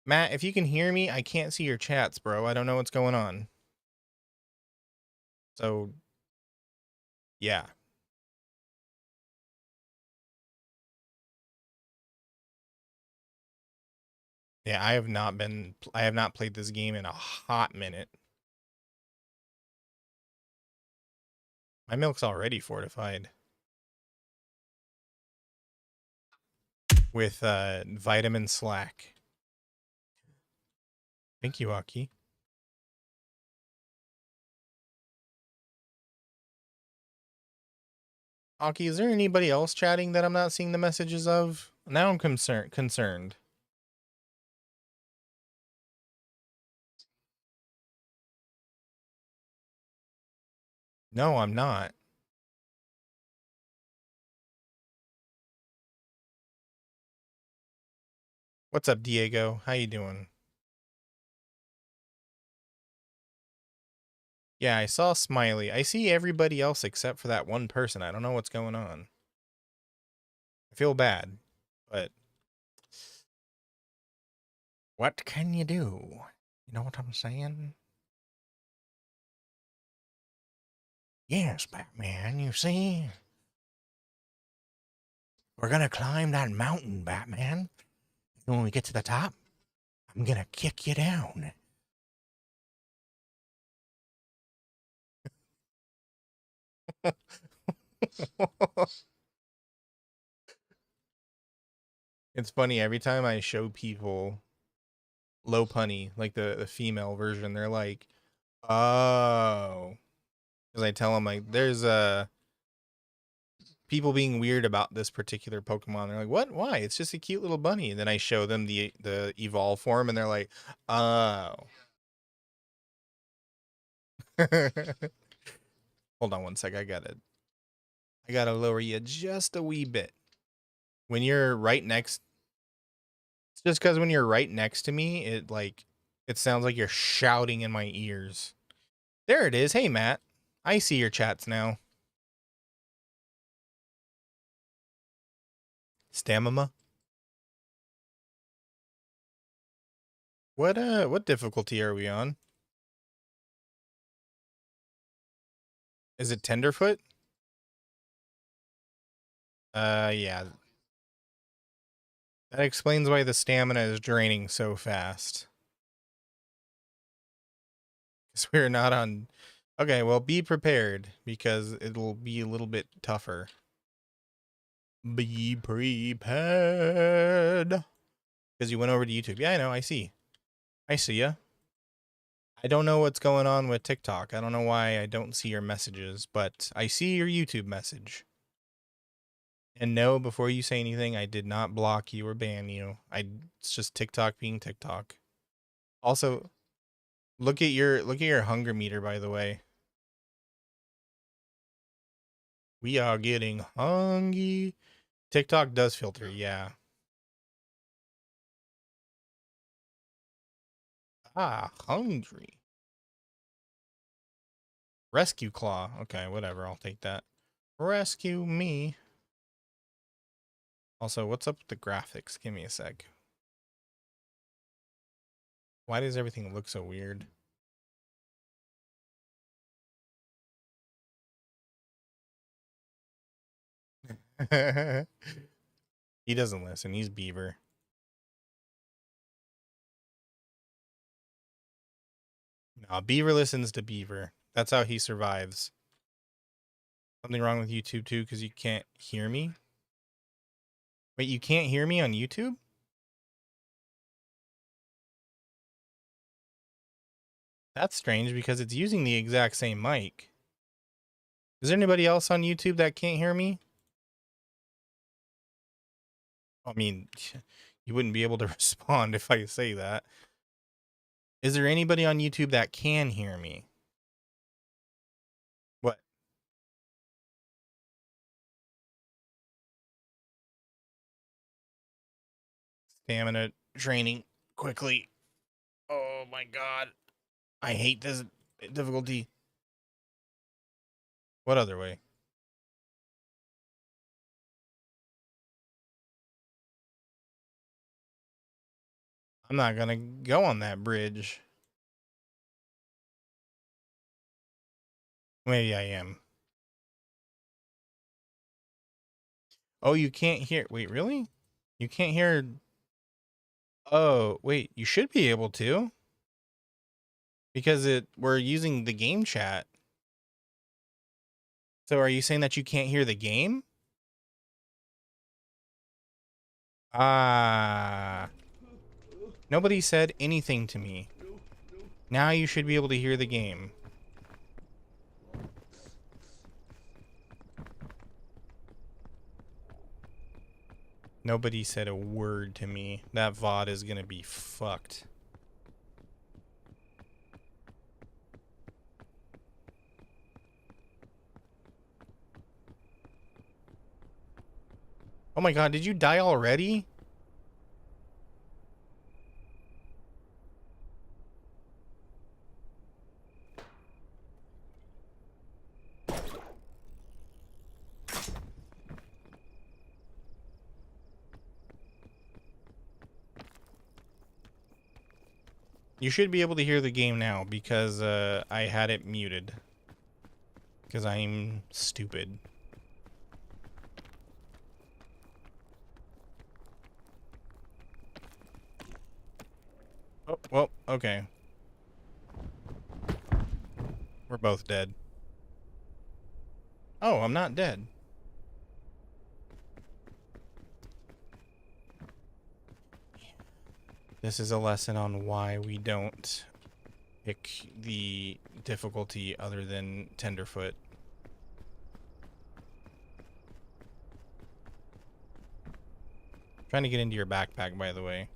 Matt, if you can hear me, I can't see your chats, bro. I don't know what's going on. So, yeah. Yeah, I have not played this game in a hot minute. My milk's already fortified with vitamin slack. Thank you, Aki. Aki, is there anybody else chatting that I'm not seeing the messages of? Now I'm concerned. No, I'm not. What's up, Diego? How you doing? Yeah, I saw Smiley. I see everybody else except for that one person. I don't know what's going on. I feel bad, but what can you do? You know what I'm saying? Yes, Batman, you see? We're gonna climb that mountain, Batman. And when we get to the top, I'm gonna kick you down. It's funny, every time I show people Low Punny, like the female version, they're like, oh. Because I tell them, like, there's people being weird about this particular Pokemon. They're like, what? Why? It's just a cute little bunny. And then I show them the evolve form, and they're like, oh. Hold on one sec. I gotta lower you just a wee bit. When you're right next, it's just because when you're right next to me, it sounds like you're shouting in my ears. There it is. Hey, Matt. I see your chats now. Stamina. What difficulty are we on? Is it Tenderfoot? Yeah. That explains why the stamina is draining so fast. Because we're not on... Okay, well, be prepared, because it'll be a little bit tougher. Be prepared. Because you went over to YouTube. Yeah, I know, I see. I see ya. I don't know what's going on with TikTok. I don't know why I don't see your messages, but I see your YouTube message. And no, before you say anything, I did not block you or ban you. It's just TikTok being TikTok. Also, look at your hunger meter, by the way. We are getting hungry. TikTok does filter, yeah. Hungry. Rescue claw. Okay, whatever. I'll take that. Rescue me. Also, what's up with the graphics? Give me a sec. Why does everything look so weird? He doesn't listen. He's Beaver. No, Beaver listens to Beaver. That's how he survives. Something wrong with YouTube too because you can't hear me? Wait, you can't hear me on YouTube? That's strange because it's using the exact same mic. Is there anybody else on YouTube that can't hear me? I mean, you wouldn't be able to respond if I say that. Is there anybody on YouTube that can hear me? What? Stamina training quickly. Oh my god. I hate this difficulty. What other way? I'm not gonna go on that bridge. Maybe I am. Oh, you can't hear. Wait, really? You can't hear. Oh, wait, you should be able to. Because we're using the game chat. So are you saying that you can't hear the game? Ah. Nobody said anything to me. Now you should be able to hear the game. Nobody said a word to me. That VOD is gonna be fucked. Oh my god, did you die already? You should be able to hear the game now because I had it muted. Because I'm stupid. Oh, well, okay. We're both dead. Oh, I'm not dead. This is a lesson on why we don't pick the difficulty other than Tenderfoot. Trying to get into your backpack, by the way.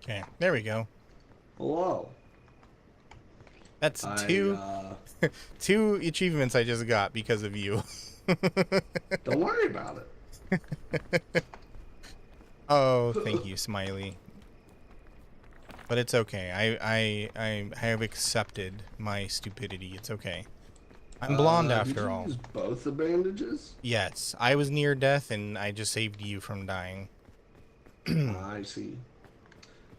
Okay, there we go. Hello. That's two achievements I just got because of you. Don't worry about it. Oh, thank you, Smiley. But it's okay. I have accepted my stupidity. It's okay. I'm blonde after all. Did you use both the bandages? Yes, I was near death and I just saved you from dying. I see.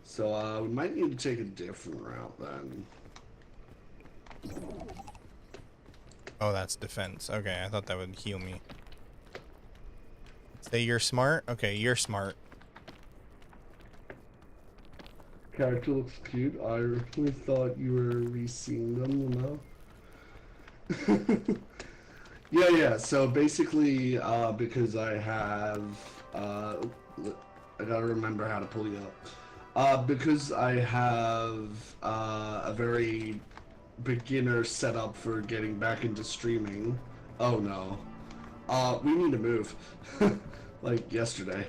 So we might need to take a different route then. Oh, that's defense. Okay, I thought that would heal me. Say you're smart? Okay, you're smart. Character looks cute. I really thought you were re-seeing them, you know? Yeah. So basically, because I have, I gotta remember how to pull you up. Because I have a very beginner setup for getting back into streaming. Oh no. We need to move. Like yesterday.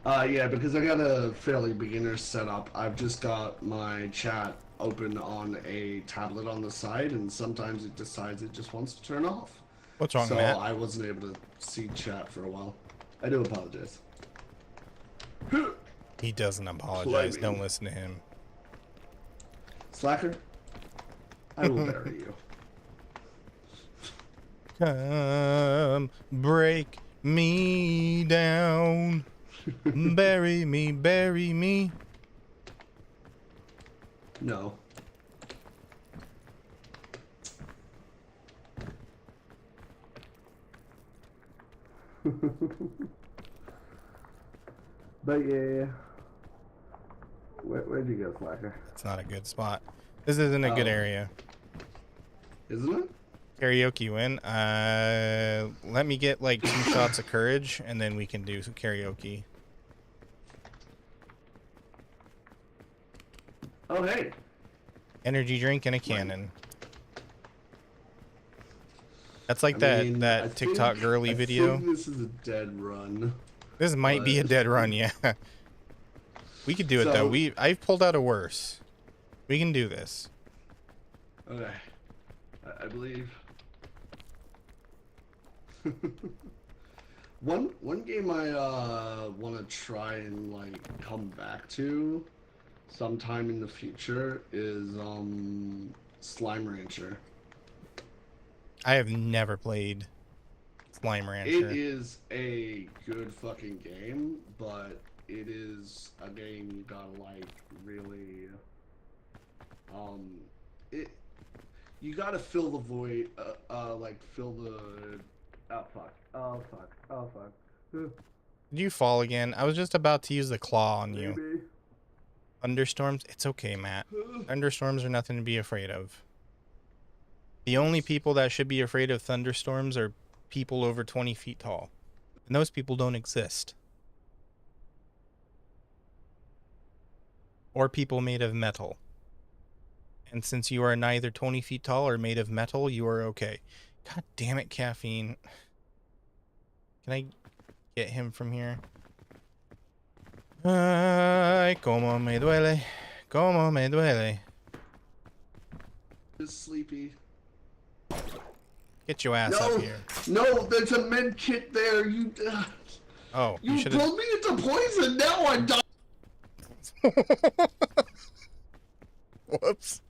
Yeah, because I got a fairly beginner setup. I've just got my chat open on a tablet on the side, and sometimes it decides it just wants to turn off. What's wrong, so Matt? I wasn't able to see chat for a while. I do apologize. He doesn't apologize. Don't listen to him. Slacker, I will bury you. Come break me down. Bury me, bury me. No. But yeah. Where'd you go, Slacker? That's not a good spot. This isn't a good Oh. area. Isn't it? Karaoke win. Let me get like 2 shots of courage and then we can do some karaoke. Oh, hey. Energy drink and a cannon. That's like I mean, I that TikTok think- girly I video. think this is a dead run. This might be a dead run, yeah. We could do it though. So- I've pulled out a worse. We can do this. Okay. I believe. One game I want to try and like come back to sometime in the future is Slime Rancher. I have never played Slime It Rancher. is a good fucking game, but it is a game you gotta like really you gotta fill the void, like fill the oh fuck. Did you fall again? I was just about to use the claw on you. Maybe. Thunderstorms? It's okay, Matt. Thunderstorms are nothing to be afraid of. The only people that should be afraid of thunderstorms are people over 20 feet tall. And those people don't exist. Or people made of metal. And since you are neither 20 feet tall or made of metal, you are okay. God damn it, caffeine. Can I get him from here? Ay, como me duele. Como me duele. Just sleepy. Get your ass No, up here. no, there's a med kit there. You Oh, you you should have. pulled me into poison. Now I die. Whoops.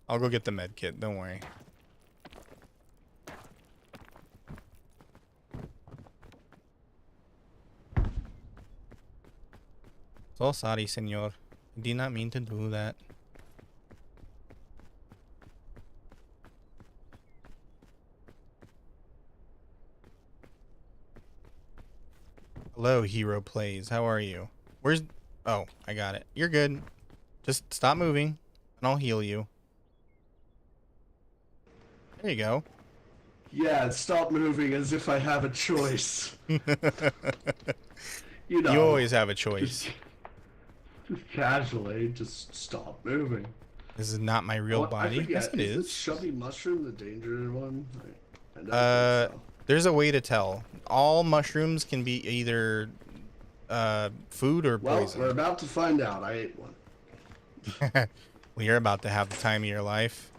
I'll go get the med kit, don't worry. So sorry, senor. I did not mean to do that. Hello, Hero Plays. How are you? Where's... Oh, I got it. You're good. Just stop moving, and I'll heal you. There you go. Yeah, stop moving as if I have a choice. You know, You always have a choice. just casually, just stop moving. This is not my real Oh, I body. forget, Yes, it is. is. This chubby mushroom the danger one? I don't think so. There's a way to tell. All mushrooms can be either food or Well, poison. we're about to find out. I ate one. Well, you're about to have the time of your life.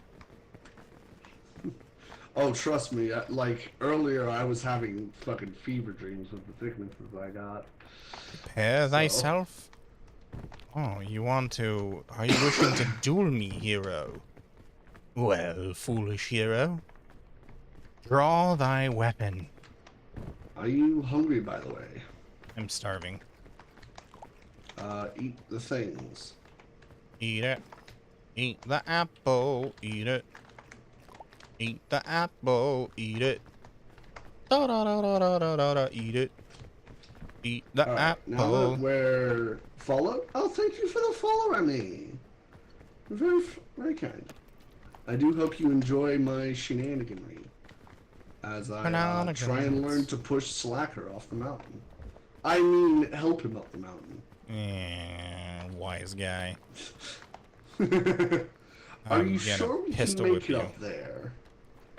Oh, trust me. Like earlier, I was having fucking fever dreams with the sicknesses I got. Prepare So- thyself. Oh, you want to... Are you wishing to duel me, hero? Well, foolish hero. Draw thy weapon. Are you hungry, by the way? I'm starving. Eat the things. Eat it. Eat the apple. Eat it. Eat the apple. Eat it. Da da da da da da da da. Eat it. Eat the Alright, now apple. that we're followed. Oh, thank you for the follow, Remy. Very kind. I do hope you enjoy my shenaniganry as I try and learn to push Slacker off the mountain. I mean, help him up the mountain. Wise guy. Are I'm you gonna sure we can pistol make whip it you. up there?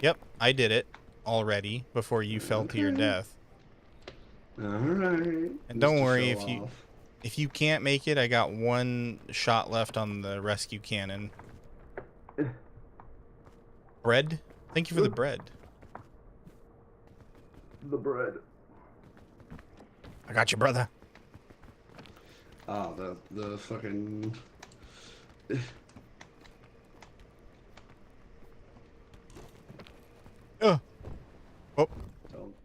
Yep, I did it already before you fell to your Okay. death. Alright. And don't Just to worry show off. if you can't make it, I got 1 shot left on the rescue cannon. Bread? Thank you for the bread. The bread. I got you, brother. Oh, the fucking... Oh. Oh. Don't.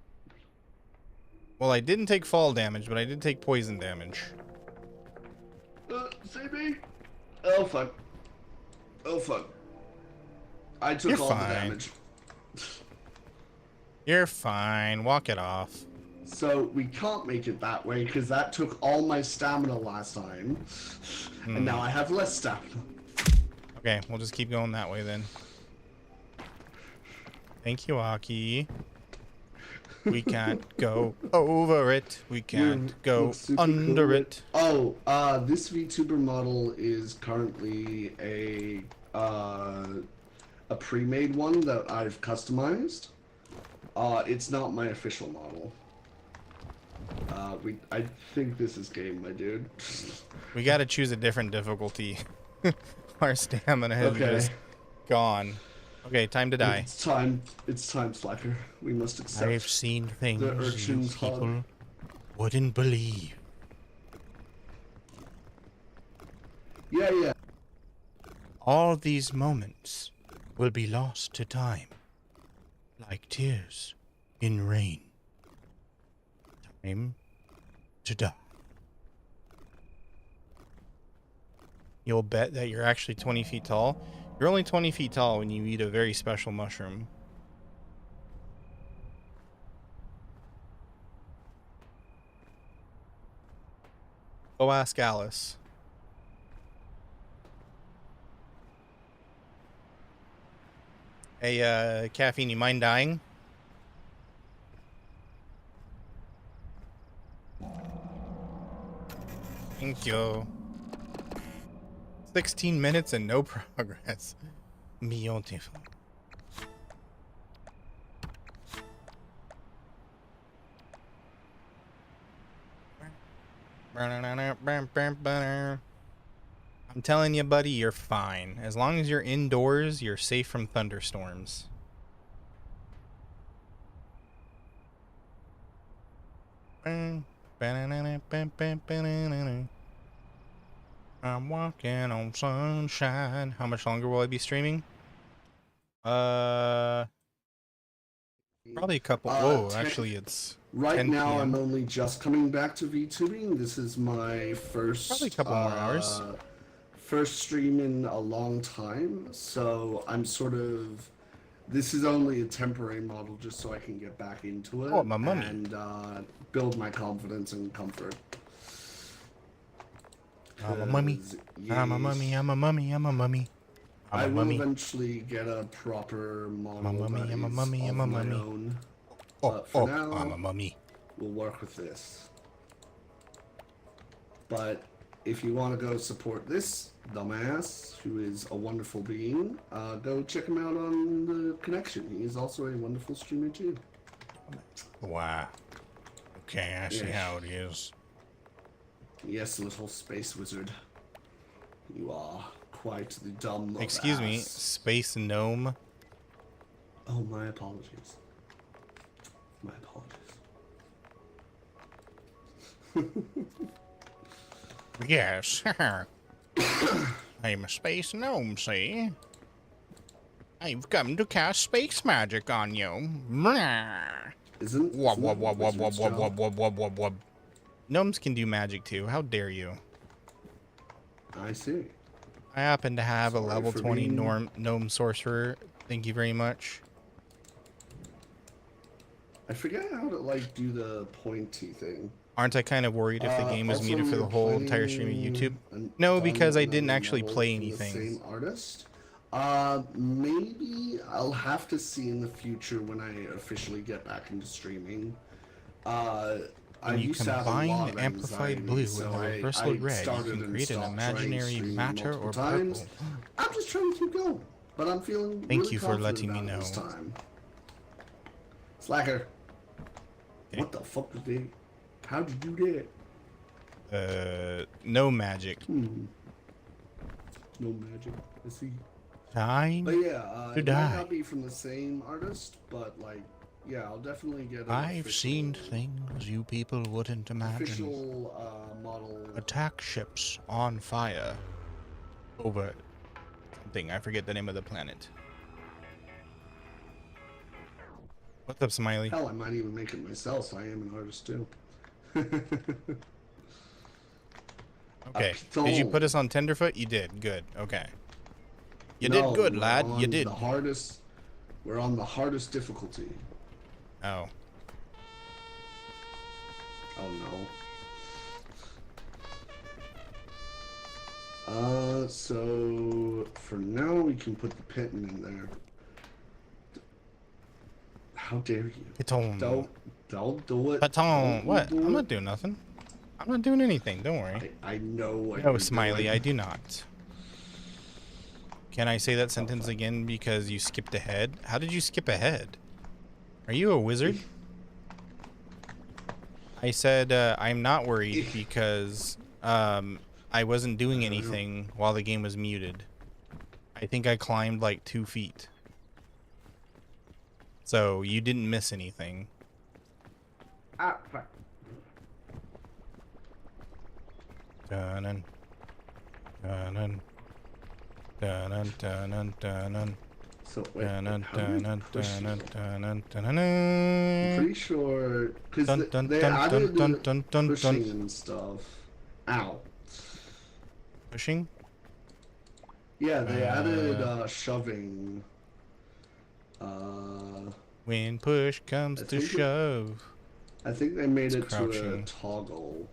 Well, I didn't take fall damage, but I did take poison damage. See me? Oh fuck. Oh fuck. I took You're all the fine. damage. You're fine. Walk it off. So we can't make it that way because that took all my stamina last time. And now I have less stamina. Okay, we'll just keep going that way then. Thank you, Aki. We can't go over it. We can't go under cool. it. Oh, this VTuber model is currently a pre-made one that I've customized. It's not my official model. I think this is game, my dude. We gotta choose a different difficulty. Our stamina has just gone. Okay, time to die. It's time, Slacker. We must accept. I've seen things the you urchin's people hug. wouldn't believe. Yeah. All these moments will be lost to time, like tears in rain. Time to die. You'll bet that you're actually 20 feet tall. You're only 20 feet tall when you eat a very special mushroom. Go ask Alice. Hey, Caffeine, you mind dying? Thank you. 16 minutes and no progress. Beautiful. I'm telling you, buddy, you're fine. As long as you're indoors, you're safe from thunderstorms. I'm walking on sunshine. How much longer will I be streaming? Probably a couple. Whoa, actually, it's right 10 now. PM. I'm only just coming back to VTubing. This is my first. Probably a couple more hours. First stream in a long time, so I'm sort of. This is only a temporary model, just so I can get back into it. Oh, my mummy. And build my confidence and comfort. I'm a mummy. I'm a mummy. I'm a mummy. I'm a mummy. I will eventually get a proper model. I'm a mummy. I'm a mummy. I'm a mummy. Oh, now, I'm a mummy. We'll work with this. But if you want to go support this dumbass, who is a wonderful being, go check him out on the Connection. He is also a wonderful streamer too. Wow. Okay, I see how it is. Yes, little space wizard. You are quite the dumb. Excuse me, space gnome. Oh, my apologies. My apologies. Yes. I'm a space gnome, see? I've come to cast space magic on you. Isn't Gnomes can do magic too. How dare you? I see. I happen to have a level 20 being... gnome sorcerer. Thank you very much. I forget how to like do the pointy thing. Aren't I kind of worried if the game was muted for the whole entire stream of YouTube? No, because I didn't actually play anything. The same artist. Maybe I'll have to see in the future when I officially get back into streaming. When you combine amplified blue with reversal red, you can create an imaginary matter or purple. I'm just trying to keep going, but I'm feeling. Thank you for letting me know. Slacker. Okay. What the fuck was that? How'd you do that? No magic. No magic. Let's see. Time but yeah, to it die. Might not be from the same artist, but like, yeah, I'll definitely get. I've seen things you people wouldn't imagine. Official model. Attack ships on fire over something. I forget the name of the planet. What's up, Smiley? Hell, I might even make it myself, so I am an artist too. Okay. Did you put us on tenderfoot? You did. Good. Okay. You did good, lad. You did. The hardest. We're on the hardest difficulty. Oh. Oh no. So for now we can put the pitten in there. How dare you? Piton. Don't do it. Piton. What? Do I'm not it. doing nothing. I'm not doing anything. Don't worry. I know what No, you're Smiley, doing. I do not. Can I say that sentence again because you skipped ahead? How did you skip ahead? Are you a wizard? I said I'm not worried because I wasn't doing anything while the game was muted. I think I climbed like 2 feet. So you didn't miss anything. Ah, fuck. Dun-dun. Dun-dun. Dun-dun, dun-dun, dun-dun. So wait, Dun-dun, how do you dun-dun, push dun-dun, it? dun-dun, I'm dun-dun. pretty sure because Dun, dun, they dun, added dun, dun, dun, pushing dun. and stuff. Ow. Pushing? Yeah, they added shoving. When push comes I to think shove. I think they made It's it to a crouching. toggle.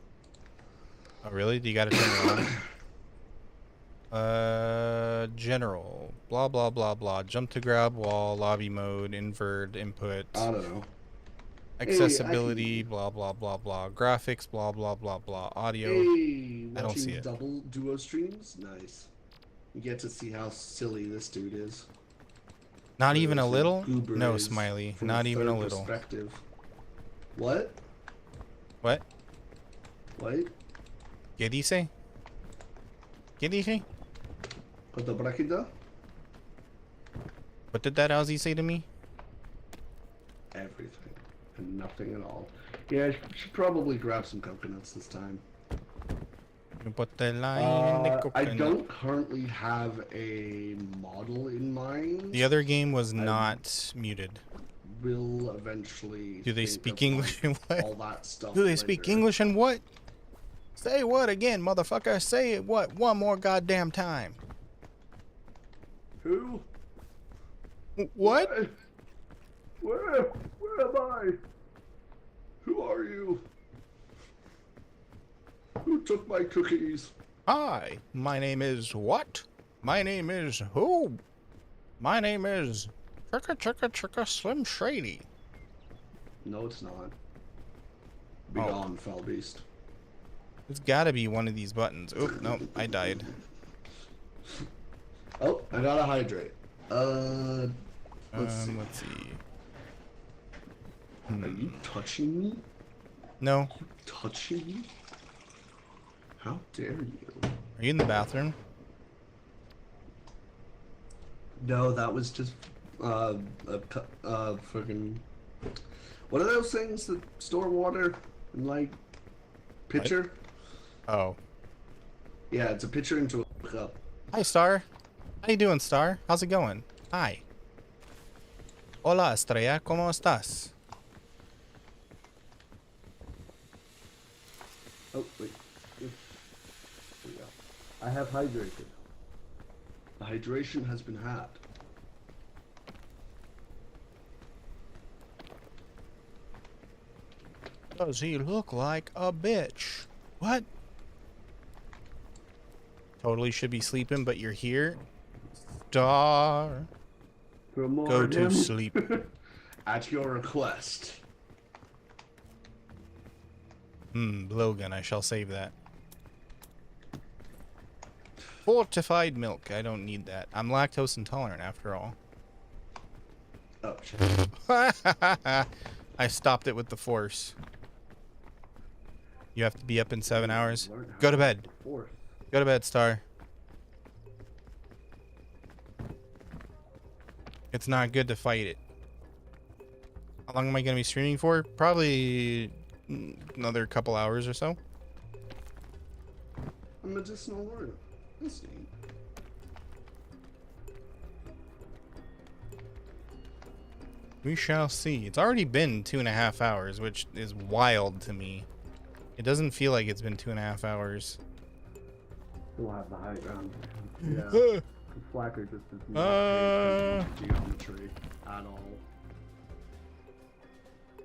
Oh, really? Do you gotta turn it on? General. Blah, blah, blah, blah. Jump to grab wall, lobby mode, invert, input. I don't know. Accessibility, blah, blah, blah, blah. Graphics, blah, blah, blah, blah. Audio. Hey, I don't see watching it. double duo streams? Nice. You get to see how silly this dude is. Not even a How little? goober No, is Smiley. from Not even a third little. Perspective. What? What? What? ¿Qué dice? ¿Qué dice? Put the bracket down? What did that Aussie say to me? Everything. And nothing at all. Yeah, I should probably grab some coconuts this time. You put the line in the I coconut. don't currently have a model in mind. The other game was not muted. Will eventually. Do they think speak of, English and what? all that stuff. Do they speak later. English and what? Say what again, motherfucker? Say it what? One more goddamn time. Who? What? Where am I? Who are you? Who took my cookies? Hi, my name is what? My name is who? My name is Chicka Chicka Chicka Slim Shady. No, it's not. Be Oh. gone, foul beast. It's gotta be one of these buttons. Oop, nope, I died. Oh, I gotta hydrate. Let's see. Let's see. Are you touching me? No. Touching me? How dare you? Are you in the bathroom? No, that was just fucking. What are those things that store water in like pitcher? Oh. Yeah, it's a pitcher into a cup. Hi, Star. How you doing, Star? How's it going? Hi. Hola, Estrella. ¿Cómo estás? Oh wait. Here we go. I have hydrated. The hydration has been had. Does he look like a bitch? What? Totally should be sleeping, but you're here. Star. Go to sleep. At your request. Blowgun. I shall save that. Fortified milk. I don't need that. I'm lactose intolerant after all. Oh shit. I stopped it with the force. You have to be up in 7 hours. Learn how Go to bed. force. Go to bed, Star. It's not good to fight it. How long am I going to be streaming for? Probably another couple hours or so. A medicinal word. Let's see. We shall see. It's already been 2.5 hours, which is wild to me. It doesn't feel like it's been 2.5 hours. We'll have the high ground. Yeah. Uh, The Slacker just does not pay attention to geometry at all.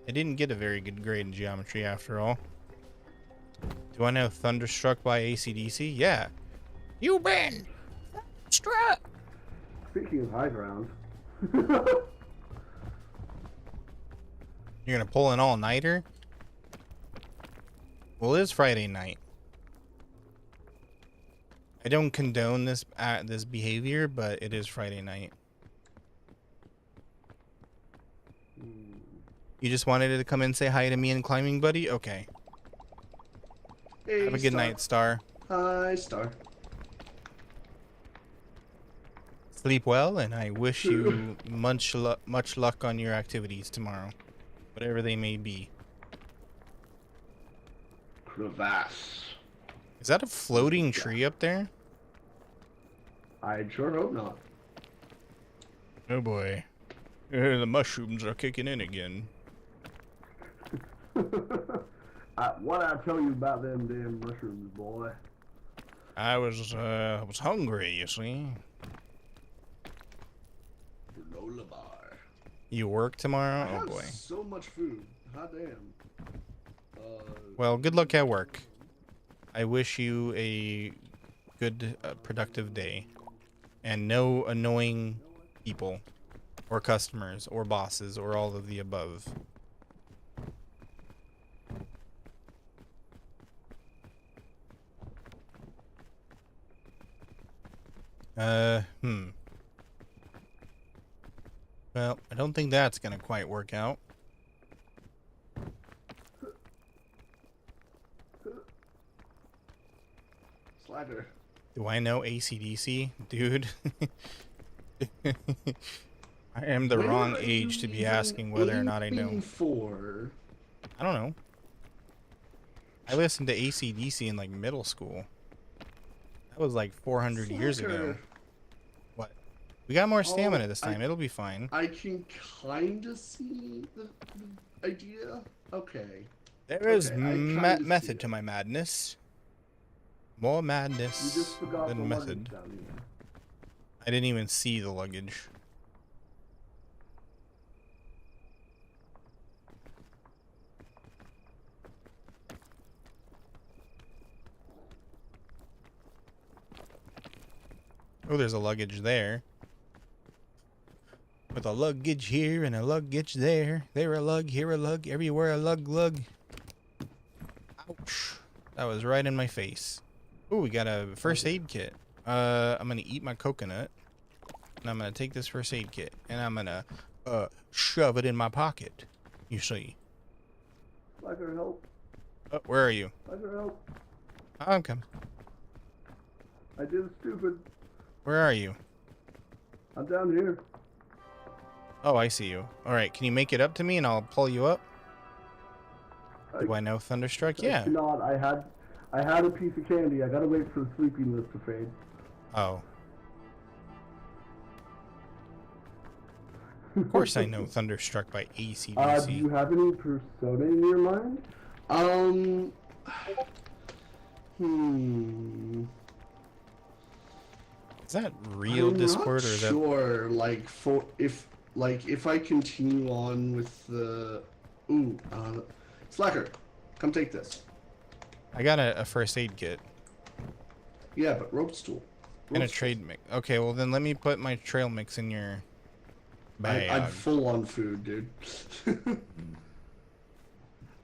I didn't get a very good grade in geometry after all. Do I know Thunderstruck by AC/DC? Yeah. You been Thunderstruck. Speaking of high ground. You're gonna pull an all-nighter? Well, it is Friday night. I don't condone this behavior, but it is Friday night. You just wanted to come and say hi to me and Climbing Buddy? Okay. Hey, Have a good night, Star. Hi, Star. Sleep well, and I wish you much luck on your activities tomorrow, whatever they may be. Crevasse. Is that a floating tree up there? I sure hope not. Oh boy. The mushrooms are kicking in again. What I tell you about them damn mushrooms, boy? I was hungry, you see. Granola bar. You work tomorrow? I Oh have boy. so much food. Hot damn. Well, good luck at work. I wish you a good, productive day. And no annoying people. Or customers. Or bosses. Or all of the above. Well, I don't think that's gonna quite work out. Slacker. Do I know AC/DC? Dude. I am the wrong age to be asking whether or not I know. For? I don't know. I listened to AC/DC in like middle school. That was like 400 years ago. What? We got more stamina this time. It'll be fine. I can kind of see the idea. Okay. There is Okay, I kinda see method it. to my madness. More You madness just forgot the than luggage method. down here. I didn't even see the luggage. Oh, there's a luggage there. With a luggage here and a luggage there. There a lug, here a lug, everywhere a lug. Ouch. That was right in my face. Oh, we got a first aid kit. I'm gonna eat my coconut. And I'm gonna take this first aid kit. And I'm gonna, shove it in my pocket. You see. Slacker, help. Oh, where are you? Slacker, help. I'm coming. I did stupid. Where are you? I'm down here. Oh, I see you. Alright, can you make it up to me and I'll pull you up? Do I know Thunderstruck? I Yeah. cannot. I had a piece of candy. I gotta wait for the sleepiness to fade. Oh. Of course I know Thunderstruck by Do you AC/DC. have any persona in your mind? Is that real I'm Discord not or is that... sure. If I continue on with the Slacker, come take this. I got a first aid kit Yeah, but rope stool. and a Rope stool. trade mix. Okay, well then let me put my trail mix in your bag. I'm full on food, dude.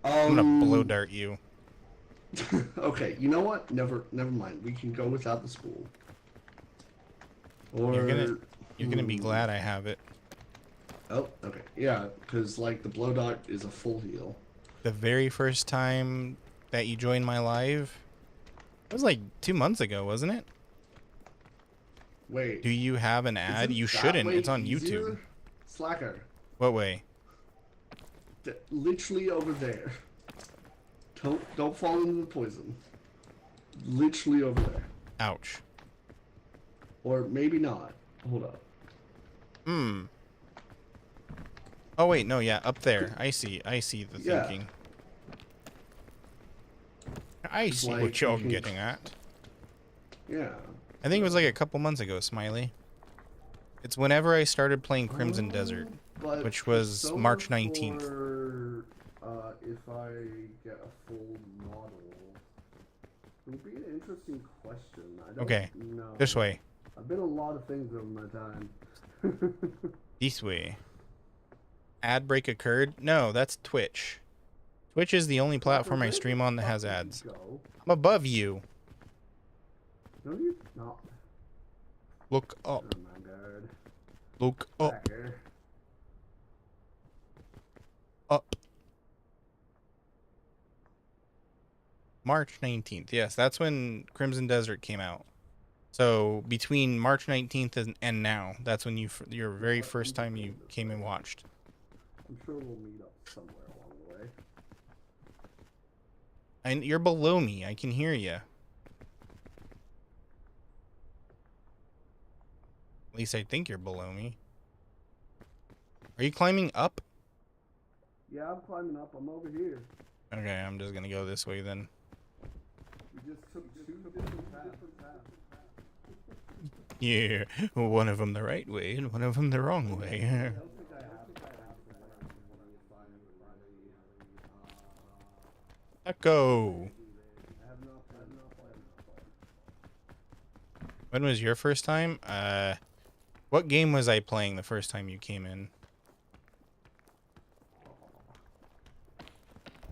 I'm gonna blow dart you. Okay, you know what? Never mind. We can go without the spool. Or You're gonna be glad I have it. Oh, okay. Yeah, because like the blow dart is a full heal. The very first time that you joined my live, it was like 2 months ago, wasn't it? Wait. Do you have an ad? isn't You that shouldn't. way It's on easier? YouTube. Slacker. What way? Literally over there. Don't fall into the poison. Literally over there. Ouch. Or maybe not. Hold up. Oh wait, no, yeah, up there. I see the Yeah. thinking. I It's see like what you you're can- getting at. Yeah. I think it was like a couple months ago, Smiley. It's whenever I started playing Crimson Desert, But which for was Soma March 19th. For, if I get a full model, it would be an interesting question. I don't Okay, know. this way. I've been a lot of things over my time. This way. Ad break occurred? No, that's Twitch. Twitch is the only platform I stream on that has ads. Go. I'm above you. No, you're not. Look up. Oh my god. Look up. Back here. Up. March 19th. Yes, that's when Crimson Desert came out. So between March 19th and now, that's when your very first time you came and watched. I'm sure we'll meet up somewhere along the way. And you're below me. I can hear you. At least I think you're below me. Are you climbing up? Yeah, I'm climbing up. I'm over here. Okay, I'm just gonna go this way then. We just took two different paths. Yeah, one of them the right way and one of them the wrong way. Echo. When was your first time? What game was I playing the first time you came in?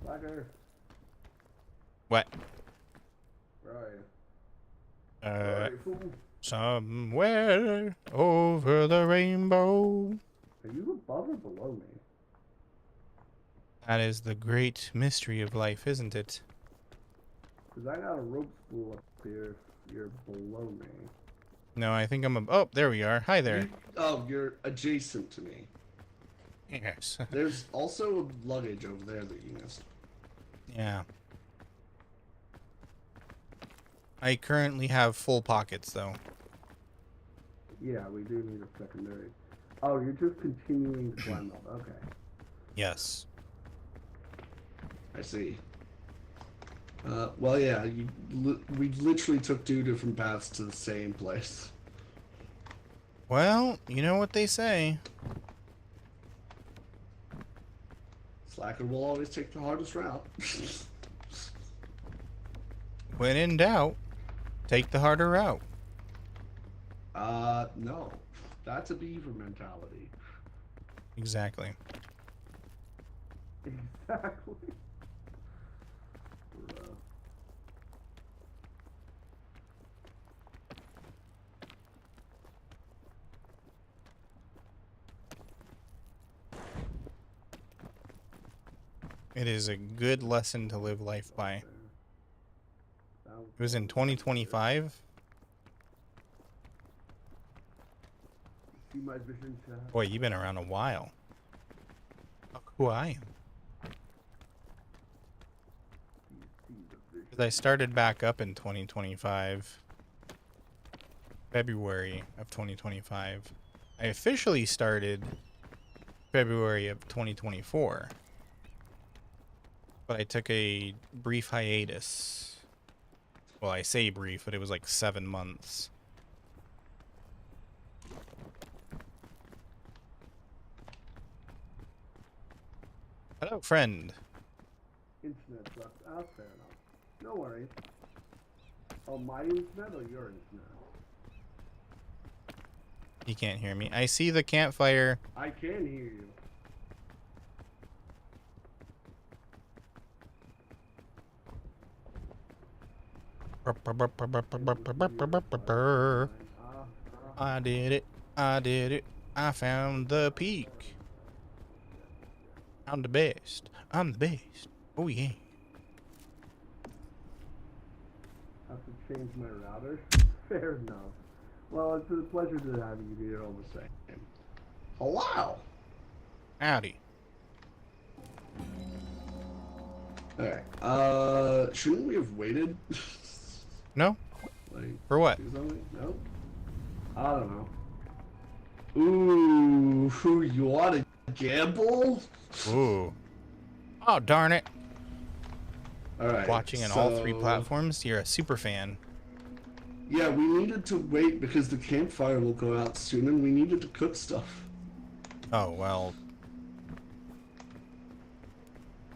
Blacker. What? Where are you? Where are you, fool? Somewhere over the rainbow. Are you above or below me? That is the great mystery of life, isn't it? Because I got a rope spool up here. You're below me. No, I think I'm oh, there we are. Hi there. You're adjacent to me. Yes. There's also luggage over there that you missed. Yeah. I currently have full pockets, though. Yeah, we do need a secondary. Oh, you're just continuing to climb up. Okay. Yes. I see. Well, yeah, we literally took two different paths to the same place. Well, you know what they say. Slacker will always take the hardest route. When in doubt, take the harder route. No. That's a beaver mentality. Exactly. Exactly. It is a good lesson to live life by. It was in 2025. See my vision, chat? Boy, you've been around a while. Look who I am. Because I started back up in 2025. February of 2025. I officially started February of 2024. But I took a brief hiatus. Well, I say brief, but it was like 7 months. Hello, friend. Internet sucks. Ah, fair enough. No worries. Oh, my internet or your internet? You can't hear me. I see the campfire. I can hear you. I did it. I did it. I found the peak. I'm the best. I'm the best. Oh, yeah. Have to change my router? Fair enough. Well, it's a pleasure to have you here all the same. Hello! Howdy. Alright, shouldn't we have waited? No? Like, For what? do something? No? I don't know. Ooh, you ought to gamble? Ooh. Oh, darn it. All right. Watching on all 3 platforms? You're a super fan. Yeah, we needed to wait because the campfire will go out soon, and we needed to cook stuff. Oh, well.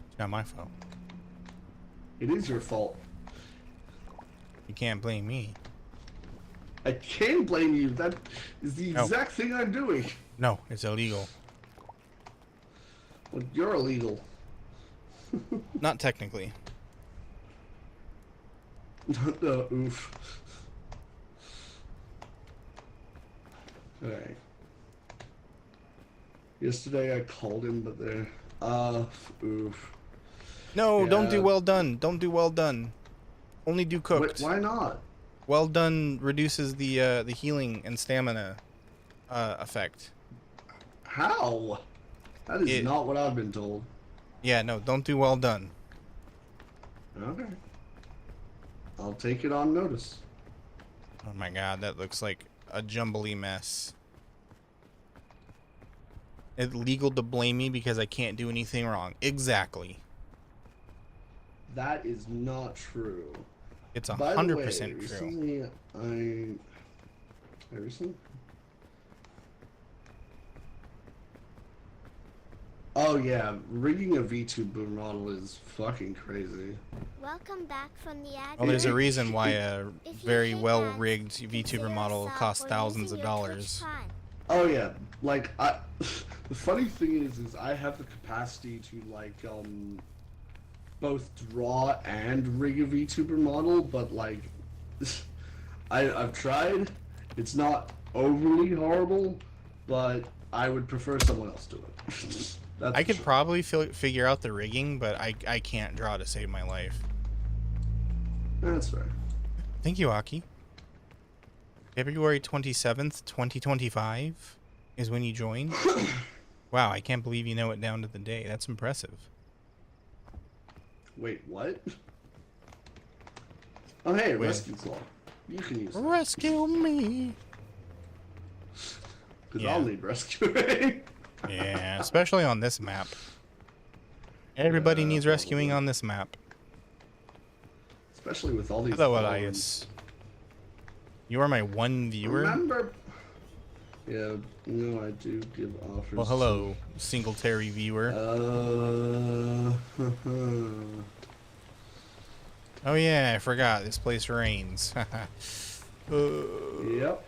It's not my fault. It is your fault. You can't blame me. I can blame you. That is the exact thing I'm doing. No, it's illegal. Well, you're illegal. Not technically. No, oof. Alright. Yesterday I called him, but they're... oof. No, don't do Yeah. well done. Don't do well done. Only do cooked. Why not? Well done reduces the healing and stamina effect. How? That is not what I've been told. Yeah, no, don't do well done. Okay. I'll take it on notice. Oh my god, that looks like a jumbly mess. It's legal to blame me because I can't do anything wrong. Exactly. That is not true. It's By the way, 100% true. recently I recently? Oh yeah, rigging a VTuber model is fucking crazy. Welcome back from the ad. Well, there's a reason why If a you very hate well-rigged ads, VTuber consider model a sub costs or thousands using of your Twitch dollars. Prime. Oh yeah, like the funny thing is I have the capacity to like both draw and rig a VTuber model, but like I've tried. It's not overly horrible, but I would prefer someone else do it. That's I for could sure. probably figure out the rigging, but I can't draw to save my life. That's fair. Thank you, Aki. February 27th, 2025 is when you joined. Wow, I can't believe you know it down to the day. That's impressive. Wait, what? Oh hey, Wait. rescue claw. You can use that. Rescue me. Because Yeah. I'll need rescuing. Yeah, especially on this map. Everybody Yeah, needs rescuing probably. on this map. Especially with all these Hello, phones. Elias. You are my one viewer. Remember? Yeah, no, I do give offers. Well, hello, Singletary viewer. Oh yeah, I forgot. This place rains. Yep.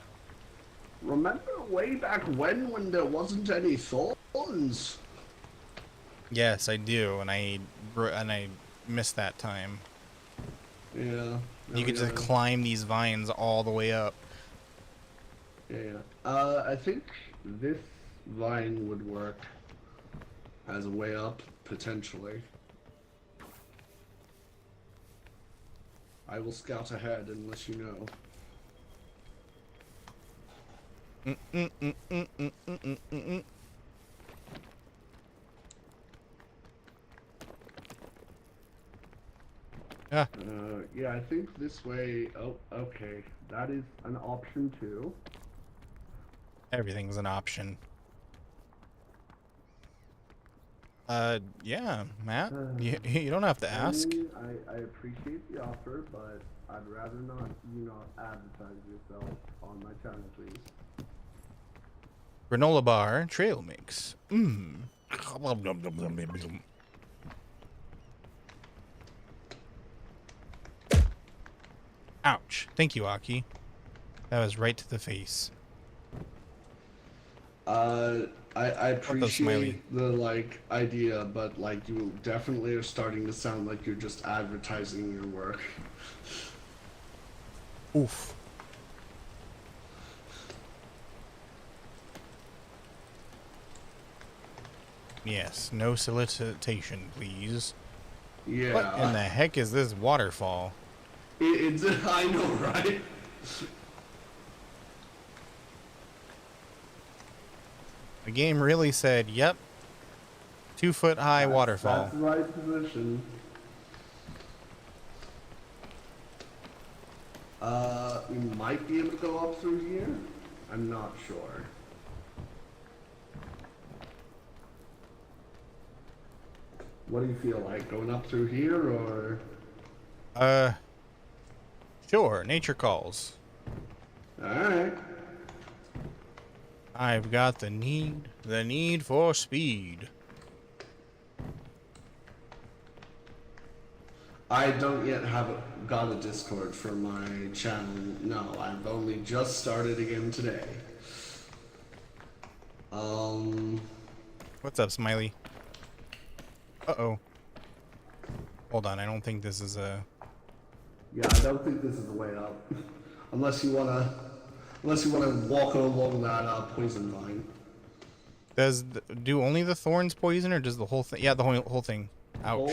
Remember way back when there wasn't any thorns? Yes, I do, and I missed that time. Yeah. You could just climb these vines all the way up. Yeah. I think this vine would work as a way up, potentially. I will scout ahead and let you know. Ah, Yeah, I think this way. Oh, okay. That is an option too. everything's an option. Yeah, Matt. You don't have to ask. I appreciate the offer, but I'd rather not advertise yourself on my channel, please. Granola bar trail mix. Ouch. Thank you, Aki. That was right to the face. I smiley. appreciate the idea, but you definitely are starting to sound like you're just advertising your work. Oof. Yes, no solicitation, please. Yeah. What in the heck is this waterfall? It's I know, right? The game really said, yep, 2-foot high waterfall. That's the right position. We might be able to go up through here. I'm not sure. What do you feel like? Going up through here or? Sure, nature calls. Alright. I've got the need for speed. I don't yet got a Discord for my channel. No, I've only just started again today. What's up, Smiley? Uh-oh. Hold on, I don't think this is a... Yeah, I don't think this is the way up. Unless you wanna walk along that poison vine. Do only the thorns poison, or does the whole thing? Yeah, the whole thing. Ouch.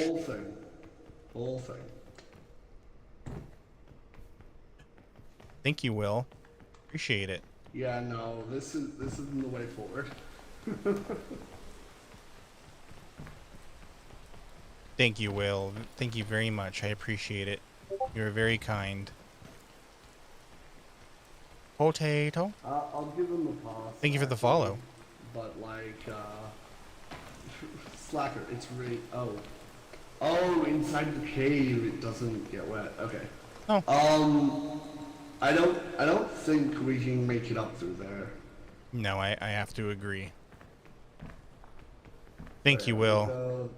Whole thing. Thank you, Will. Appreciate it. Yeah, no, this isn't the way forward. Thank you, Will. Thank you very much. I appreciate it. You're very kind. Potato. I'll give him a pass. Thank you for the follow. But like, Slacker, it's really oh, inside the cave it doesn't get wet. Okay. Oh. I don't think we can make it up through there. No, I have to agree. Thank you, Will.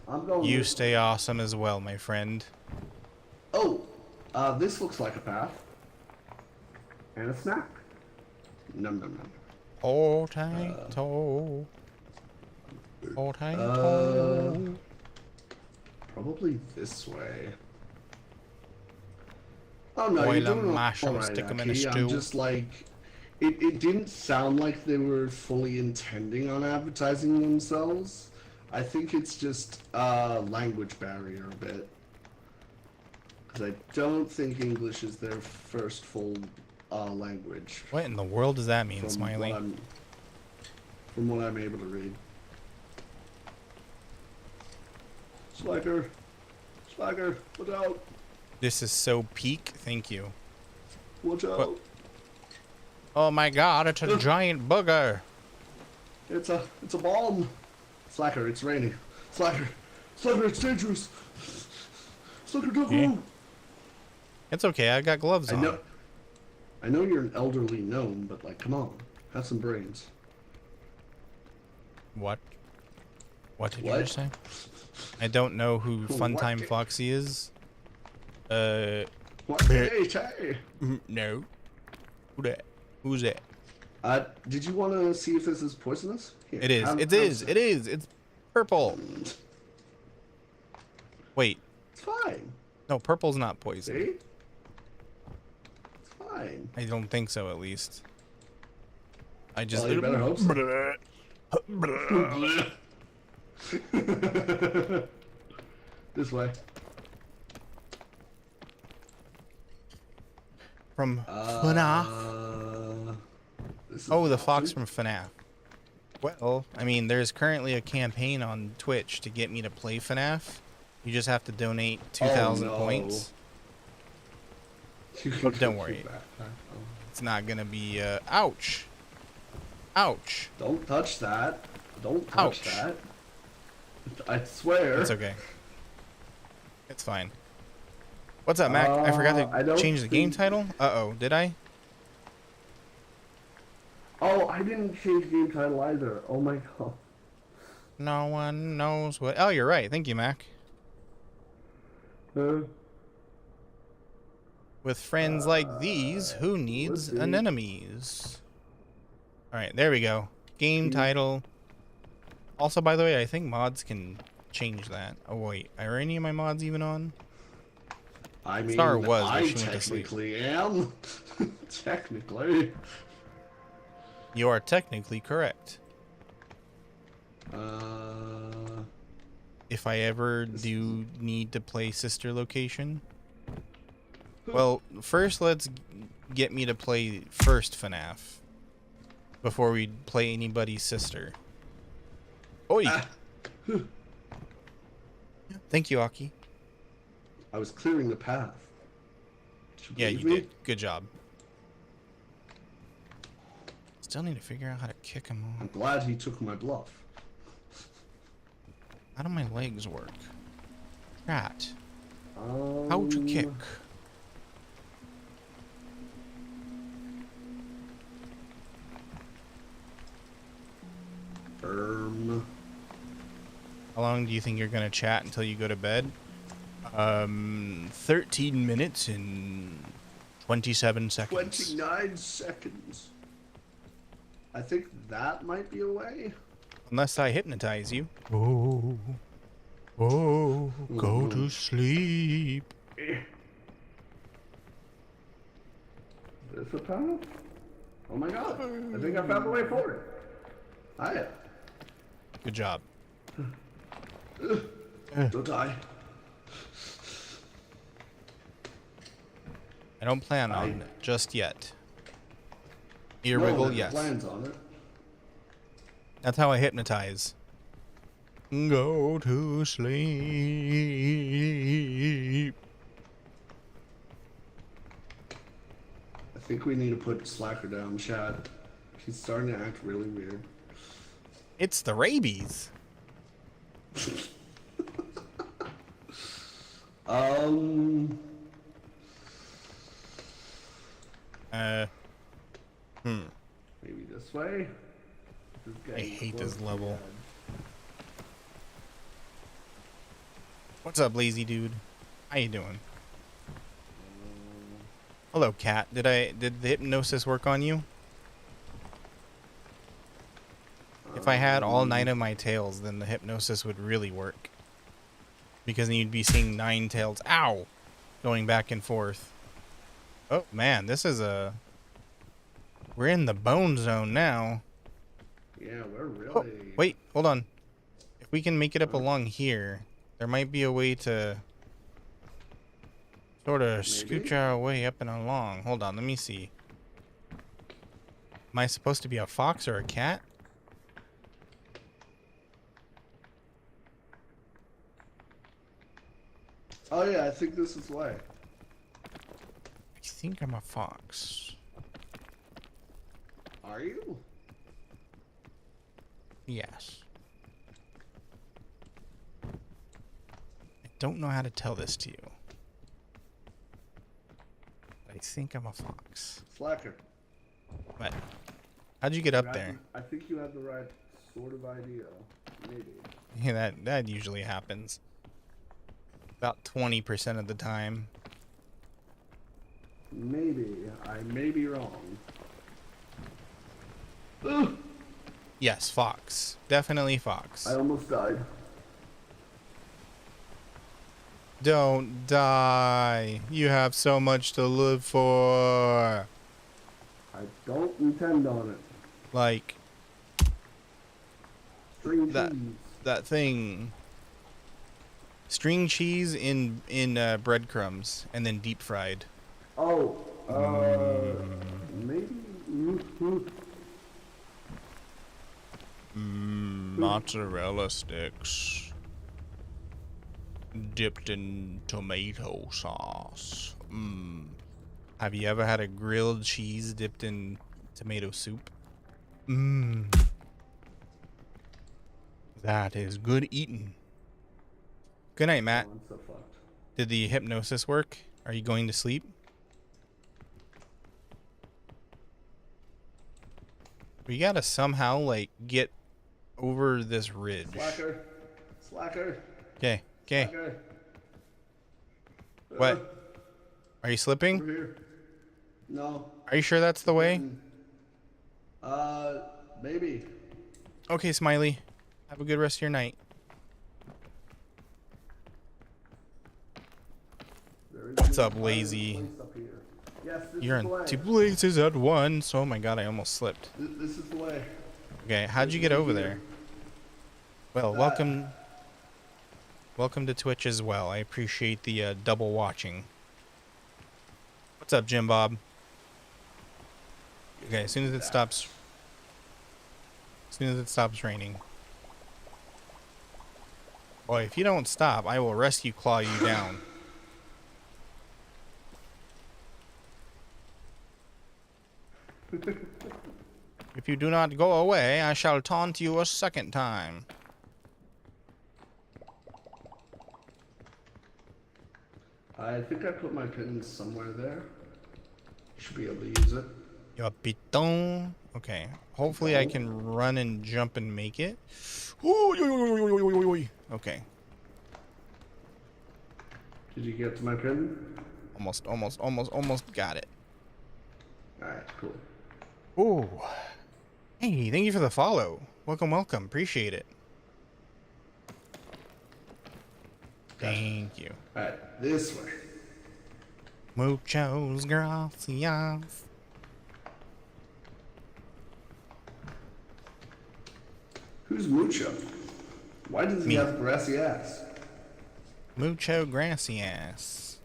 I'm going. You stay awesome as well, my friend. Oh, this looks like a path. And a snack. Num num num. Potato. Potato. Probably this way. Oh no, Boil you're doing 'em, mash 'em, all right, stick 'em in a Aki. stew. I'm just like, it didn't sound like they were fully intending on advertising themselves. I think it's just a language barrier a bit. Because I don't think English is their first full language. What in the world does that mean, From Smiley? From what I'm able to read. Slacker, watch out! This is so peak. Thank you. Watch out! What? Oh my god, it's a giant booger. It's a bomb. Slacker, it's raining. Slacker, it's dangerous. Slacker, don't go. It's okay, I got gloves on. I know you're an elderly gnome, but like, come on, have some brains. What? What did you What? just say? I don't know who What Funtime did- Foxy is. What? Hey. No. Who that? Who's that? Did you want to see if this is poisonous? Here, It is. It is. It's purple. Wait. It's fine. No, purple's not poison. See? It's fine. I don't think so, at least. I just... Well, you better hope so. This way. From FNAF. Oh, the fox from FNAF. Well, I mean, there's currently a campaign on Twitch to get me to play FNAF. You just have to donate 2,000 points. But don't worry. It's not gonna be, ouch. Ouch. Don't touch that. Don't touch Ouch. that. I swear. It's okay. It's fine. What's up, Mac? I forgot I to don't change the game think- title? Uh-oh, did I? Oh, I didn't change game title either. Oh my god. No one knows what... Oh, you're right. Thank you, Mac. With friends like these, who needs let's see. anemones? Alright, there we go. Game title. Also, by the way, I think mods can change that. Oh, wait. Are any of my mods even on? I mean, Star was, but I she went to sleep. technically am. Technically. You are technically correct. If I ever do need to play Sister Location. Well, first let's get me to play first FNAF. Before we play anybody's sister. Oi! Thank you, Aki. I was clearing the path. Yeah, you believe me? did. Good job. Still need to figure out how to kick him I'm off. glad he took my bluff. How do my legs work? Chat. How to kick? How long do you think you're gonna chat until you go to bed? 13 minutes and 27 seconds. 29 seconds. I think that might be a way. Unless I hypnotize you. Oh, oh, go to sleep. Is this a path? Oh my god. I think I found the way forward. Hiya. Good job. Don't die. I don't plan on it just yet. Ear No, wiggle, there's yes. plans on it. That's how I hypnotize. Go to sleep. I think we need to put Slacker down, Chad. He's starting to act really weird. It's the rabies. Maybe this way? I hate this close to level. bed. What's up, lazy dude? How you doing? Hello, cat. Did the hypnosis work on you? If I had all 9 of my tails, then the hypnosis would really work. Because then you'd be seeing 9 tails. Ow! Going back and forth. Oh, man, this is a... We're in the bone zone now. Yeah, we're really... Oh, wait, hold on. If we can make it up along here, there might be a way to... sort of scooch our way up and along. Hold on, let me see. Am I supposed to be a fox or a cat? Oh yeah, I think this is the way. I think I'm a fox. Are you? Yes. I don't know how to tell this to you. I think I'm a fox. Slacker. What? How'd you get up there? I think you have the right sort of idea. Maybe. Yeah, that usually happens. About 20% of the time. Maybe. I may be wrong. Ugh! Yes, fox. Definitely fox. I almost died. Don't die. You have so much to live for. I don't intend on it. Like String that cheese. that thing. String cheese in breadcrumbs and then deep fried. Oh, maybe. Mozzarella sticks dipped in tomato sauce. Have you ever had a grilled cheese dipped in tomato soup? That is good eating. Good night, Matt. Oh, I'm so fucked. Did the hypnosis work? Are you going to sleep? We gotta somehow, like, get over this ridge. Slacker. Slacker. Okay, okay. Slacker. What? Are you slipping? Over here. No. Are you sure that's the way? Maybe. Okay, Smiley. Have a good rest of your night. What's up, lazy? Yes, this You're is the way. in 2 places at once. Oh my god, I almost slipped. This is the way. Okay, how'd you get over there? Well, welcome to Twitch as well. I appreciate the double watching. What's up, Jim Bob? Okay, as soon as it stops raining. Boy, if you don't stop, I will rescue claw you down. If you do not go away, I shall taunt you a second time. I think I put my pin somewhere there. Should be able to use it. Yo, piton. Okay. Hopefully I can run and jump and make it. Okay. Did you get to my pin? Almost got it. Alright, cool. Ooh. Hey, thank you for the follow. Welcome. Appreciate it. Thank you. Alright, this way. Muchos gracias. Who's Mucho? Why does he Me. have grassy ass? Mucho gracias.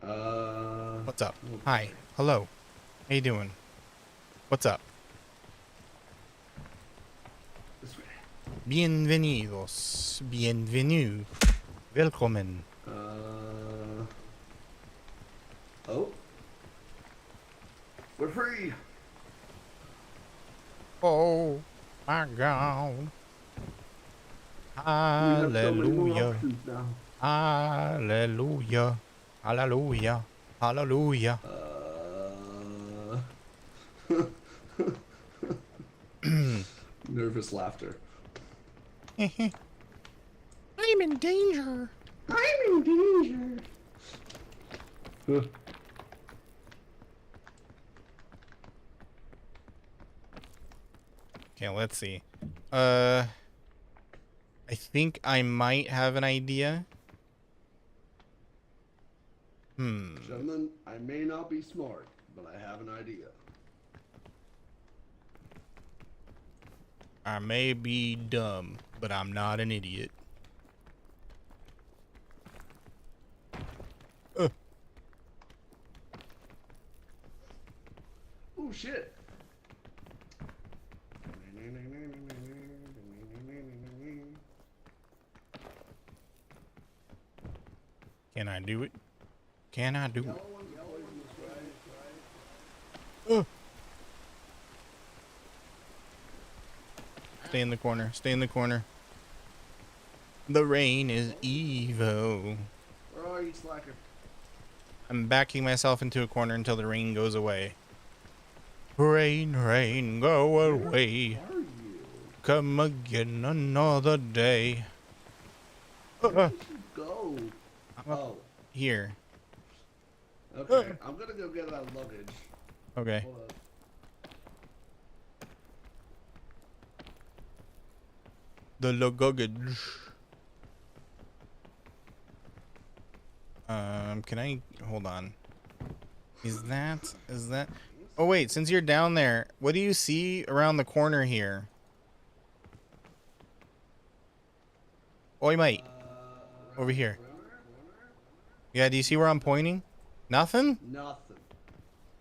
What's up? Hi. Hello. How you doing? What's up? This way. Bienvenidos. Bienvenue. Willkommen. Oh. We're free. Oh my God. We have so many more Hallelujah. options now. Hallelujah. Hallelujah. Hallelujah. Nervous laughter. I'm in danger. I'm in danger. Okay, let's see. I think I might have an idea. Gentlemen, I may not be smart, but I have an idea. I may be dumb, but I'm not an idiot. Oh shit. Can I do it? Can I do it? Stay in the corner. Stay in the corner. The rain is evil. Where are you, slacker? I'm backing myself into a corner until the rain goes away. Rain, rain, go away. Where are you? Come again another day. Where did you go? I'm up Oh, here. okay. I'm gonna go get that luggage. Okay. Hold up. The luggage. Can I hold on? Is that oh wait, since you're down there, what do you see around the corner here? Oi mate. Over here. Yeah, do you see where I'm pointing? Nothing? Nothing.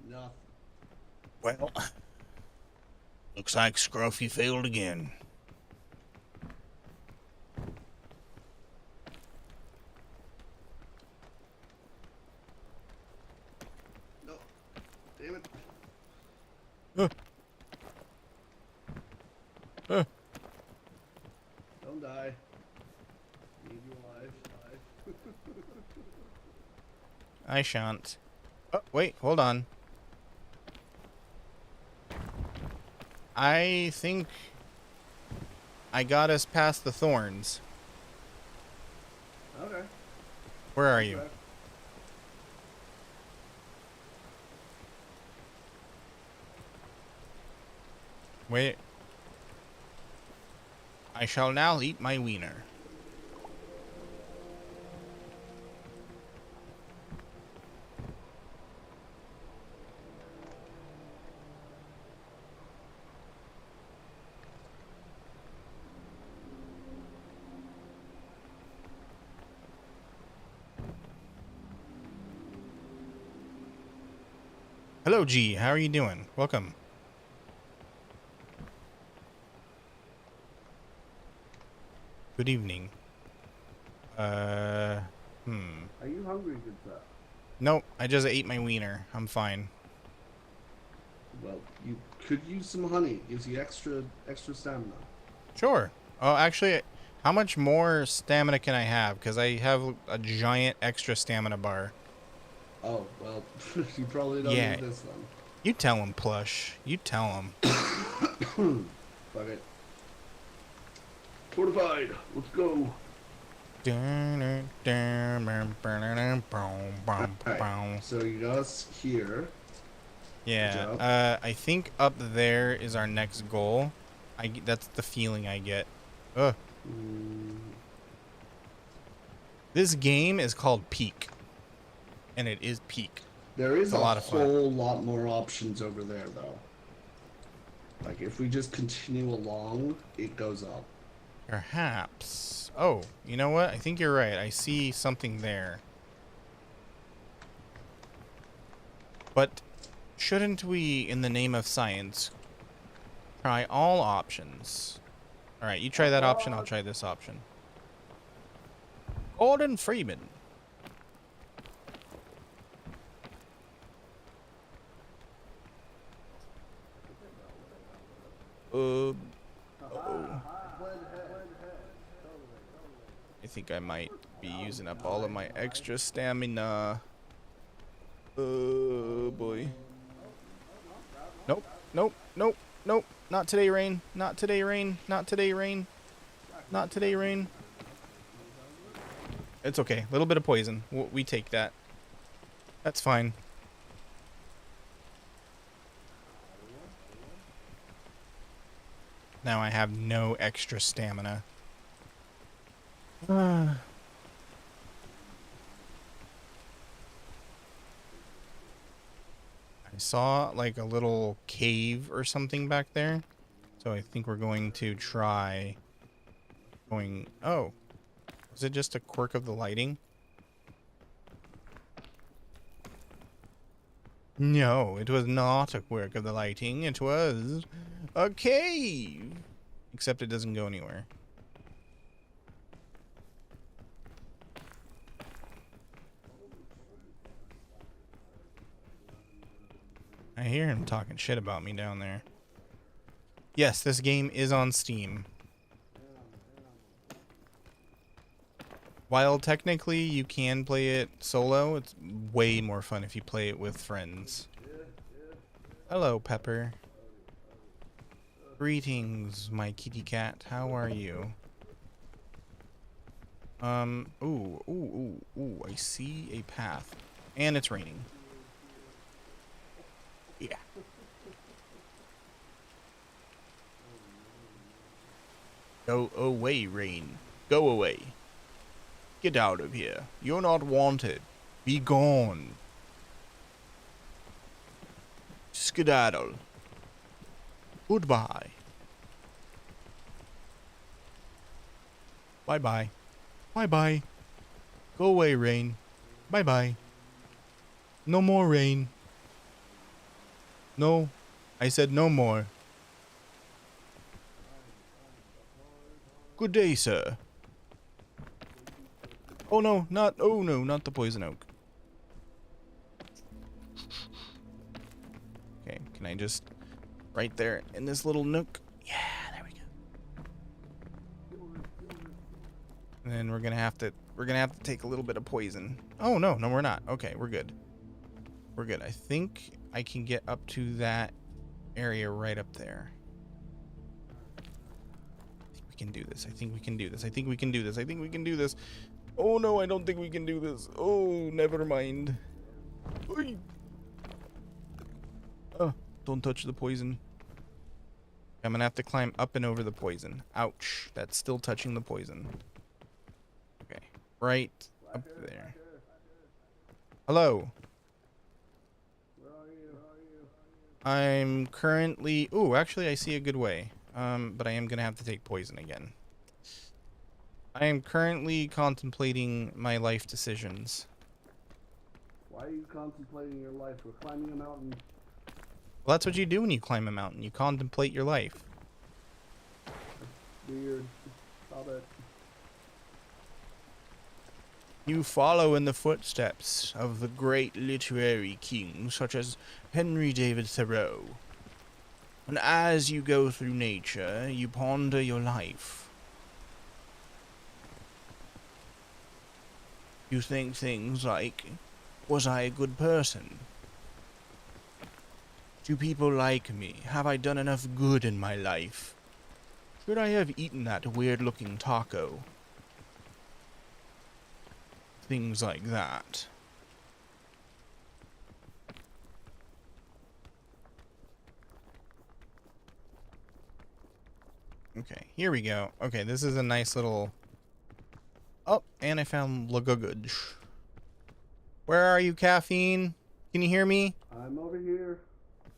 Nothing. Well, looks like Scruffy failed again. No. Damn it. Don't die. Need you alive. I shan't. Oh, wait, hold on. I think I got us past the thorns. Okay. Where are you? Okay. Wait. I shall now eat my wiener. Hello, G. How are you doing? Welcome. Good evening. Are you hungry, good sir? Nope, I just ate my wiener. I'm fine. Well, you could use some honey. Gives you extra stamina. Sure. Oh, actually, How much more stamina can I have? Because I have a giant extra stamina bar. Oh, well, you probably don't Yeah. need this then. You tell him, Plush. You tell him. Fuck it. Fortified. Let's go. Alright. So you got us here. Yeah. I think up there is our next goal. That's the feeling I get. Ugh. This game is called Peak. And it is Peak. There is a lot of fun. whole lot more options over there, though. Like, if we just continue along, it goes up. Perhaps. Oh, you know what? I think you're right. I see something there. But shouldn't we, in the name of science, try all options? Alright, you try that option, I'll try this option. Gordon Freeman. Oh. I think I might be using up all of my extra stamina. Oh boy. Nope, nope, nope, nope. Not today, Rain. Not today, Rain. Not today, Rain. Not today, Rain. It's okay. A little bit of poison. We take that. That's fine. Now I have no extra stamina. I saw like a little cave or something back there. So I think we're going to try going... Oh. Is it just a quirk of the lighting? No, it was not a quirk of the lighting. It was a cave. Except it doesn't go anywhere. I hear him talking shit about me down there. Yes, this game is on Steam. While technically you can play it solo, it's way more fun if you play it with friends. Hello, Pepper. Greetings, my kitty cat. How are you? Ooh, I see a path. And it's raining. Yeah. Go away, rain. Go away. Get out of here. You're not wanted. Be gone. Skedaddle. Goodbye. Bye-bye. Bye-bye. Go away, rain. Bye-bye. No more rain. No. I said no more. Good day, sir. Oh no, not the poison oak. Okay, can I just right there in this little nook? Yeah, there we go. And then we're gonna have to take a little bit of poison. Oh no, we're not. Okay, we're good. We're good. I think I can get up to that area right up there. I think we can do this. I think we can do this. I think we can do this. I think we can do this. Oh no, I don't think we can do this. Oh, never mind. Oy. Oh, don't touch the poison. I'm gonna have to climb up and over the poison. Ouch, that's still touching the poison. Okay, right up there. Hello. I'm currently... Ooh, actually I see a good way. But I am gonna have to take poison again. I am currently contemplating my life decisions. Why are you contemplating your life? We're climbing a mountain. Well, that's what you do when you climb a mountain. You contemplate your life. Weird. Stop it. You follow in the footsteps of the great literary kings such as Henry David Thoreau. And as you go through nature, you ponder your life. You think things like, was I a good person? Do people like me? Have I done enough good in my life? Should I have eaten that weird-looking taco? Things like that. Okay, here we go. Okay, this is a nice little... Oh, and I found luggage. Where are you, Caffeine? Can you hear me? I'm over here.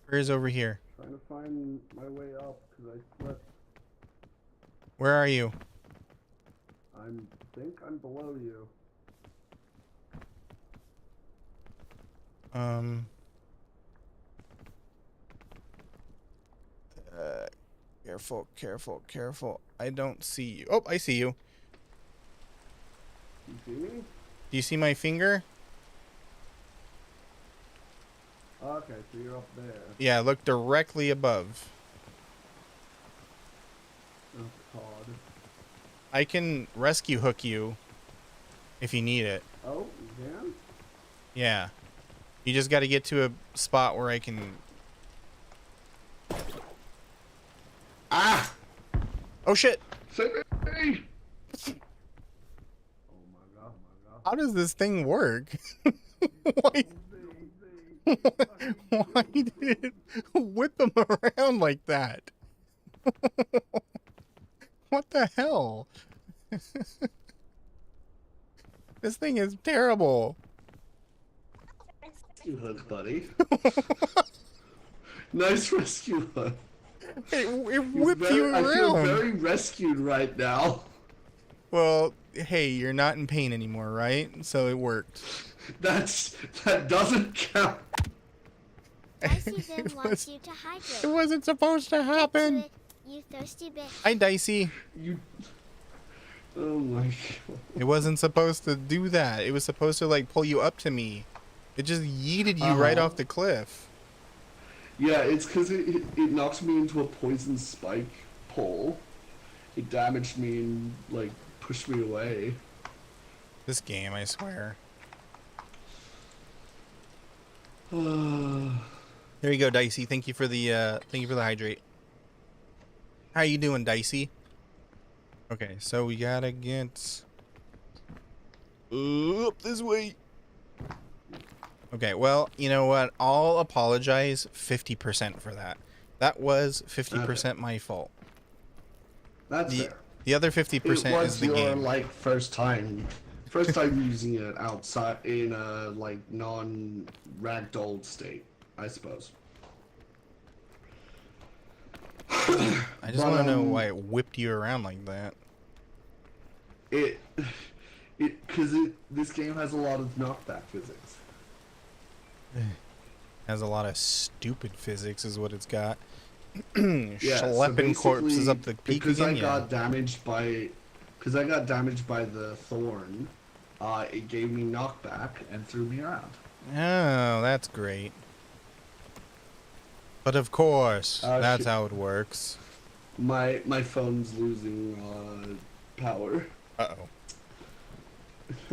Where is over here? Trying to find my way up because I slipped. Where are you? I think I'm below you. Careful, careful, careful. I don't see you. Oh, I see you. You see me? Do you see my finger? Okay, so you're up there. Yeah, look directly above. Oh, God. I can rescue hook you if you need it. Oh, you can? Yeah. You just got to get to a spot where I can... Ah! Oh, shit. Save me! Oh, my God, my God. How does this thing work? Why, why did it whip them around like that? What the hell? This thing is terrible. Rescue hook, buddy. Nice rescue hook. It whipped you I feel around. very rescued right now. Well, hey, you're not in pain anymore, right? So it worked. That doesn't count. Dicey then wants you to hydrate. It wasn't supposed to Get to happen. it, you thirsty bitch. Hi, Dicey. You. Oh my God. It wasn't supposed to do that. It was supposed to, like, pull you up to me. It just yeeted you right off the cliff. Yeah, it's because it knocked me into a poison spike pole. It damaged me and, like, pushed me away. This game, I swear. Oh, There you go, Dicey. Thank you for the hydrate. How you doing, Dicey? Okay, so we gotta get up this way. Okay, well, you know what? I'll apologize 50% for that. That was 50% my fault. that's fair. The other 50% is the your, game. like, first time using it outside in a, like, non-ragdolled state, I suppose. I just want to know why it whipped you around like that. Because this game has a lot of knockback physics. Has a lot of stupid physics, is what it's got. Yeah, Schlepping so corpses up the peak because again. I got damaged by the thorn, it gave me knockback and threw me around. Oh, that's great. But of course, that's shit. how it works. My phone's losing power. Uh-oh.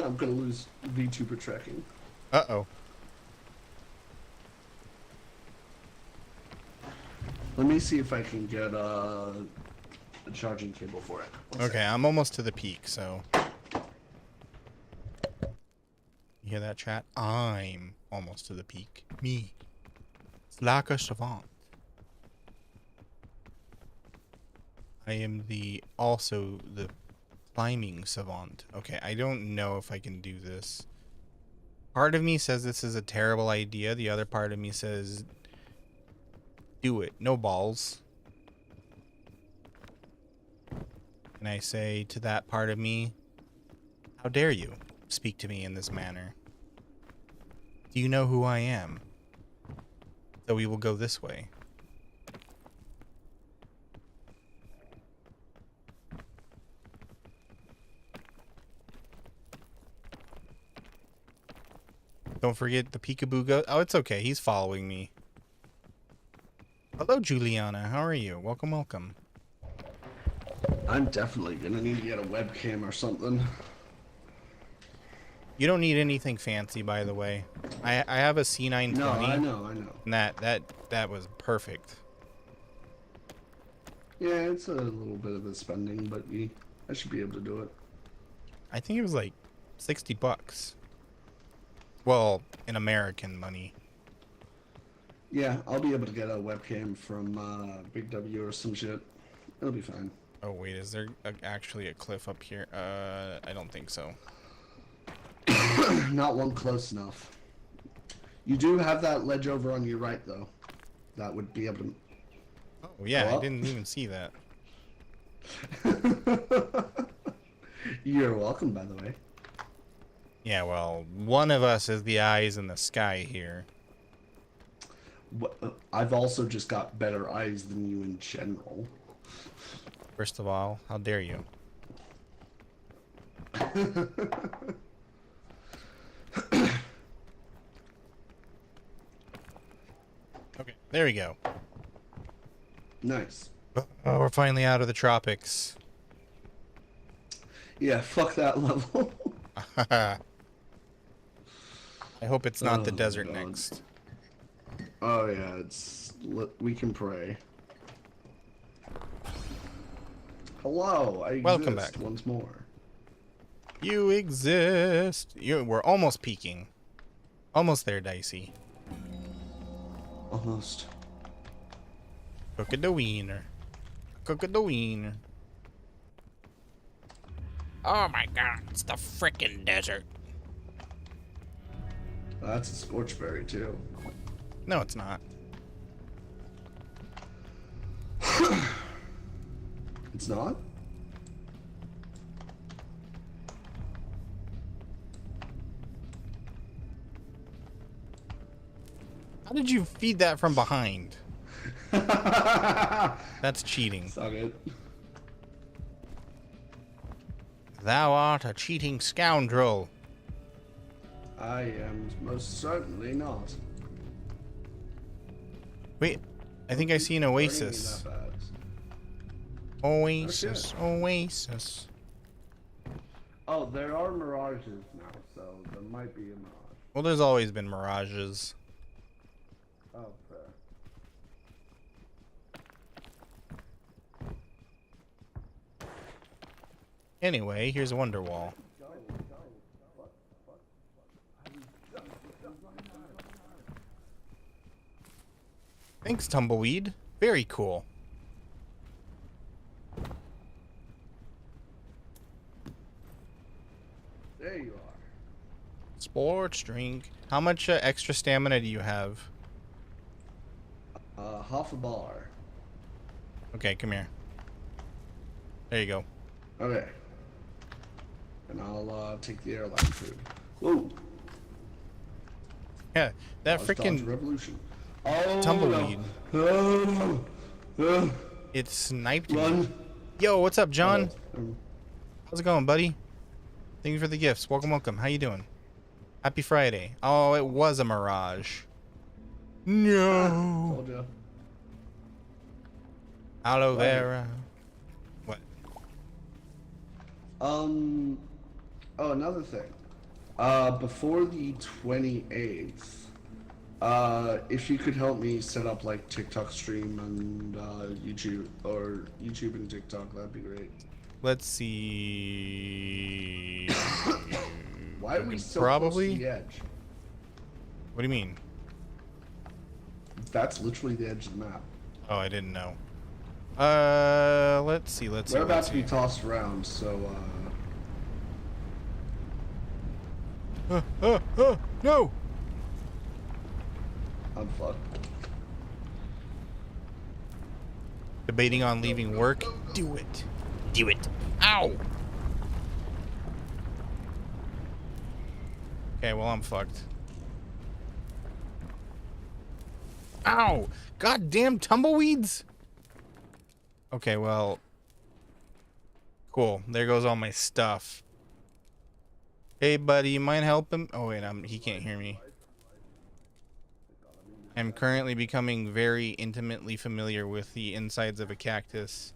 I'm gonna lose VTuber tracking. Uh-oh. Let me see if I can get a charging cable for it. One Okay, I'm almost to the peak, so... You hear that, chat? I'm almost to the peak. Me. Like a savant. I am also the climbing savant. Okay, I don't know if I can do this. Part of me says this is a terrible idea. The other part of me says, do it. No balls. And I say to that part of me, how dare you speak to me in this manner? Do you know who I am? So we will go this way. Don't forget the peekaboo go. Oh, it's okay. He's following me. Hello, Juliana. How are you? Welcome, welcome. I'm definitely gonna need to get a webcam or something. You don't need anything fancy, by the way. I have a C920. No, I know. And that was perfect. Yeah, it's a little bit of a spending, but I should be able to do it. I think it was like $60. Well, in American money. Yeah, I'll be able to get a webcam from Big W or some shit. It'll be fine. Oh wait, is there actually a cliff up here? I don't think so. Not one close enough. You do have that ledge over on your right, though. That would be able to... Oh yeah, Go I up. didn't even see that. You're welcome, by the way. Yeah, well, one of us is the eyes in the sky here. I've also just got better eyes than you in general. First of all, how dare you? Okay, there we go. Nice. Oh, we're finally out of the tropics. Yeah, fuck that level. I hope it's not the Oh, desert God. next. Oh yeah, we can pray. Hello, I Welcome exist back. once more. You exist. We're almost peaking. Almost there, Dicey. Almost. Cook the wiener. Cook the wiener. Oh my god, it's the frickin' desert. That's a scorchberry too. No, it's not. It's not? How did you feed that from behind? That's cheating. Suck it. Thou art a cheating scoundrel. I am most certainly not. Wait, I think I see an oasis. Burning me that bad. Oasis, oasis. Oh, there are mirages now, so there might be a mirage. Well, there's always been mirages. Oh, fair. Anyway, here's a wonder wall. Thanks, Tumbleweed. Very cool. There you are. Sports drink. How much extra stamina do you have? Half a bar. Okay, come here. There you go. Okay. And I'll take the airline food. Whoa. Yeah, that Dodge freaking revolution. Oh, tumbleweed. No. It sniped me. Run. Yo, what's up, John? Oh, How's it going, buddy? Thank you for the gifts. Welcome, welcome. How you doing? Happy Friday. Oh, it was a mirage. No. Told ya. Aloe vera. What? Oh, another thing. Before the 28th, if you could help me set up like TikTok stream and YouTube or YouTube and TikTok, that'd be great. Let's see. Why are we so Probably. close to the edge? What do you mean? That's literally the edge of the map. Oh, I didn't know. Let's see. Let's see. We're about Let's to be see. tossed around, so No. I'm fucked. Debating on leaving work. Do it. Do it. Ow. Okay, well, I'm fucked. Ow! Goddamn tumbleweeds! Okay, well... Cool. There goes all my stuff. Hey, buddy, you mind helping? Oh, wait, he can't hear me. I'm currently becoming very intimately familiar with the insides of a cactus.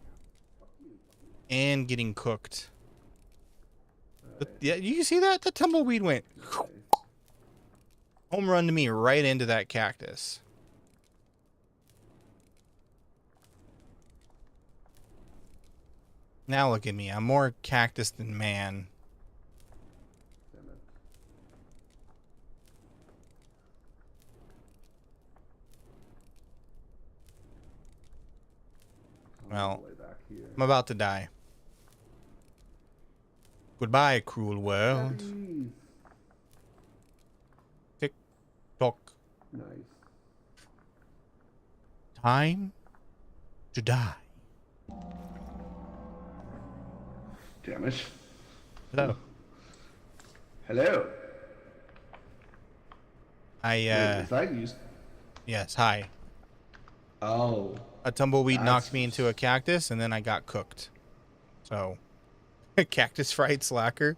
And getting cooked. Yeah, you see that? The tumbleweed went Nice. home run to me right into that cactus. Now look at me. I'm more cactus than man. Damn it. All Well, the way back here. I'm about to die. Goodbye, cruel world. Puppies. Tick tock. Nice. Time to die. Damn it. Hello. Hello. I Wait, is that you? yes, hi. Oh. A tumbleweed knocked That's- me into a cactus and then I got cooked. So cactus fried slacker.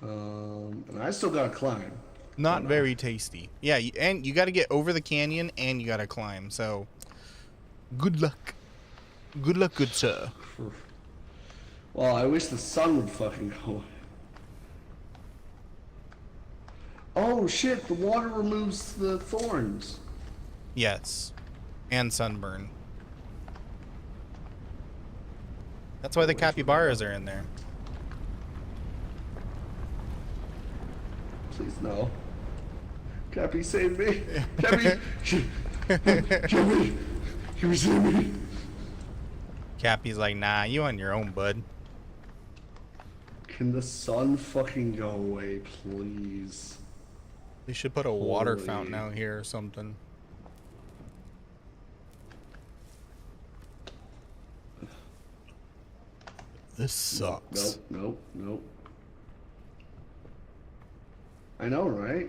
And I still gotta climb. Not Oh, no. very tasty. Yeah, and you got to get over the canyon and you got to climb. So good luck. Good luck, good sir. Well, I wish the sun would fucking go away. Oh shit, the water removes the thorns. Yes. And sunburn. That's why the capybaras are in there. Please no. Cappy, save me. Cappy! Cappy! You save me! Cappy's like, nah, you on your own, bud. Can the sun fucking go away, please? They should put a water Holy. fountain out here or something. This sucks. Nope, nope, nope. I know, right?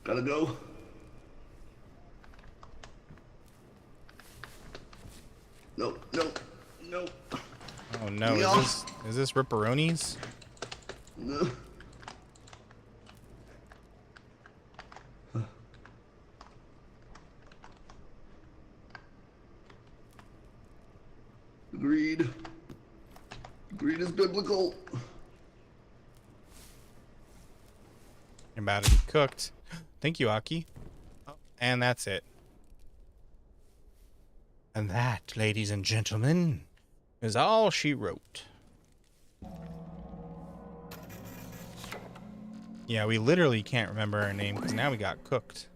Gotta go. Nope, nope, nope. Oh no, Yeah. is this Ripperonis? No. Greed. Greed is biblical. You're about to be cooked. Thank you, Aki. Oh, and that's it. And that, ladies and gentlemen, is all she wrote. Yeah, we literally can't remember our name because now we got cooked.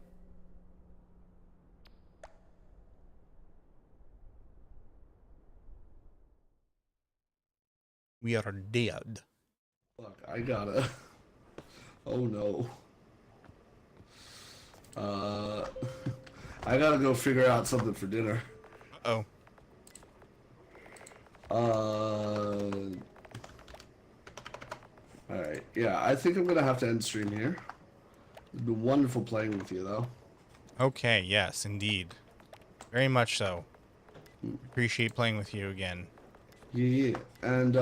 We are dead. Fuck, I gotta. Oh no. I gotta go figure out something for dinner. Uh-oh. Alright, yeah, I think I'm gonna have to end stream here. It's been wonderful playing with you, though. Okay, yes, indeed. Very much so. Appreciate playing with you again. Yeah, and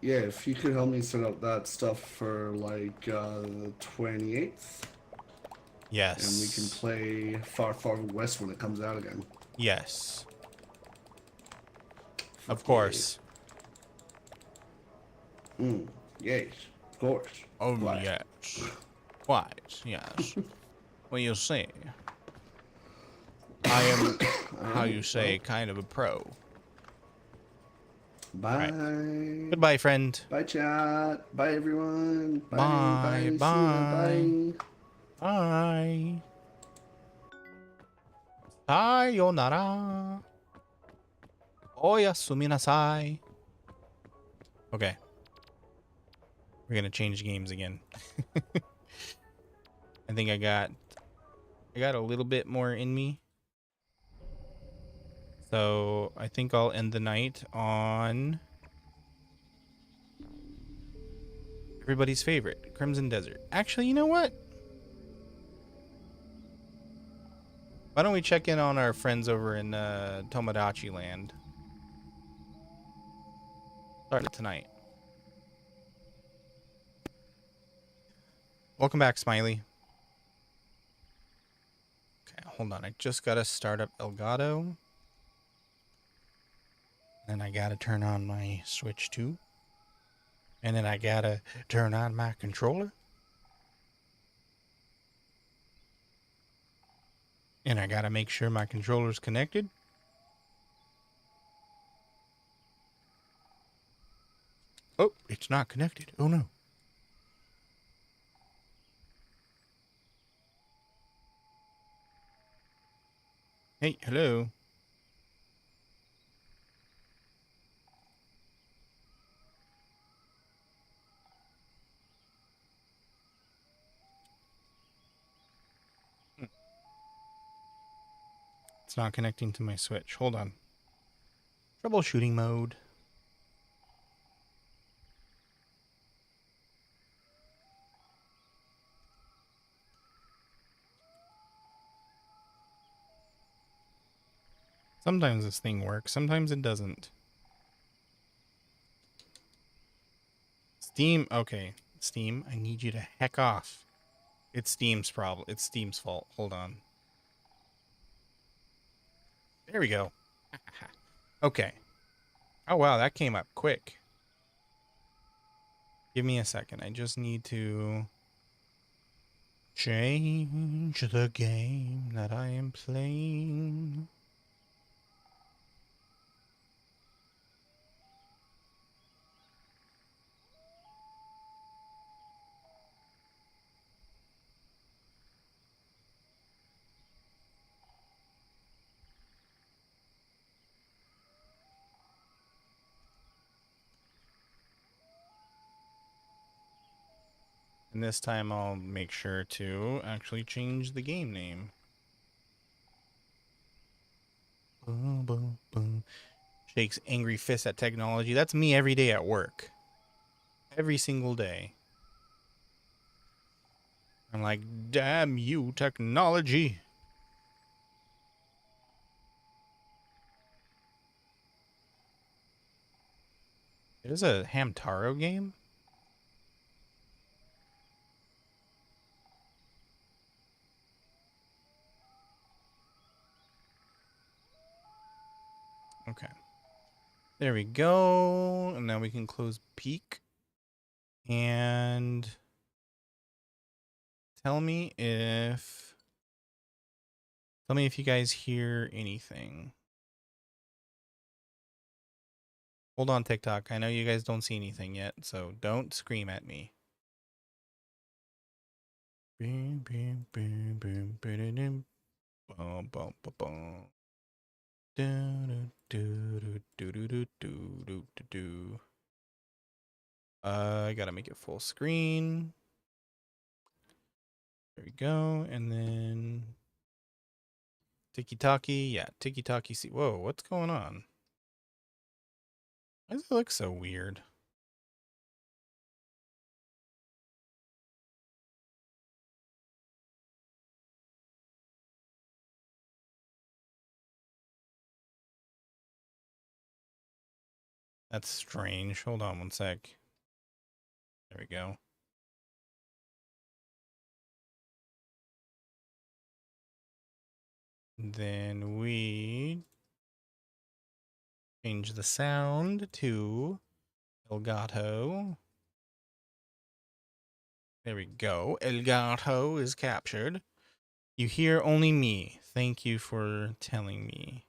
yeah, if you could help me set up that stuff for like the 28th, Yes. and we can play Far Far West when it comes out again. Yes. Of Fuck course. Yes, of course. Oh, Why? yes. Quite, yes. Well, you see, I am, how you say, kind of a pro. Bye. Goodbye, friend. Bye, chat. Bye, everyone. Bye. Bye, Bye. bye. Bye. Bye. Sayonara. Oyasumi nasai. Okay. We're gonna change games again. I think I got a little bit more in me. So I think I'll end the night on everybody's favorite, Crimson Desert. Actually, you know what? Why don't we check in on our friends over in Tomodachi land? Start it tonight. Welcome back, Smiley. hold on. I just gotta start up Elgato. Then I gotta turn on my Switch too. And then I gotta turn on my controller. And I gotta make sure my controller's connected. Oh, it's not connected. Oh no. Hey, hello. It's not connecting to my Switch. Hold on. Troubleshooting mode. Sometimes this thing works, sometimes it doesn't. Steam, okay. Steam, I need you to heck off. It's Steam's problem. It's Steam's fault. Hold on. There we go. Okay. Oh wow, that came up quick. Give me a second. I just need to change the game that I am playing. And this time I'll make sure to actually change the game name. Boom, boom, boom. Shakes angry fist at technology. That's me every day at work. Every single day. I'm like, damn you, technology. It is a Hamtaro game? Okay. There we go. And now we can close peak. And tell me if you guys hear anything. Hold on, TikTok. I know you guys don't see anything yet, so don't scream at me. Boom, boom, boom, boom, boom, boom, boom, boom. I gotta make it full screen. There we go. And then Tiki-Taki. Yeah, Tiki-Taki. See, whoa, what's going on? Why does it look so weird? That's strange. Hold on one sec. There we go. Then we change the sound to Elgato. There we go. Elgato is captured. You hear only me. Thank you for telling me.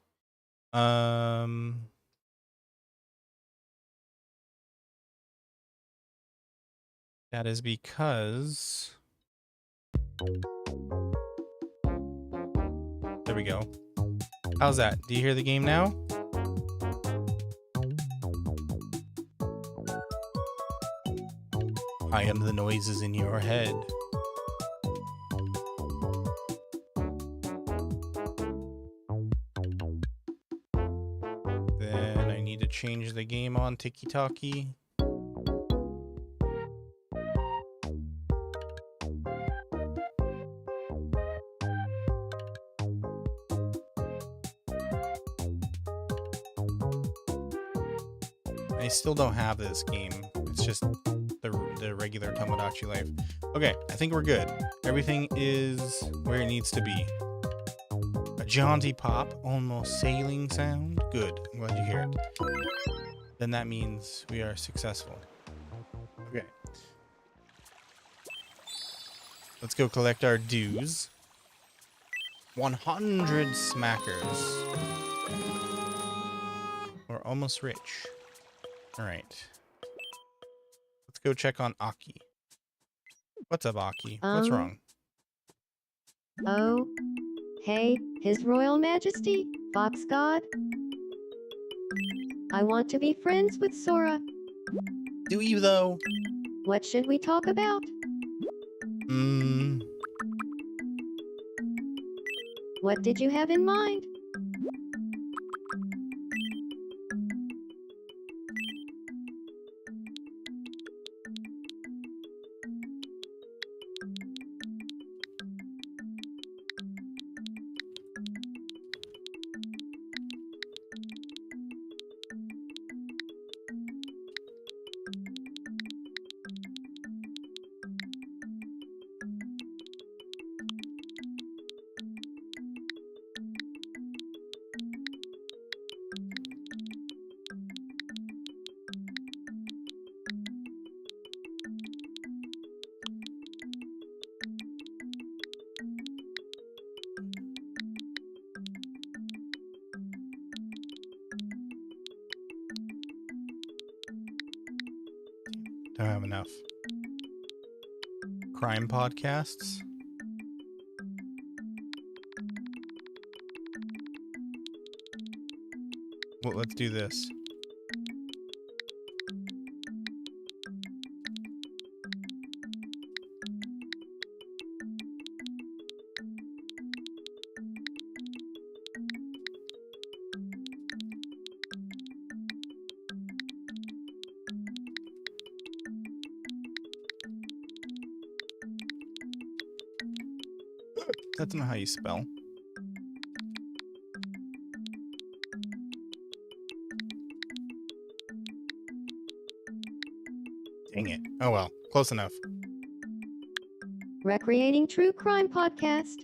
That is because... There we go. How's that? Do you hear the game now? I am the noises in your head. Then I need to change the game on Tiki-Taki. I still don't have this game. It's just the regular Tomodachi life. Okay, I think we're good. Everything is where it needs to be. A jaunty pop, almost sailing sound. Good. I'm glad you hear it. Then that means we are successful. Okay. Let's go collect our dues. 100 smackers. We're almost rich. Alright. Let's go check on Aki. What's up, Aki? What's wrong? Oh, hey, His Royal Majesty, Fox God. I want to be friends with Sora. Do you, though? What should we talk about? What did you have in mind? Don't have enough. Crime podcasts? Well, let's do this. That's not how you spell. Dang it. Oh well, close enough. Recreating True Crime Podcast.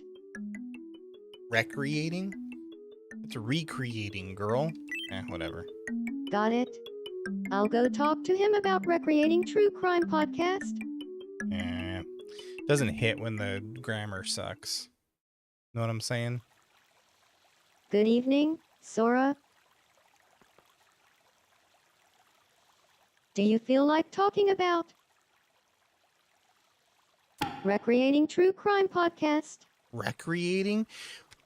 Recreating? It's recreating, girl. Whatever. Got it. I'll go talk to him about Recreating True Crime Podcast. Doesn't hit when the grammar sucks. Know what I'm saying? Good evening, Sora. Do you feel like talking about Recreating True Crime Podcast? Recreating?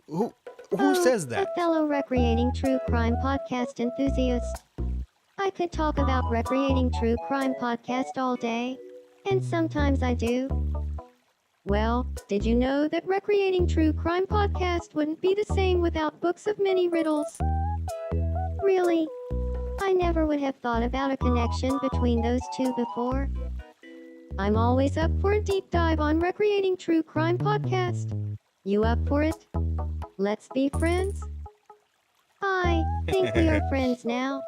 Who Oh, says that? A fellow Recreating True Crime Podcast enthusiast. I could talk about Recreating True Crime Podcast all day, and sometimes I do. Well, did you know that Recreating True Crime Podcast wouldn't be the same without Books of Many Riddles? Really? I never would have thought about a connection between those two before. I'm always up for a deep dive on Recreating True Crime Podcast. You up for it? Let's be friends? I think we are friends now.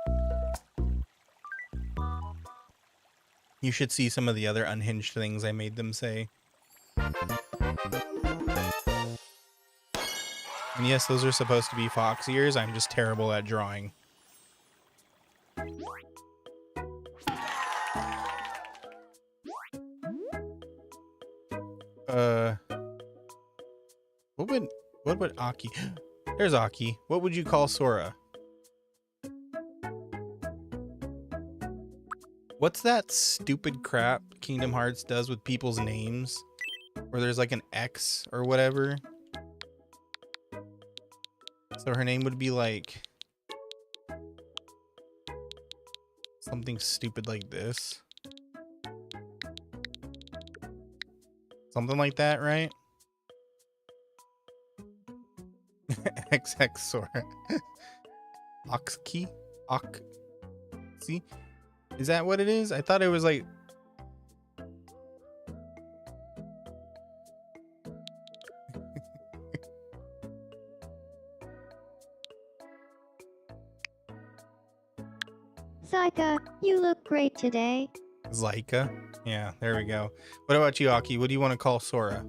You should see some of the other unhinged things I made them say. And yes, those are supposed to be fox ears. I'm just terrible at drawing. What would Aki? There's Aki. What would you call Sora? What's that stupid crap Kingdom Hearts does with people's names? Where there's like an X or whatever. So her name would be like something stupid like this. Something like that, right? XX Sora. Oxkey? See? Is that what it is? I thought it was like... Zyka, you look great today. Zyka? Yeah, there we go. What about you, Aki? What do you want to call Sora?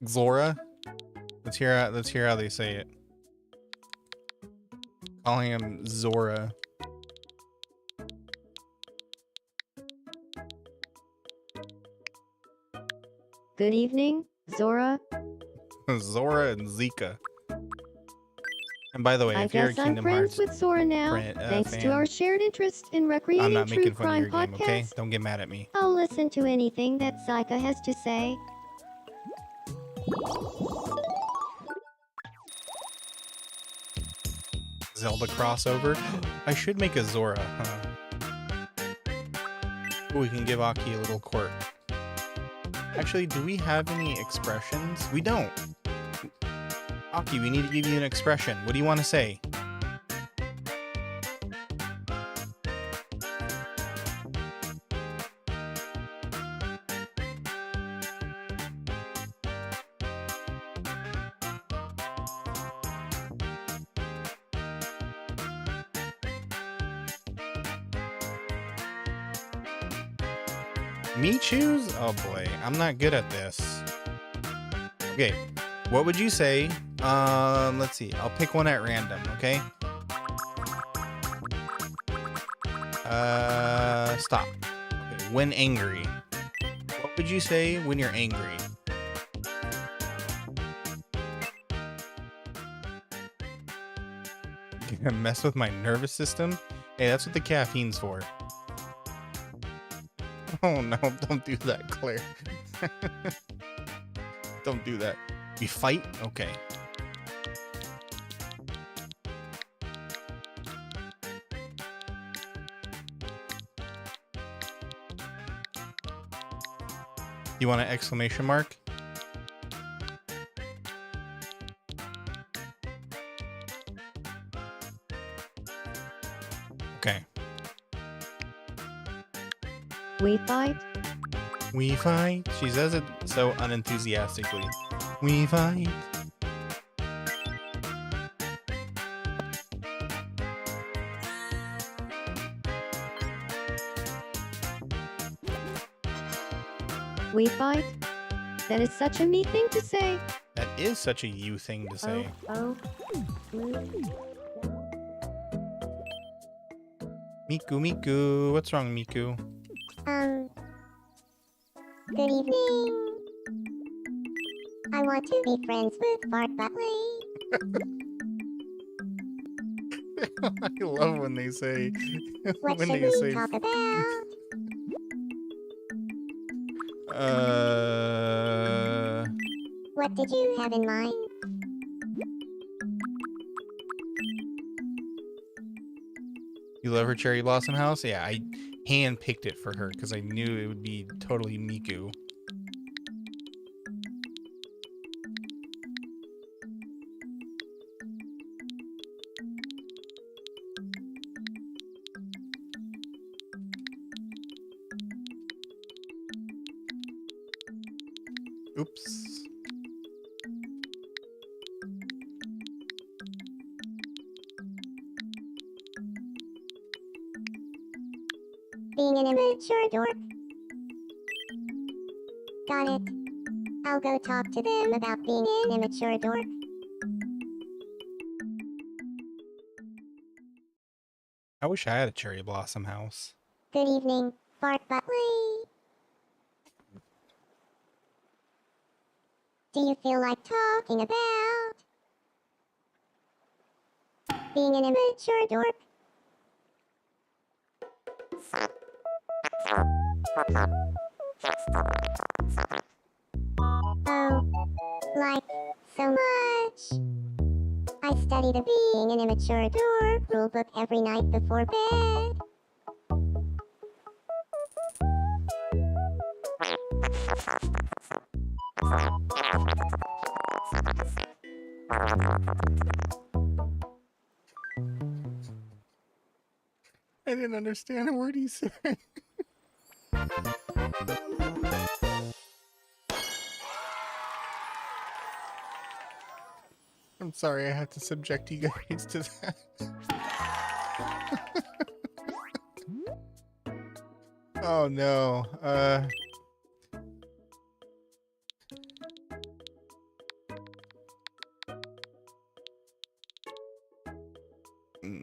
Zora? Let's hear how they say it. Calling him Zora. Good evening, Zora. Zora and Zika. And by the way, I if you're a guess I'm Kingdom friends Hearts with Zora now, fan, thanks to our shared interest in I'm recreating not true making fun of crime your game, okay? podcast. Don't get mad at me. I'll listen to anything that Zika has to say. Zelda crossover. I should make a Zora, huh? Ooh, we can give Aki a little quirk. Actually, do we have any expressions? We don't. Aki, we need to give you an expression. What do you want to say? Me choose? Oh boy, I'm not good at this. Okay, what would you say? Let's see. I'll pick one at random, okay? Stop. Okay, when angry. What would you say when you're angry? You gonna mess with my nervous system? Hey, that's what the caffeine's for. Oh no, don't do that, Claire. Don't do that. We fight? Okay. You want an exclamation mark? Okay. We fight? We fight. She says it so unenthusiastically. We fight. We fight? That is such a me thing to say. That is such a you thing to say. Oh. Miku. What's wrong, Miku? Good evening. I want to be friends with Bart Butley. I love when they say What when should they we say talk about? What did you have in mind? You love her cherry blossom house? Yeah, I hand picked it for her because I knew it would be totally Miku. Oops. Being an immature dork. Got it. I'll go talk to them about being an immature dork. I wish I had a cherry blossom house. Good evening, Bart Butley. Do you feel like talking about being an immature dork? Oh, like so much. I study the being an immature dork rulebook every night before bed. I didn't understand a word he said. I'm sorry I had to subject you guys to that. Oh no. Mm.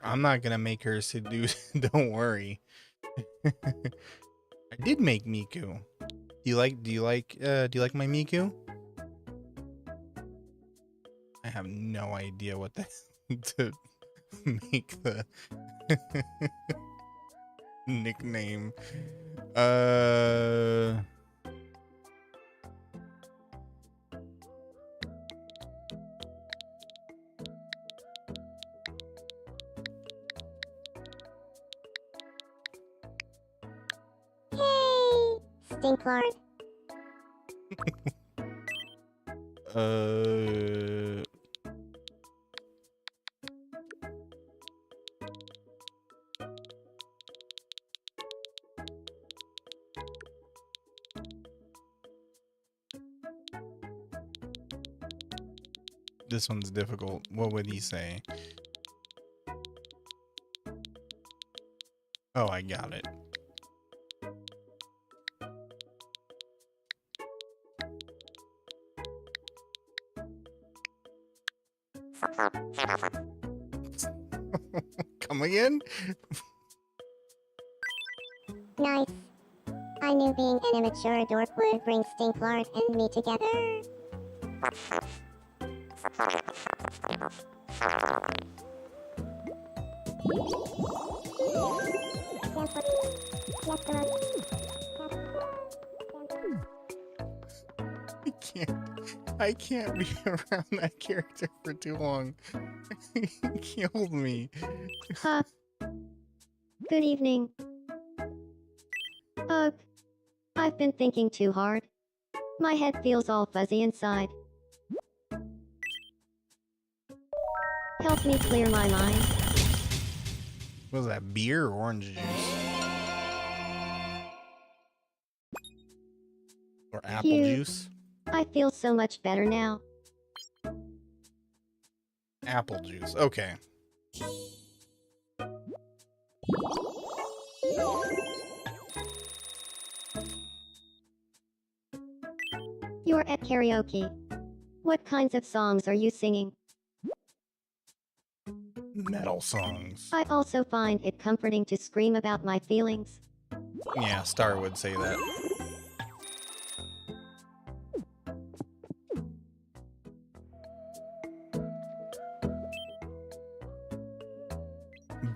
I'm not gonna make her seduce. Don't worry. I did make Miku. Do you like my Miku? I have no idea what the to make the nickname. Hey, Stinklord. uh This one's difficult. What would he say? Oh, I got it. Come again? Nice. I knew being an immature dork would bring Stinklord and me together. I can't be around that character for too long. He killed me. Huh. Good evening. I've been thinking too hard. My head feels all fuzzy inside. Help me clear my mind. What was that, beer or orange juice? Or apple Phew. juice? I feel so much better now. Apple juice. Okay. You're at karaoke. What kinds of songs are you singing? Metal songs. I also find it comforting to scream about my feelings. Yeah, Star would say that.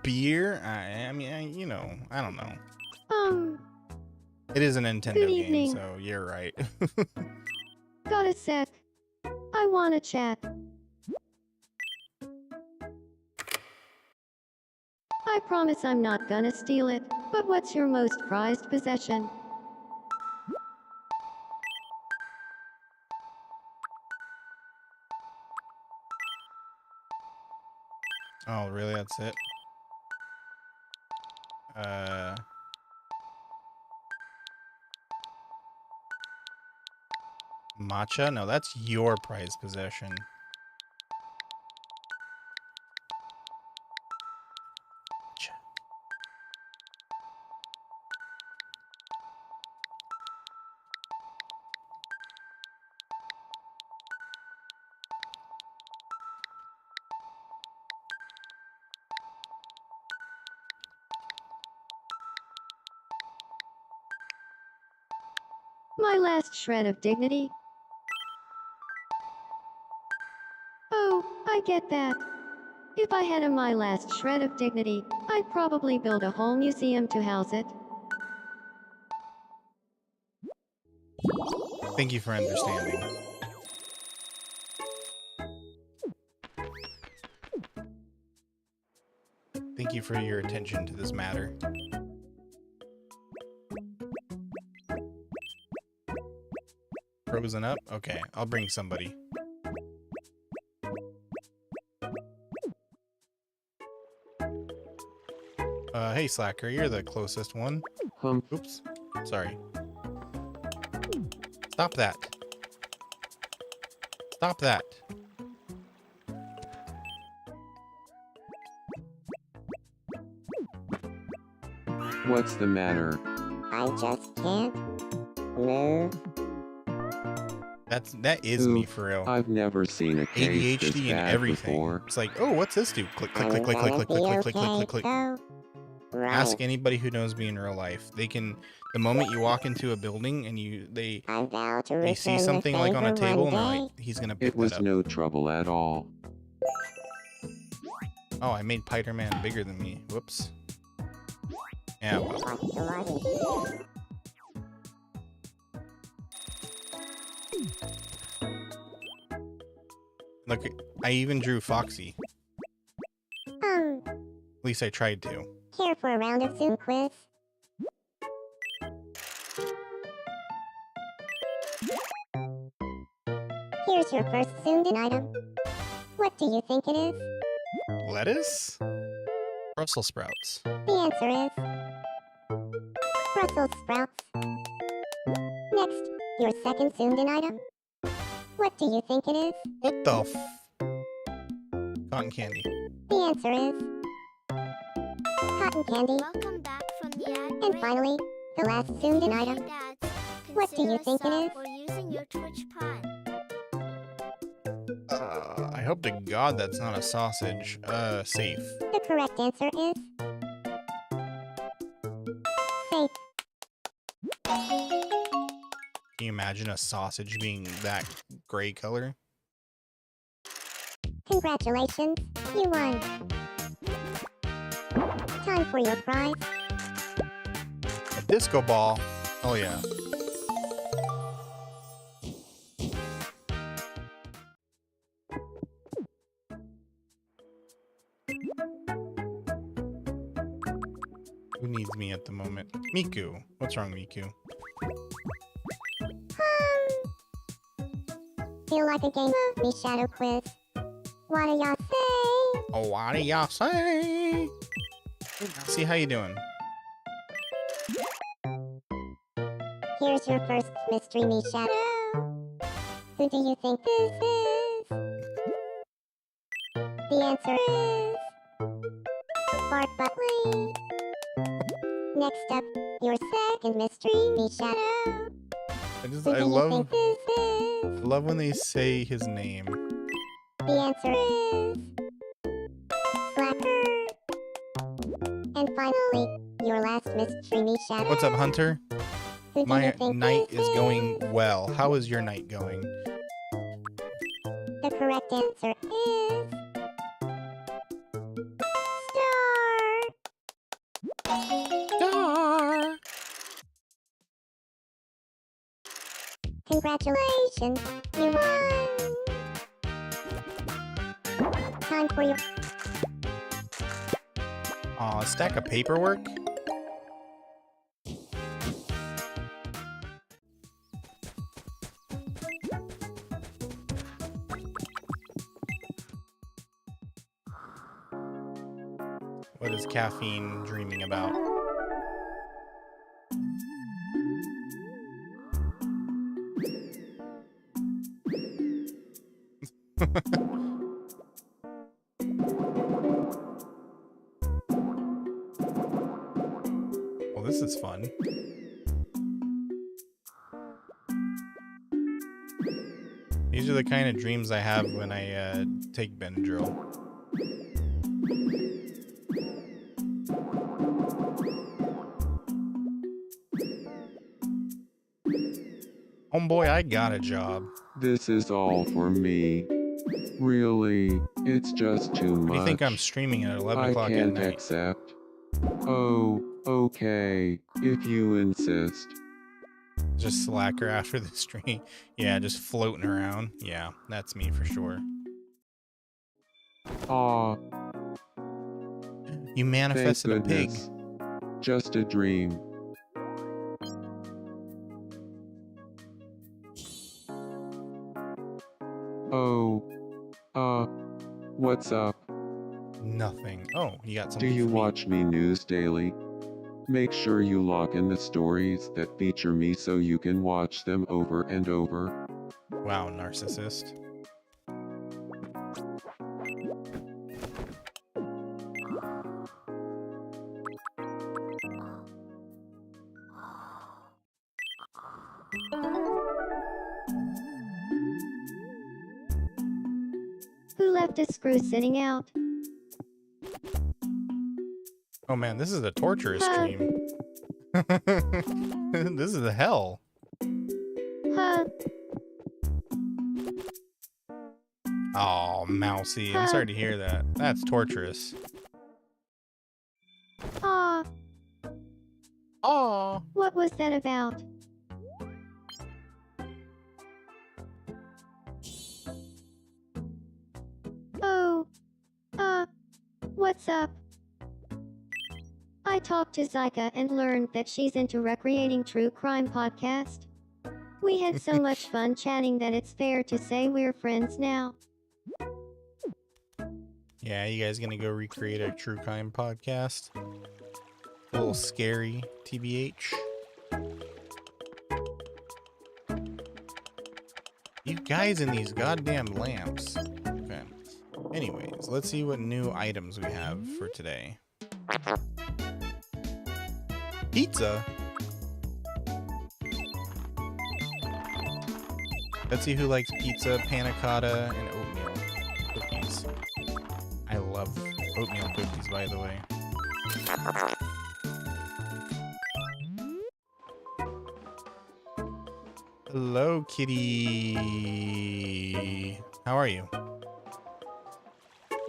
Beer? I mean, you know, I don't know. It is a Nintendo Good game, evening. so you're right. Got a sec. I wanna chat. I promise I'm not gonna steal it, but what's your most prized possession? Oh, really? That's it? Matcha? No, that's your prized possession. Matcha. My last shred of dignity. Oh, I get that. If I had my last shred of dignity, I'd probably build a whole museum to house it. Thank you for understanding. Thank you for your attention to this matter. Frozen up? Okay, I'll bring somebody. Hey Slacker, you're the closest one. Oops. Sorry. Stop that. Stop that. What's the matter? I just can't move. That is me Oof, for real. I've never seen a case this ADHD and bad everything. before. It's like, oh, what's this do? Click, click, I'm click, click, click, gonna click, click, be click, click, click, okay, click, click. though. Ask Right. anybody who knows me in real life. They can. The moment you walk into a building and I vow to they see return the something like on a favor table and one they're day. like, he's gonna pick It that was up. no trouble at all. Oh, I made Spider-Man bigger than me. Whoops. Yeah. Well. What do I do? Look, I even drew Foxy. At Um, least I tried to. care for a round of Zoom quiz? Here's your first zoomed-in item. What do you think it is? Lettuce? Brussels sprouts. The answer is Brussels sprouts. Next, your second zoomed-in item. What do you think it is? What the f... Cotton candy. The answer is cotton candy. Welcome back from the ad And break. finally, the last zoomed-in item. Dads, What do you consider think it a is? sub or using your Twitch Prime. I hope to God that's not a sausage. Safe. The correct answer is safe. Can you imagine a sausage being that gray color? Congratulations, you won. Time for your prize. A disco ball. Oh yeah. Who needs me at the moment? Miku. What's wrong, Miku? Feel like a game of me shadow quiz. What do y'all say? Oh, what do y'all say? See how you doing? Here's your first mystery me shadow. Who do you think this is? The answer is Bart Butley. Next up, your second mystery me shadow. Who do I you love think this is? when they say his name. The answer is Slacker. And finally, your last mystery me shadow. What's up, Hunter? Who do My you think night this is going well. How is your night going? The correct answer is Star. Star. Congratulations, you won. Time for your Aw, a stack of paperwork? What is caffeine dreaming about? Well, this is fun. These are the kind of dreams I have when I take Benadryl. Homeboy, I got a job. This is all for me. Really, it's just too much. What do you think I'm streaming at 11 I o'clock at can't night? accept. Oh, okay, if you insist. Just slacker after the stream. Yeah, just floating around. Yeah, that's me for sure. Aw, You thank manifested a pig. goodness. Just a dream. Oh, what's up? Nothing. Oh, you got Do something you for me. watch me news daily? Make sure you lock in the stories that feature me so you can watch them over and over. Wow, narcissist. to screw sitting out. Oh man, this is a torturous stream. This is the hell. Huh. Oh, Mousy. I'm sorry to hear that. That's torturous. Aw. Aw. What was that about? Oh. What's up? I talked to Zyka and learned that she's into recreating true crime podcast. We had so much fun chatting that it's fair to say we're friends now. Yeah, you guys gonna go recreate a true crime podcast? A little scary, TBH. You guys in these goddamn lamps. Okay. Anyways, let's see what new items we have for today. Pizza? Let's see who likes pizza, panna cotta, and oatmeal cookies. I love oatmeal cookies, by the way. Hello, kitty. How are you?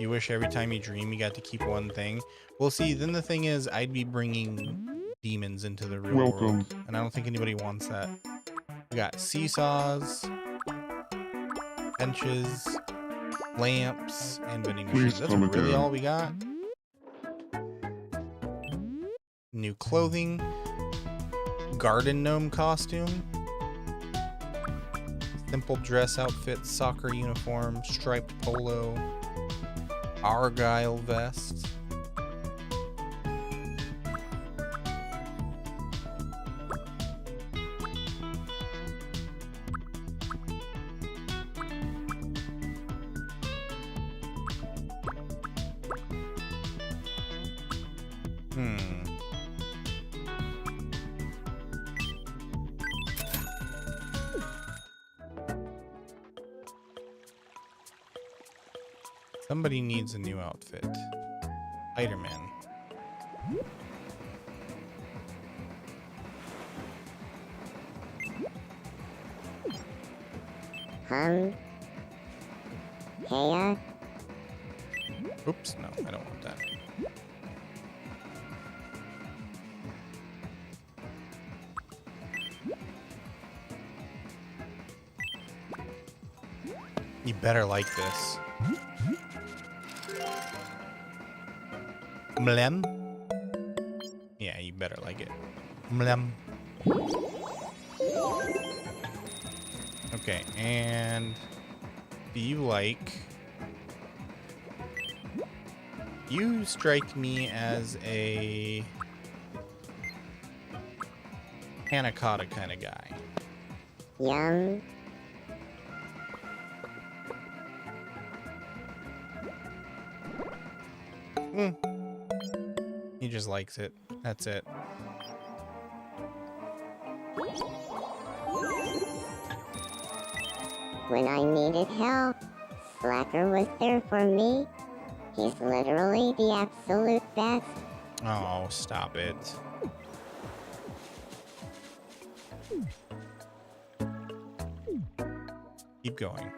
You wish every time you dream you got to keep one thing? Well, see, then the thing is, I'd be bringing demons into the real world, and I don't think anybody wants that. We got seesaws, benches, lamps, and vending machines. That's really all we got? New clothing, garden gnome costume, simple dress outfit, soccer uniform, striped polo, argyle vest. Somebody needs a new outfit. Spider-Man. Heya. Oops, no, I don't want that. You better like this. Mlem? Yeah, you better like it. Mlem. Okay, and do you like... You strike me as a panna cotta kind of guy. Yum. He just likes it. That's it. When I needed help, Slacker was there for me. He's literally the absolute best. Oh, stop it. Keep going.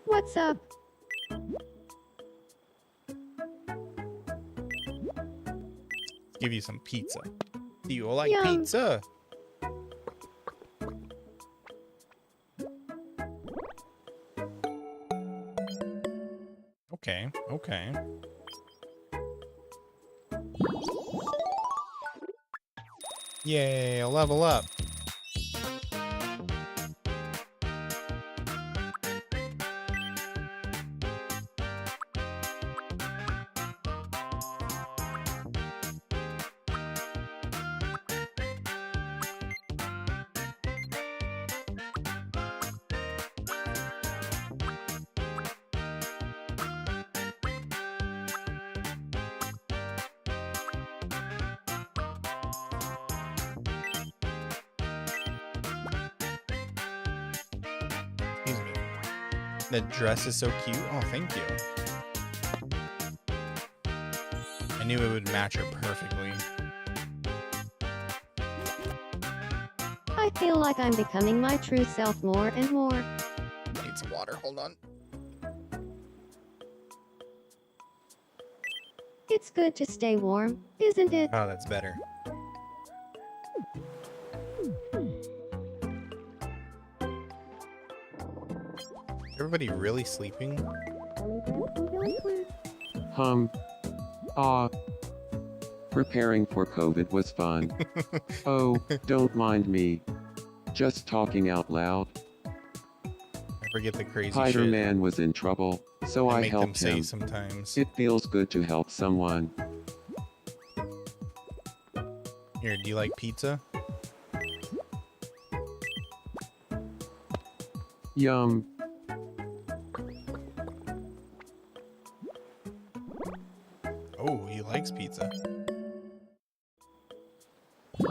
What's up? Give you some pizza. Do you like Yum. pizza? Okay, okay. Yay, a level up. The dress is so cute. Oh, thank you. I knew it would match her perfectly. I feel like I'm becoming my true self more and more. Need some water. Hold on. It's good to stay warm, isn't it? Oh, that's better. Is everybody really sleeping? Ah. Preparing for COVID was fun. Oh, don't mind me. Just talking out loud. I forget the crazy shit Spider-Man was in trouble, so I I make them helped say him. sometimes. It feels good to help someone. Here, do you like pizza? Yum. Oh, he likes pizza. I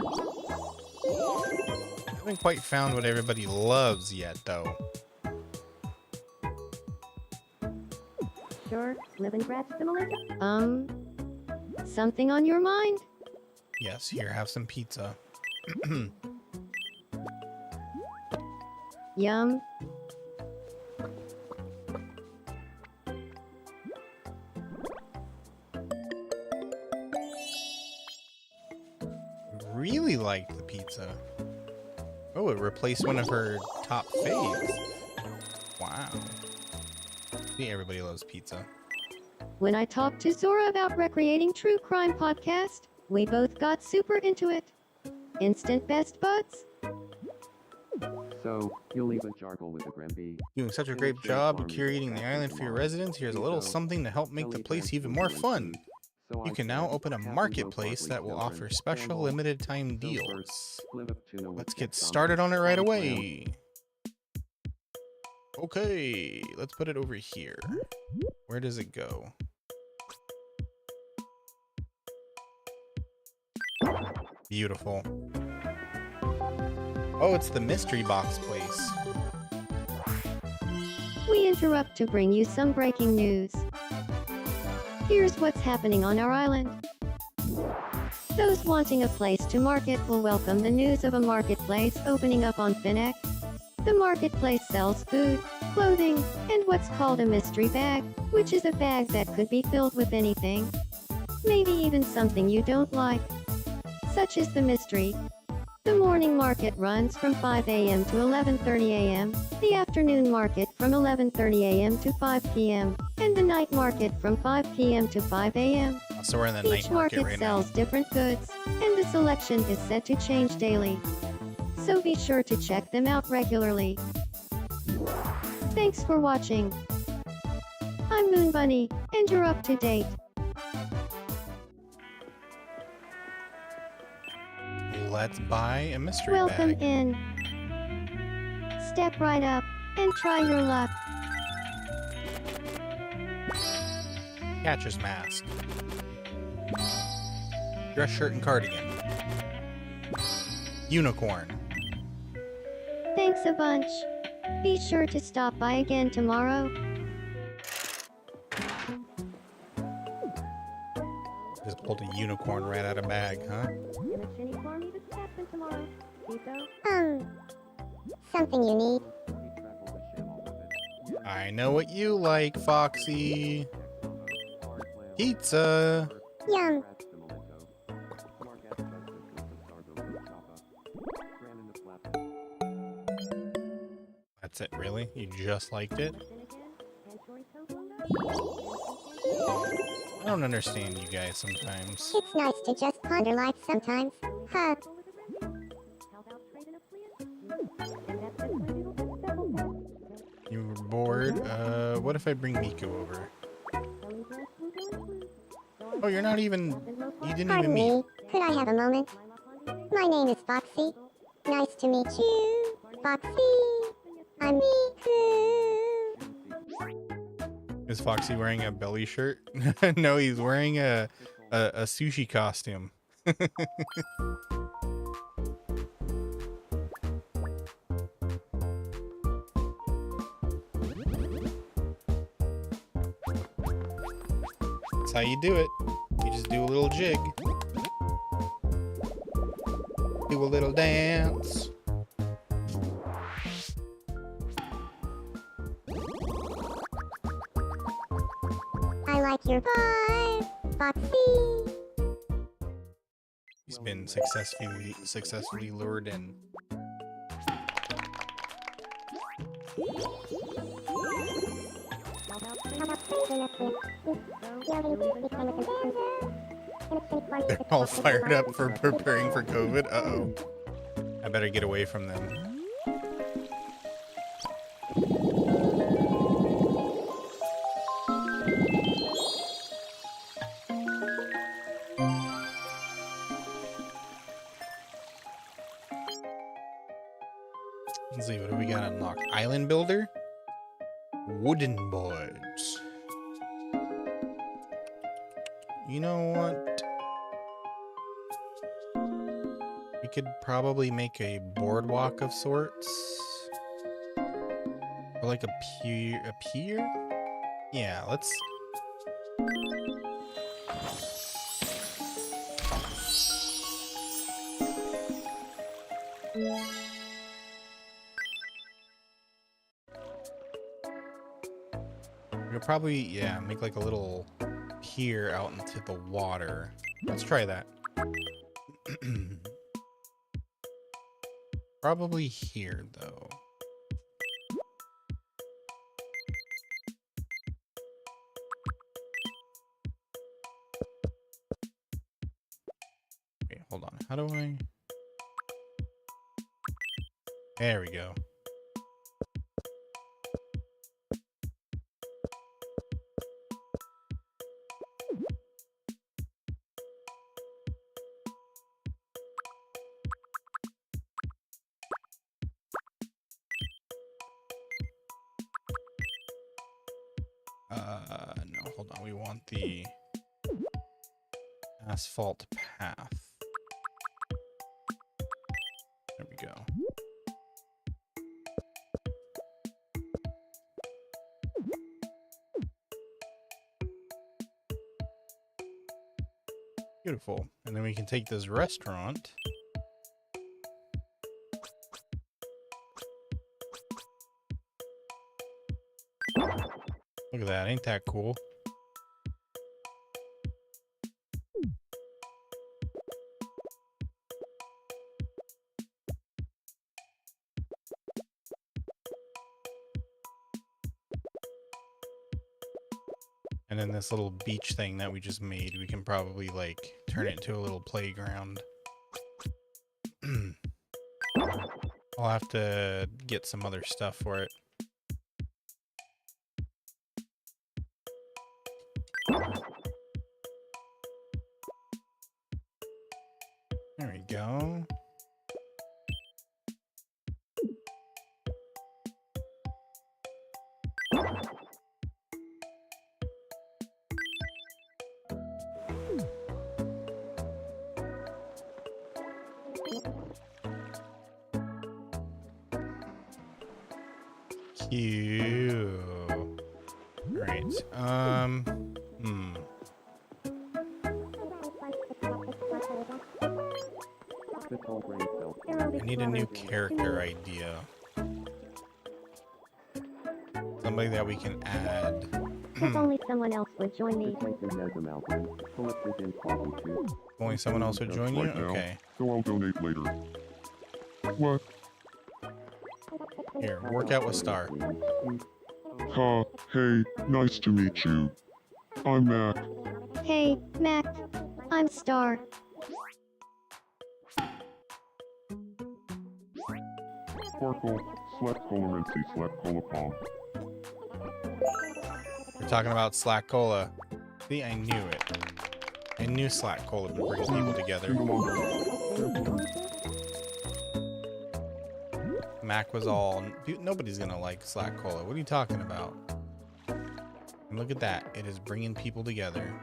haven't quite found what everybody loves yet, though. Sure, live and grab simulator. Something on your mind? Yes, here, have some pizza. Yum. Really liked the pizza. Oh, it replaced one of her top faves. Wow. See, everybody loves pizza. When I talked to Zora about recreating true crime podcast, we both got super into it. Instant best buds. So, you'll even jargle with the Grimby. Doing such a great job of curating the island for your residents, here's a little something to help make the place even more fun. You can now open a marketplace that will offer special limited time deals. Let's get started on it right away. Okay, let's put it over here. Where does it go? Beautiful. Oh, it's the mystery box place. We interrupt to bring you some breaking news. Here's what's happening on our island. Those wanting a place to market will welcome the news of a marketplace opening up on Finneck. The marketplace sells food, clothing, and what's called a mystery bag, which is a bag that could be filled with anything. Maybe even something you don't like. Such is the mystery. The morning market runs from 5 a.m. to 11:30 a.m., the afternoon market from 11:30 a.m. to 5 p.m., and the night market from 5 p.m. to 5 a.m. So we're in the Each night market market right now. sells different goods, and the selection is set to change daily. So be sure to check them out regularly. Thanks for watching. I'm Moon Bunny, and you're up to date. Let's buy a mystery Welcome bag. in. Step right up and try your luck. Catcher's mask. Dress shirt and cardigan. Unicorn. Thanks a bunch. Be sure to stop by again tomorrow. Just pulled a unicorn right out of bag, huh? Something you need. I know what you like, Foxy. Pizza. Yum. That's it, really? You just liked it? I don't understand you guys sometimes. It's nice to just ponder life sometimes. Huh. You were bored? What if I bring Miko over? Oh, you're not even... You didn't Pardon even meet. me. Could I have a moment? My name is Foxy. Nice to meet you. Foxy. I'm Miku. Is Foxy wearing a belly shirt? No, he's wearing a sushi costume. That's how you do it. You just do a little jig. Do a little dance. I like your vibe, Foxy. He's been successfully lured in. They're all fired up for preparing for COVID. Uh-oh. I better get away from them. Let's see, what do we got unlocked? Island builder? Wooden boards. You know what? We could probably make a boardwalk of sorts. Or like a pier? Yeah, let's... We'll probably, yeah, make like a little pier out into the water. Let's try that. Probably here, though. Wait, hold on. How do I... There we go. No, hold on. We want the asphalt path. There we go. Beautiful. And then we can take this restaurant. Look at that. Ain't that cool? And then this little beach thing that we just made, we can probably like turn it into a little playground. I'll have to get some other stuff for it. There we go. Cute. Right. I need a new character idea. Somebody that we can add. If only someone else would join me. Only someone else would join you? Okay. So I'll donate later. What? Here, work out with Star. Ha, hey, nice to meet you. I'm Mac. Hey, Mac. I'm Star. Sparkle, Slack Colorancy, Slack Colapom. We're talking about Slack Cola. See, I knew it. I knew Slack Cola would bring people together. Mac was all... Nobody's gonna like Slack Cola. What are you talking about? And look at that. It is bringing people together.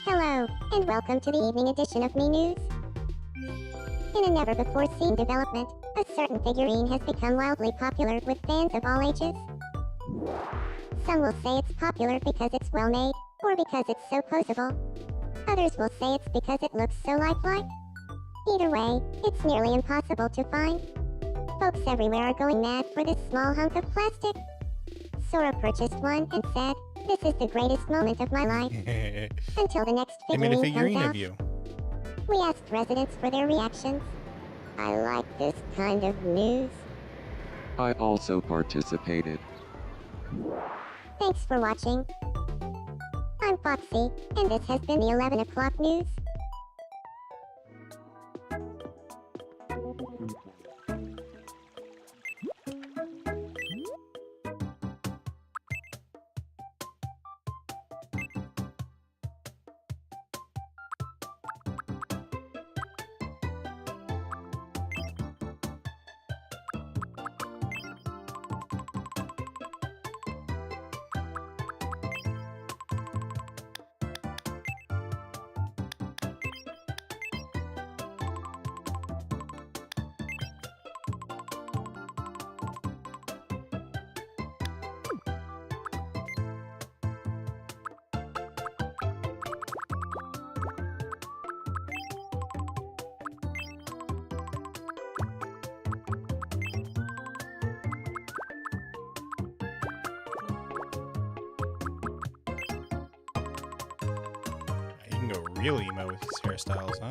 Hello, and welcome to the evening edition of Me News. In a never-before-seen development, a certain figurine has become wildly popular with fans of all ages. Some will say it's popular because it's well made, or because it's so poseable. Others will say it's because it looks so lifelike. Either way, it's nearly impossible to find. Folks everywhere are going mad for this small hunk of plastic. Sora purchased one and said, "This is the greatest moment of my life." Until the next They made a figurine figurine comes of out. you. We asked residents for their reactions. I like this kind of news. I also participated. Thanks for watching. I'm Foxy, and this has been the 11 o'clock news. You can go real emo with these hairstyles, huh?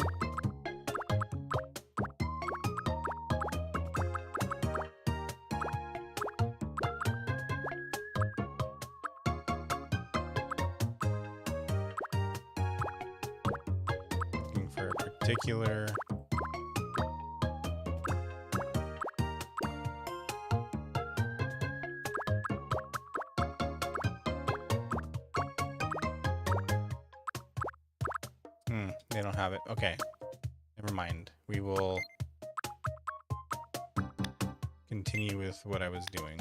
Looking for a particular... they don't have it. Okay. Never mind. We will continue with what I was doing.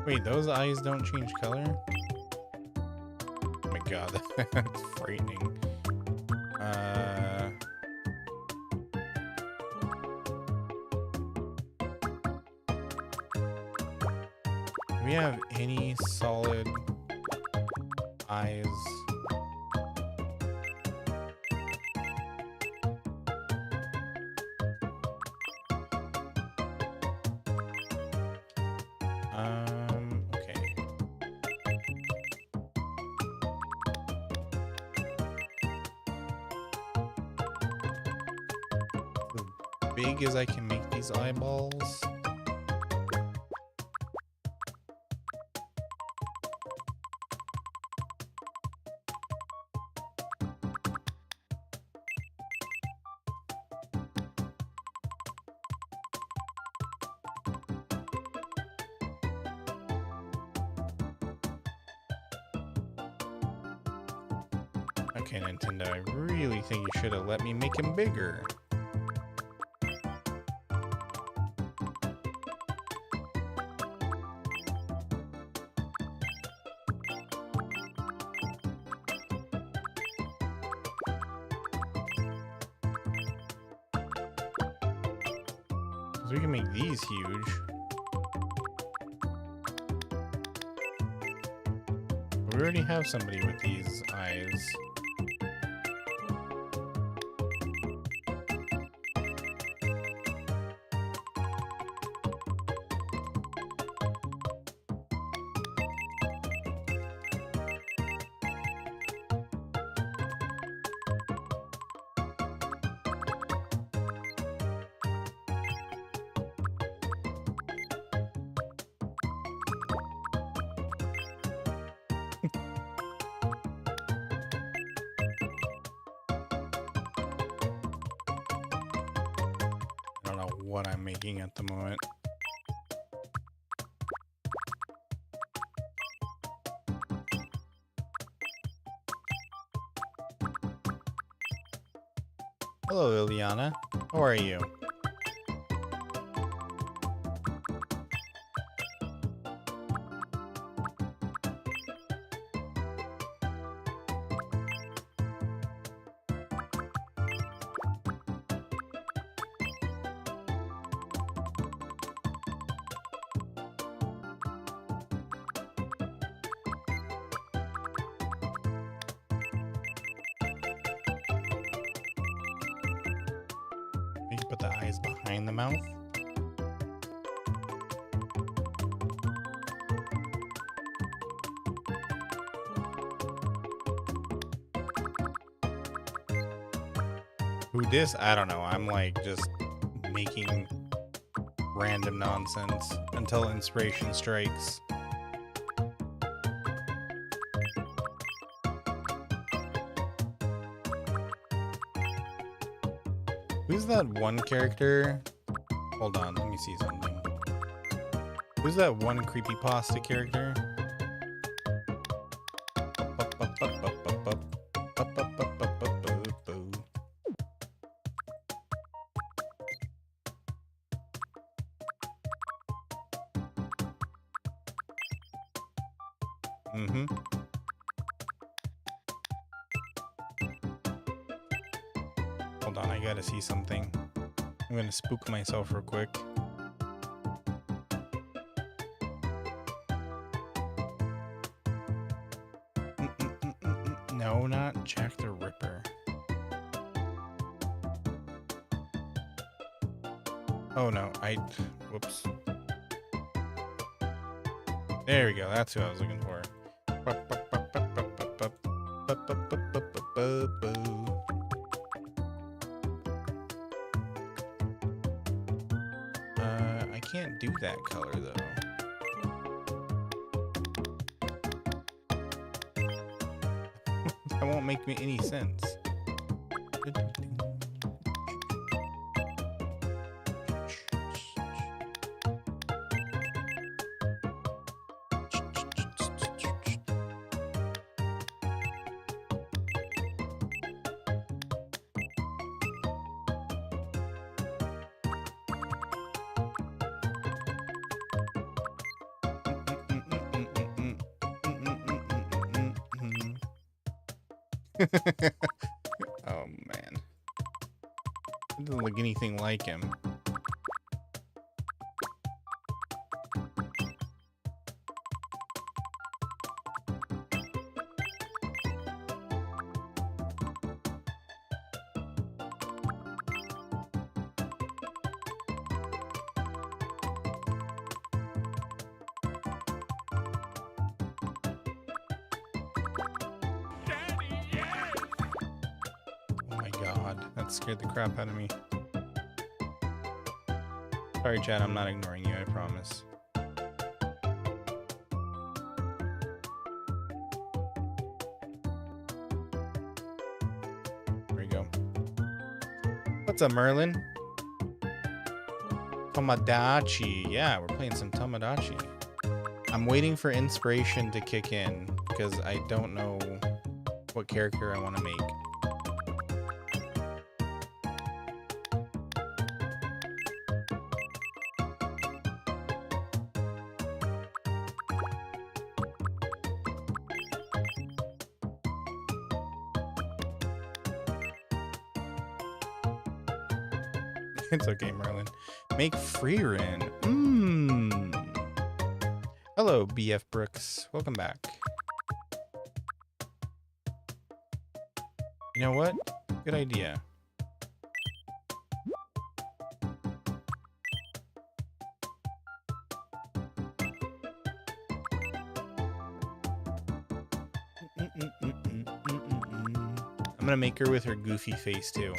Wait, those eyes don't change color? Oh my god, that's frightening. Do we have any solid eyes? Okay. As big as I can make these eyeballs. Okay, Nintendo, I really think you should have let me make him bigger. So we can make these huge. We already have somebody with these eyes. I don't know what I'm making at the moment. Hello, Liliana. How are you? You can put the eyes behind the mouth. Who dis? I don't know. I'm like just making random nonsense until inspiration strikes. Who's that one character? Hold on, let me see something. Who's that one creepypasta character? Mm-hmm. Hold on, I gotta see something. I'm gonna spook myself real quick. No, not Jack the Ripper. Oh no, whoops. There we go, that's who I was looking for. I can't do that color though. That won't make me any sense. Oh man. It doesn't look anything like him. Oh my god, that scared the crap out of me. Sorry, Chad, I'm not ignoring you, I promise. There we go. What's up, Merlin? Tomodachi. Yeah, we're playing some Tomodachi. I'm waiting for inspiration to kick in because I don't know what character I want to make. It's okay, Merlin. Make Freerin. Hello, BF Brooks. Welcome back. You know what? Good idea. I'm gonna make her with her goofy face too.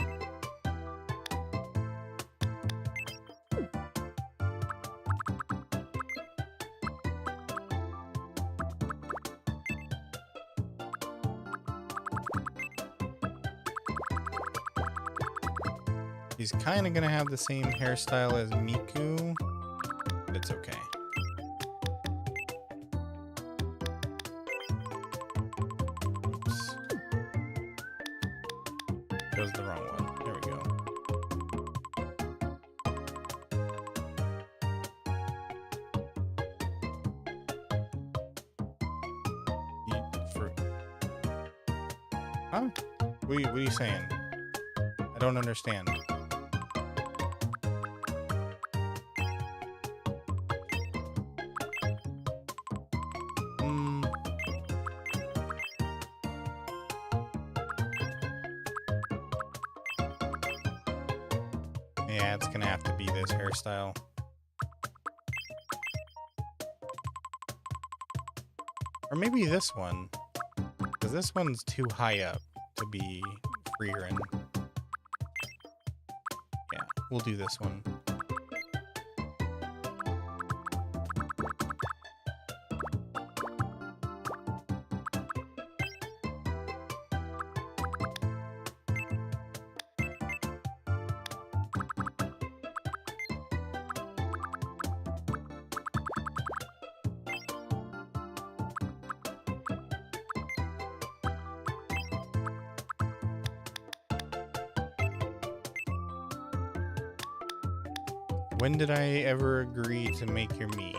He's kind of gonna have the same hairstyle as Miku, but it's okay. Oops. Chose the wrong one. There we go. Huh? What are you saying? I don't understand. Hmm. Yeah, it's gonna have to be this hairstyle. Or maybe this one. Because this one's too high up to be Freerin. Yeah, we'll do this one. When did I ever agree to make your me?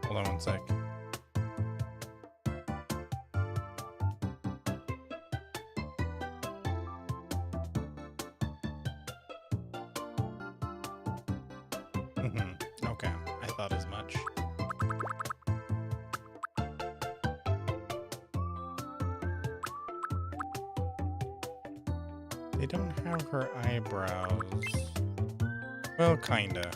Hold on one sec. Okay, I thought as much. They don't have her eyebrows. Well, kinda.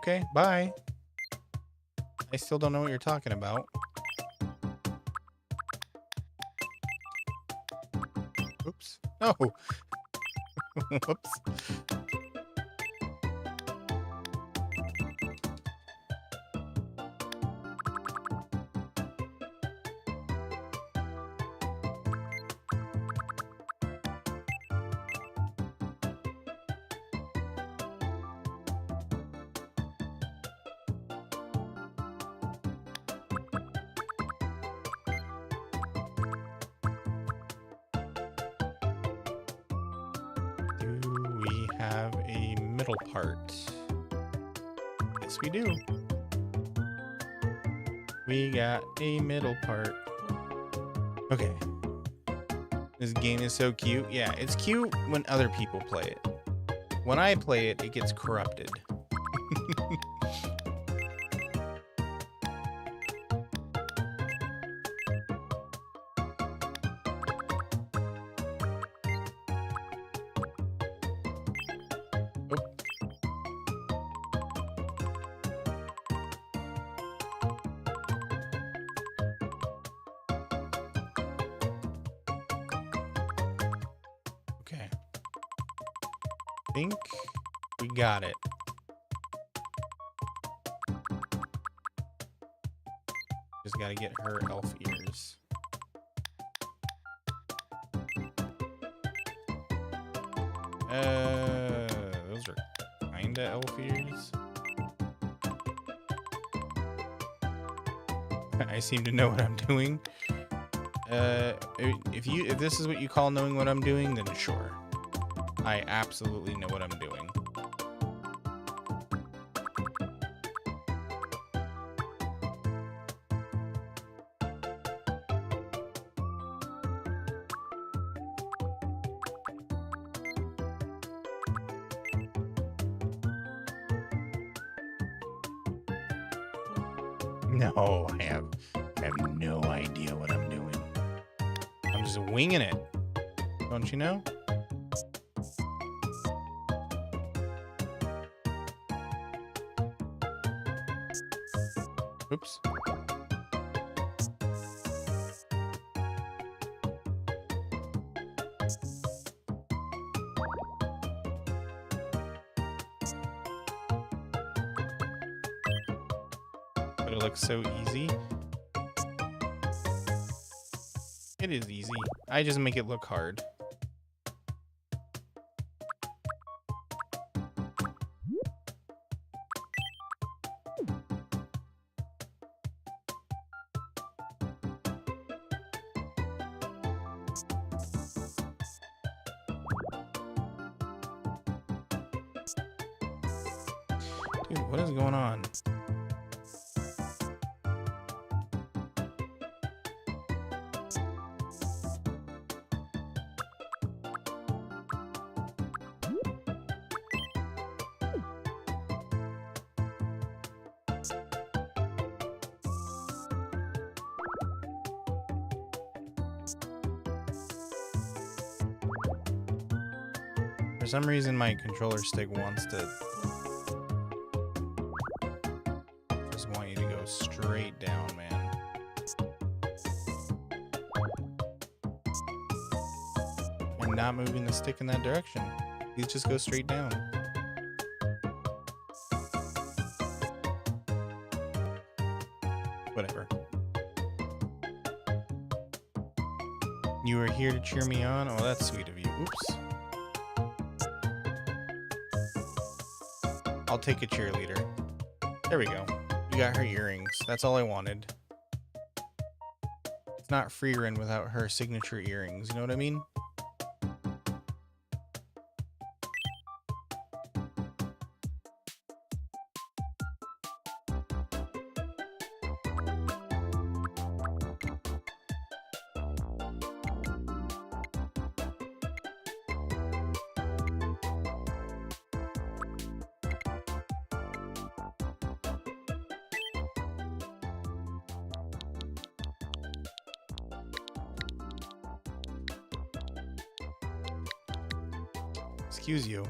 Okay, bye. I still don't know what you're talking about. Oops. No. Whoops. Do we have a middle part? Yes, we do. We got a middle part. Okay. This game is so cute. Yeah, it's cute when other people play it. When I play it, it gets corrupted. Okay. Think we got it. Just gotta get her elf ears. Those are kind Panda elf ears. I seem to know what I'm doing. If this is what you call knowing what I'm doing, then sure. I absolutely know what I'm doing. No, I have no idea what I'm doing. I'm just winging it. Don't you know? Oops. But it looks so easy. It is easy. I just make it look hard. Dude, what is going on? For some reason, my controller stick wants to just want you to go straight down, man. I'm not moving the stick in that direction. Please just go straight down. Whatever. You were here to cheer me on? Oh, that's sweet of you. Oops. I'll take a cheerleader. There we go. You got her earrings. That's all I wanted. It's not Freerun without her signature earrings. You know what I mean? Excuse you.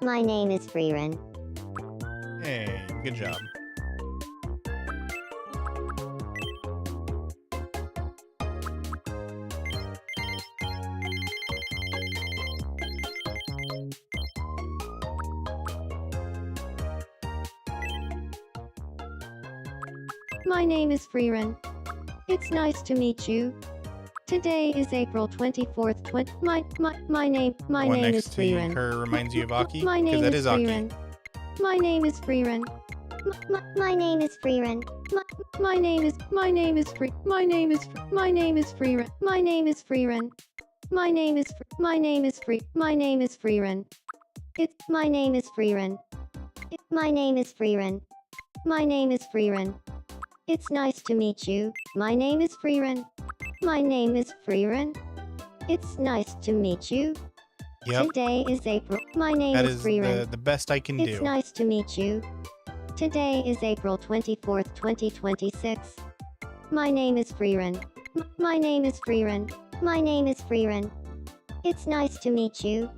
My name is Freerun. Hey, good job. My name is Freerun. It's nice to meet you. Today is April 24th. My name One is next to Freerun. her reminds you of Aki? My Because name that is is Aki. Freerun. My name is Freerun. My name is Freerun. My name is Freerun. My name is Freerun. My name is Freerun. My name is Freerun. My name is Freerun. My name is Freerun. My name is Freerun. My name is Freerun. It's nice to meet you. My name is Freerun. My name is Freerun. It's nice to meet you. Yep, Today is April. My name that is is Freerun. the best I can It's do. nice to meet you. Today is April 24th, 2026. My name is Freerun. My name is Freerun. My name is Freerun. It's nice to meet you.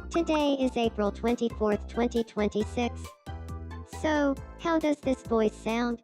Today is April 24th, 2026. So, how does this voice sound?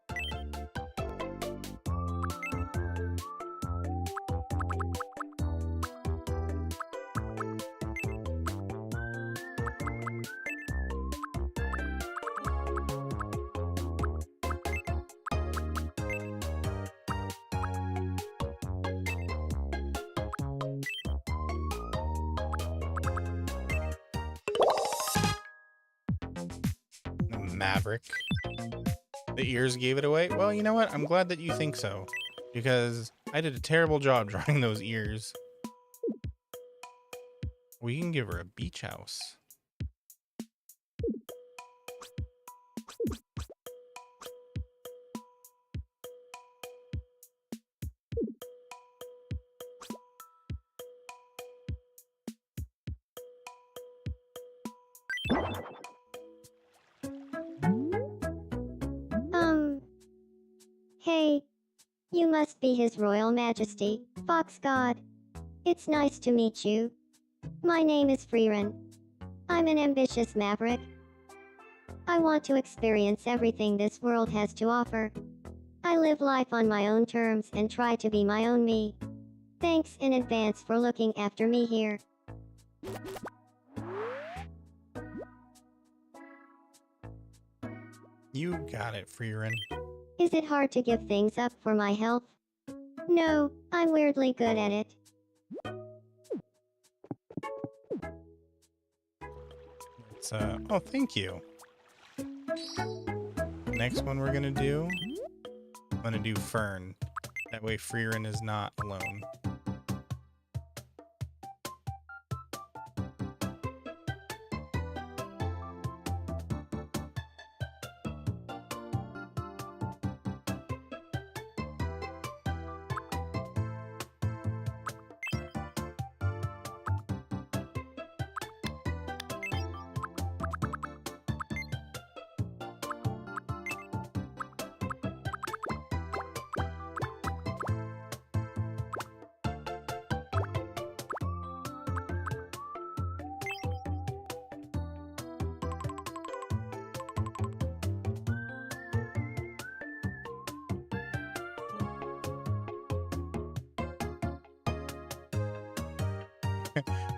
Maverick. The ears gave it away. Well, you know what? I'm glad that you think so, because I did a terrible job drawing those ears. We can give her a beach house. Hey. You must be His Royal Majesty, Fox God. It's nice to meet you. My name is Freeran. I'm an ambitious maverick. I want to experience everything this world has to offer. I live life on my own terms and try to be my own me. Thanks in advance for looking after me here. You got it, Freeran. Is it hard to give things up for my health? No, I'm weirdly good at it. It's, oh, thank you. Next one we're gonna do, I'm gonna do Fern. That way Freeran is not alone.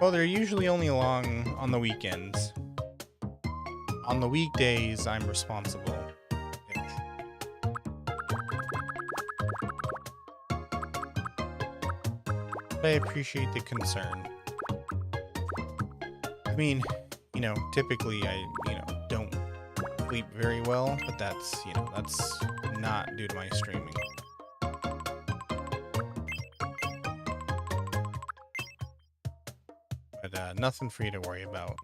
Well, they're usually only along on the weekends. On the weekdays, I'm responsible. But I appreciate the concern. I mean, you know, typically I, don't sleep very well, but that's, that's not due to my streaming. But nothing for you to worry about.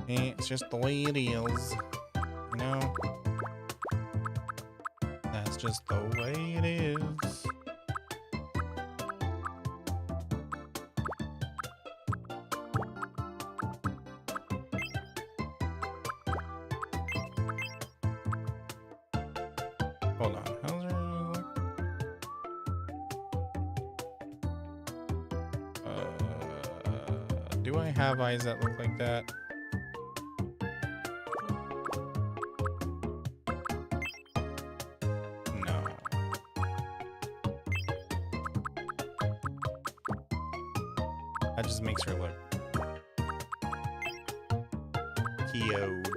It's just the way it is, you know? That's just the way it is. Hold on, how's it look? Do I have eyes that look like that? No. That just makes her look cute.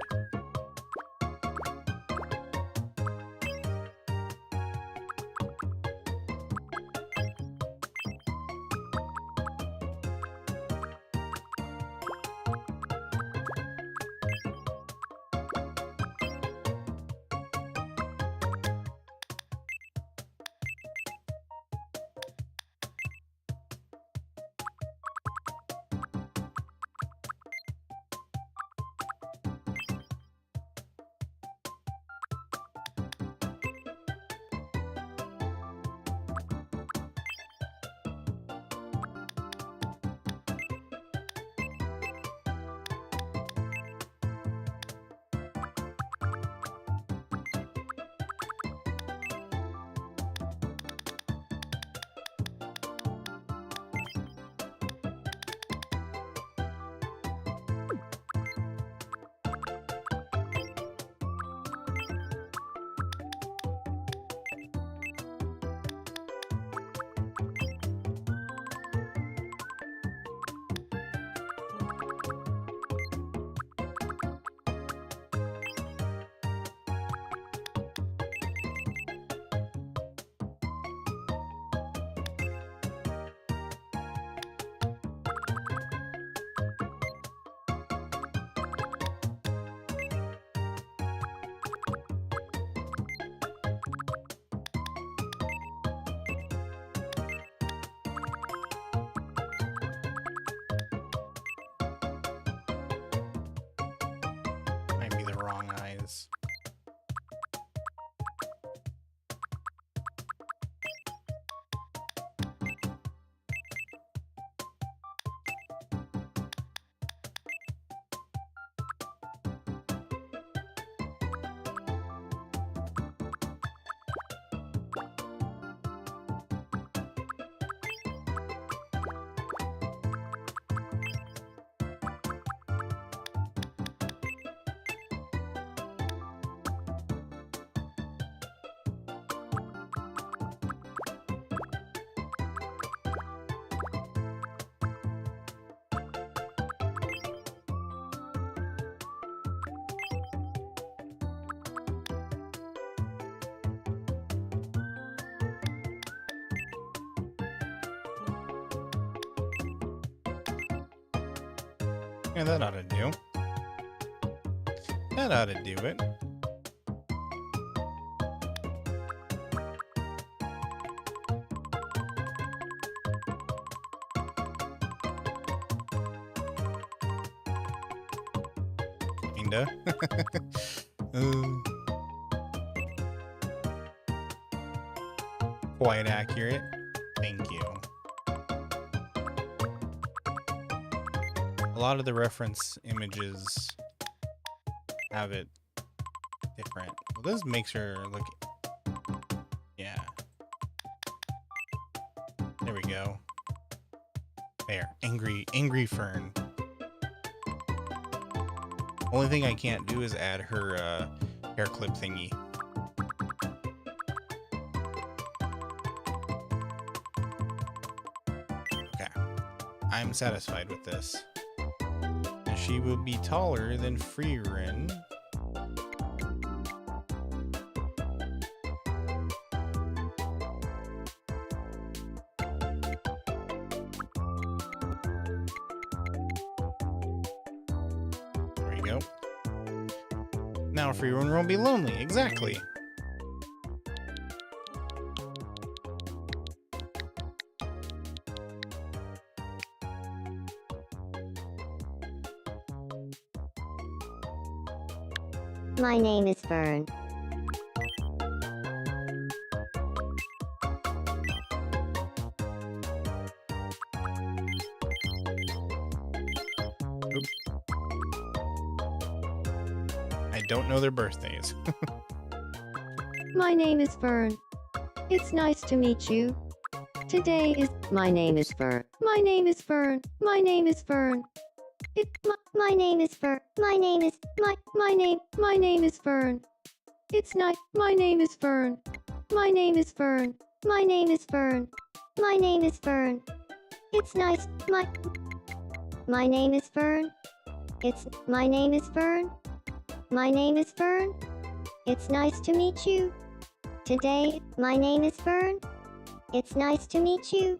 Yeah, that ought to do. That ought to do it. Kinda. Quite accurate. Thank you. A lot of the reference images have it different. Well, this makes her look... Yeah. There we go. There. Angry Fern. Only thing I can't do is add her hair clip thingy. Okay. I'm satisfied with this. She will be taller than Freerin. There we go. Now Freerin won't be lonely. Exactly. My name is Fern. I don't know their birthdays. My name is Fern. It's nice to meet you. Today is my name is Fern. My name is Fern. My name is Fern. My name is Fern. My name is My name is Fern. It's nice. My name is Fern. My name is Fern. My name is Fern. My name is Fern. It's nice. My name is Fern. My name is Fern. My name is Fern. It's nice to meet you. Today, my name is Fern. It's nice to meet you.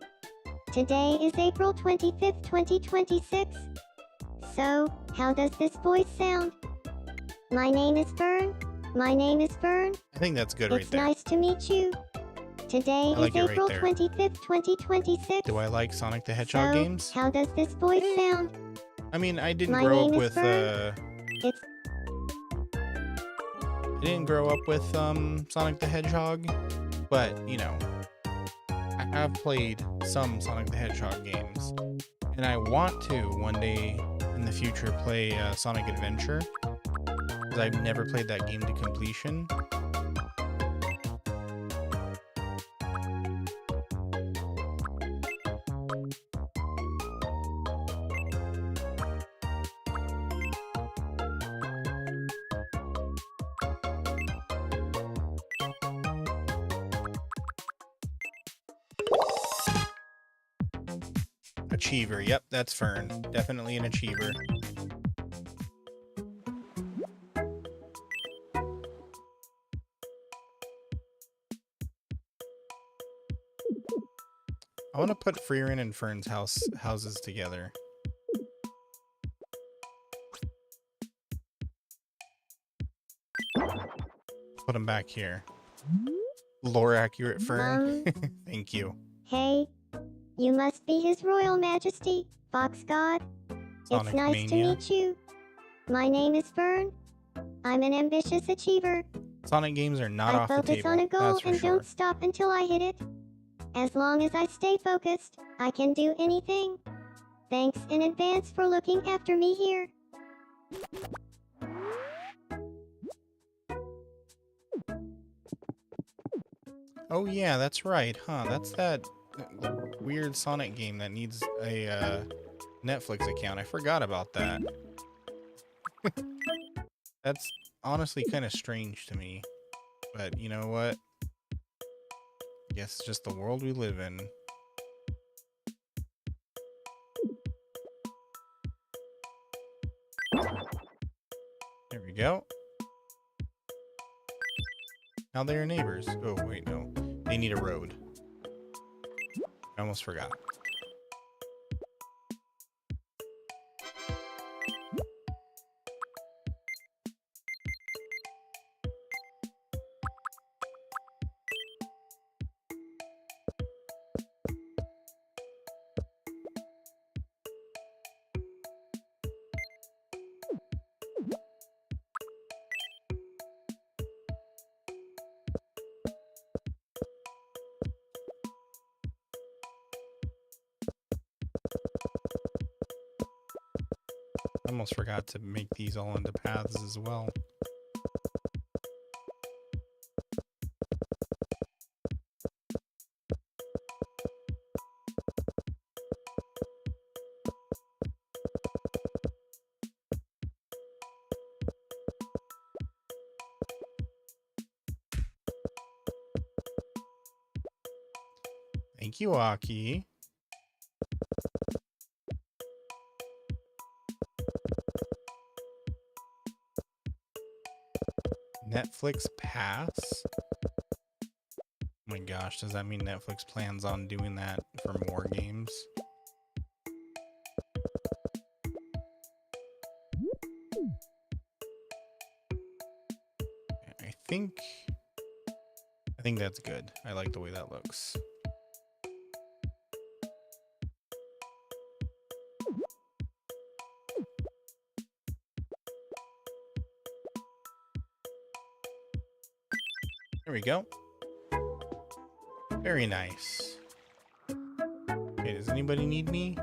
Today is April 25th, 2026. So, how does this voice sound? My name is Fern. My name is Fern. I think that's good right It's there. nice to meet you. Today I like is it right April there. 25th, 2026. Do I like Sonic the Hedgehog So, games? how does this voice sound? I mean, I didn't My grow name up is with Fern. It's I didn't grow up with Sonic the Hedgehog, but you know, I have played some Sonic the Hedgehog games, and I want to one day in the future play Sonic Adventure, because I've never played that game to completion. Achiever, yep, that's Fern. Definitely an achiever. I want to put Freerin and Fern's houses together. Put them back here. Lore accurate Fern. Thank you. Hey, you must be His Royal Majesty, Fox God. Sonic It's nice to Mania. meet you. My name is Fern. I'm an ambitious achiever. Sonic games are not I off the focus table. on a goal That's for and sure. don't stop until I hit it. As long as I stay focused, I can do anything. Thanks in advance for looking after me here. Oh yeah, that's right, huh? That's that weird Sonic game that needs a Netflix account. I forgot about that. That's honestly kind of strange to me. But you know what? I guess it's just the world we live in. There we go. Now they're neighbors. Oh, wait, no. They need a road. I almost forgot. I almost forgot to make these all into paths as well. Thank you, Aki. Netflix Pass? Oh my gosh, does that mean Netflix plans on doing that for more games? I think that's good. I like the way that looks. There we go. Very nice. Okay, does anybody need me?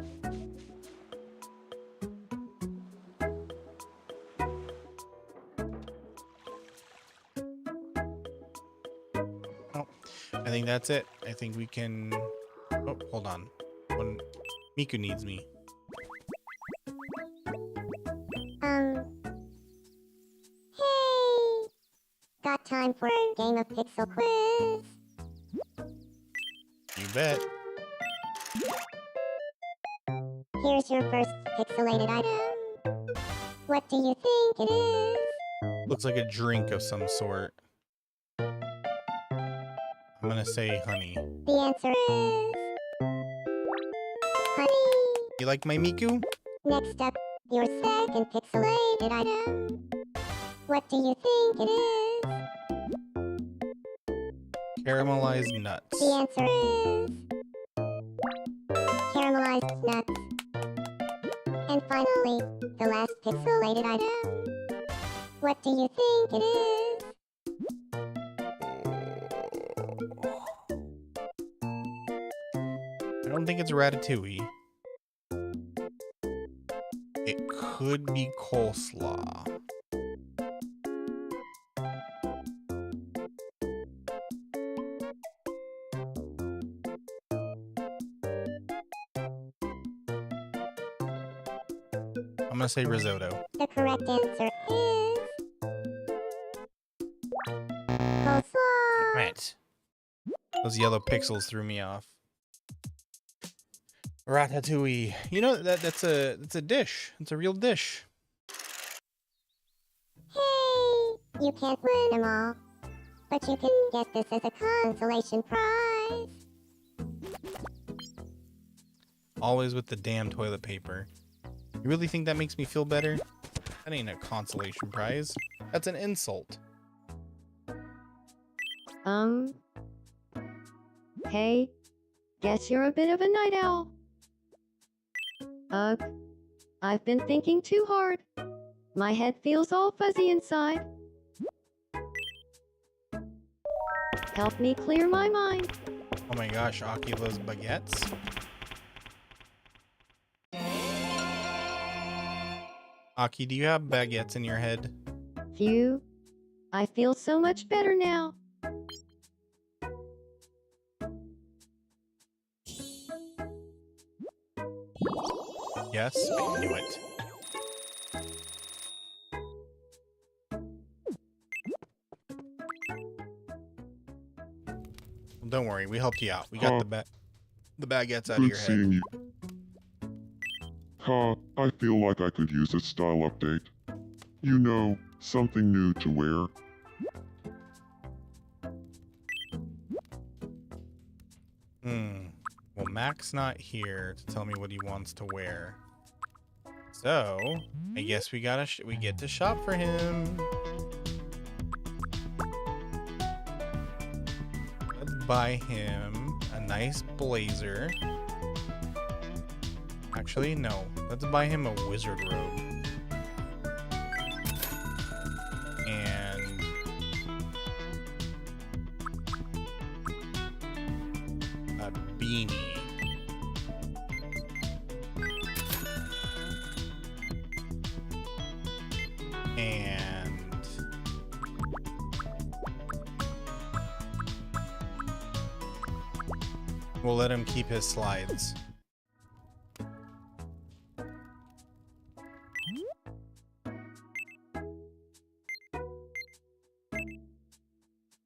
Oh, I think that's it. I think we can... Oh, hold on. Miku needs me. Hey! Got time for a game of pixel quiz? You bet. Here's your first pixelated item. What do you think it is? Looks like a drink of some sort. I'm gonna say honey. The answer is... honey. You like my Miku? Next up, your second pixelated item. What do you think it is? Caramelized nuts. The answer is... caramelized nuts. And finally, the last pixelated item. What do you think it is? I don't think it's ratatouille. It could be coleslaw. I'm gonna say risotto. The correct answer is... coleslaw. Right. Those yellow pixels threw me off. Ratatouille. You know that's a dish. It's a real dish. Hey, you can't win them all, but you can get this as a consolation prize. Always with the damn toilet paper. You really think that makes me feel better? That ain't a consolation prize. That's an insult. Hey, guess you're a bit of a night owl. Ugh, I've been thinking too hard. My head feels all fuzzy inside. Help me clear my mind. Oh my gosh, Aki loves baguettes. Aki, do you have baguettes in your head? Phew, I feel so much better now. Yes, I knew it. Well, don't worry, we helped you out. We got the baguettes out of Good your head. seeing you. I feel like I could use a style update. You know, something new to wear. Well, Mac's not here to tell me what he wants to wear. So, I guess we get to shop for him. Let's buy him a nice blazer. Actually, no. Let's buy him a wizard robe. And a beanie. We'll let him keep his slides.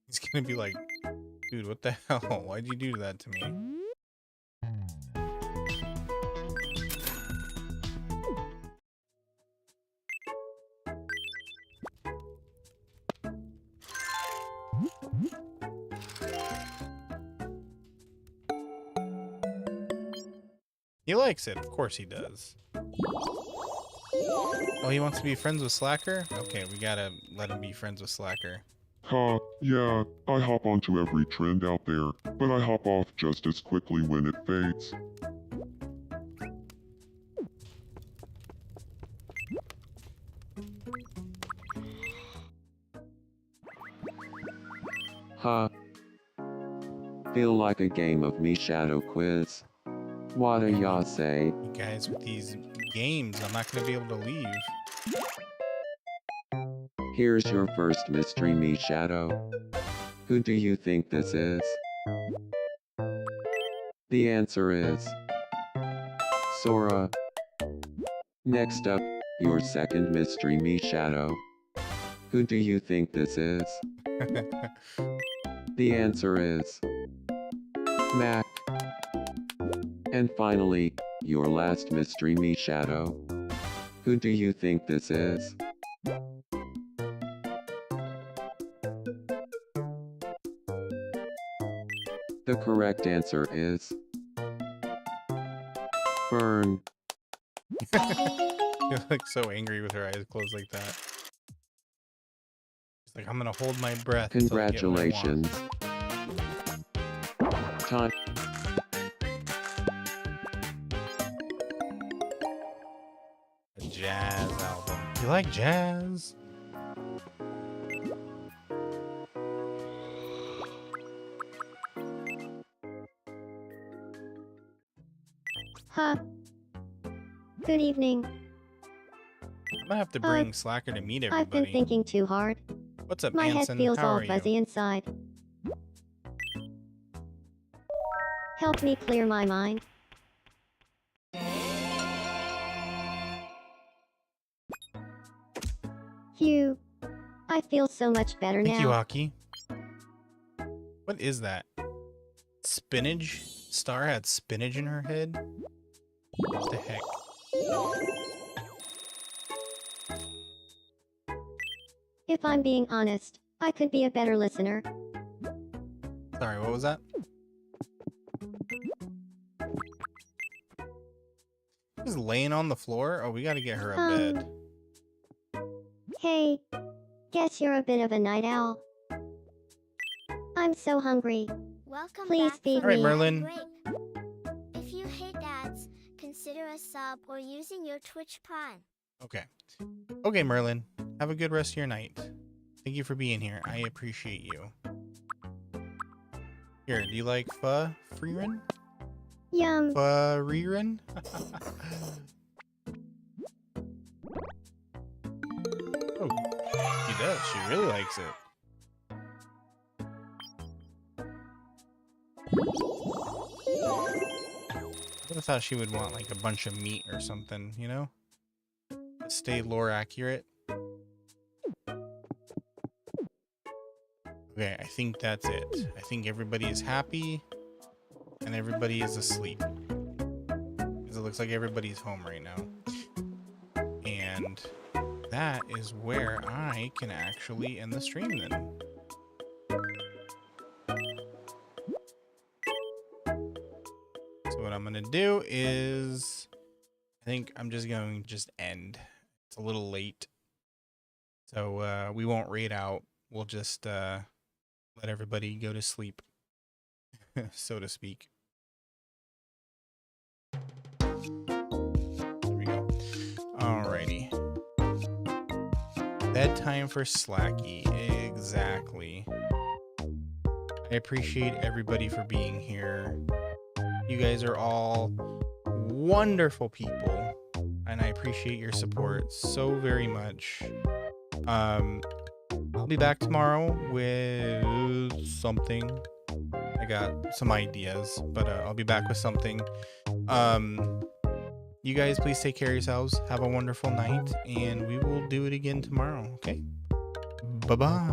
He's gonna be like, dude, what the hell? Why'd you do that to me? He likes it. Of course he does. Oh, he wants to be friends with Slacker? Okay, we gotta let him be friends with Slacker. Yeah, I hop onto every trend out there, but I hop off just as quickly when it fades. Huh. Feel like a game of me shadow quiz. What do y'all say? You guys, with these games, I'm not gonna be able to leave. Here's your first mystery me shadow. Who do you think this is? The answer is Sora. Next up, your second mystery me shadow. Who do you think this is? The answer is Mac. And finally, your last mystery me shadow. Who do you think this is? The correct answer is Fern. You're like so angry with her eyes closed like that. She's like, I'm gonna hold my breath. till I get what I want." Congratulations. Time. A jazz album. You like jazz? Huh. Good evening. I'm gonna have to bring Slacker to meet I've been everybody. thinking too hard. What's up, My Anson? head feels How all are fuzzy you? inside. Help me clear my mind. Phew. I feel so much better Thank you, now. Aki. What is that? Spinach? Star had spinach in her head? What the heck? If I'm being honest, I could be a better listener. Sorry, what was that? She's laying on the floor? Oh, we gotta get her a bed. Hey, guess you're a bit of a night owl. I'm so hungry. Welcome Please back feed from All right, me. the ad Merlin. break. If you hate ads, consider a sub or using your Twitch Prime. Okay. Okay, Merlin. Have a good rest of your night. Thank you for being here. I appreciate you. Here, do you like pho, Freerin? Yum. Freerin? Oh, she does. She really likes it. I would have thought she would want like a bunch of meat or something, you know? To stay lore accurate. Okay, I think that's it. I think everybody is happy and everybody is asleep. Because it looks like everybody's home right now. And that is where I can actually end the stream then. So what I'm gonna do is, I think I'm just going to just end. It's a little late. So we won't raid out. We'll just let everybody go to sleep, so to speak. There we go. Alrighty. Bedtime for Slacky. Exactly. I appreciate everybody for being here. You guys are all wonderful people, and I appreciate your support so very much. I'll be back tomorrow with something. I got some ideas, but I'll be back with something. You guys please take care of yourselves. Have a wonderful night, and we will do it again tomorrow. Okay. Bye bye.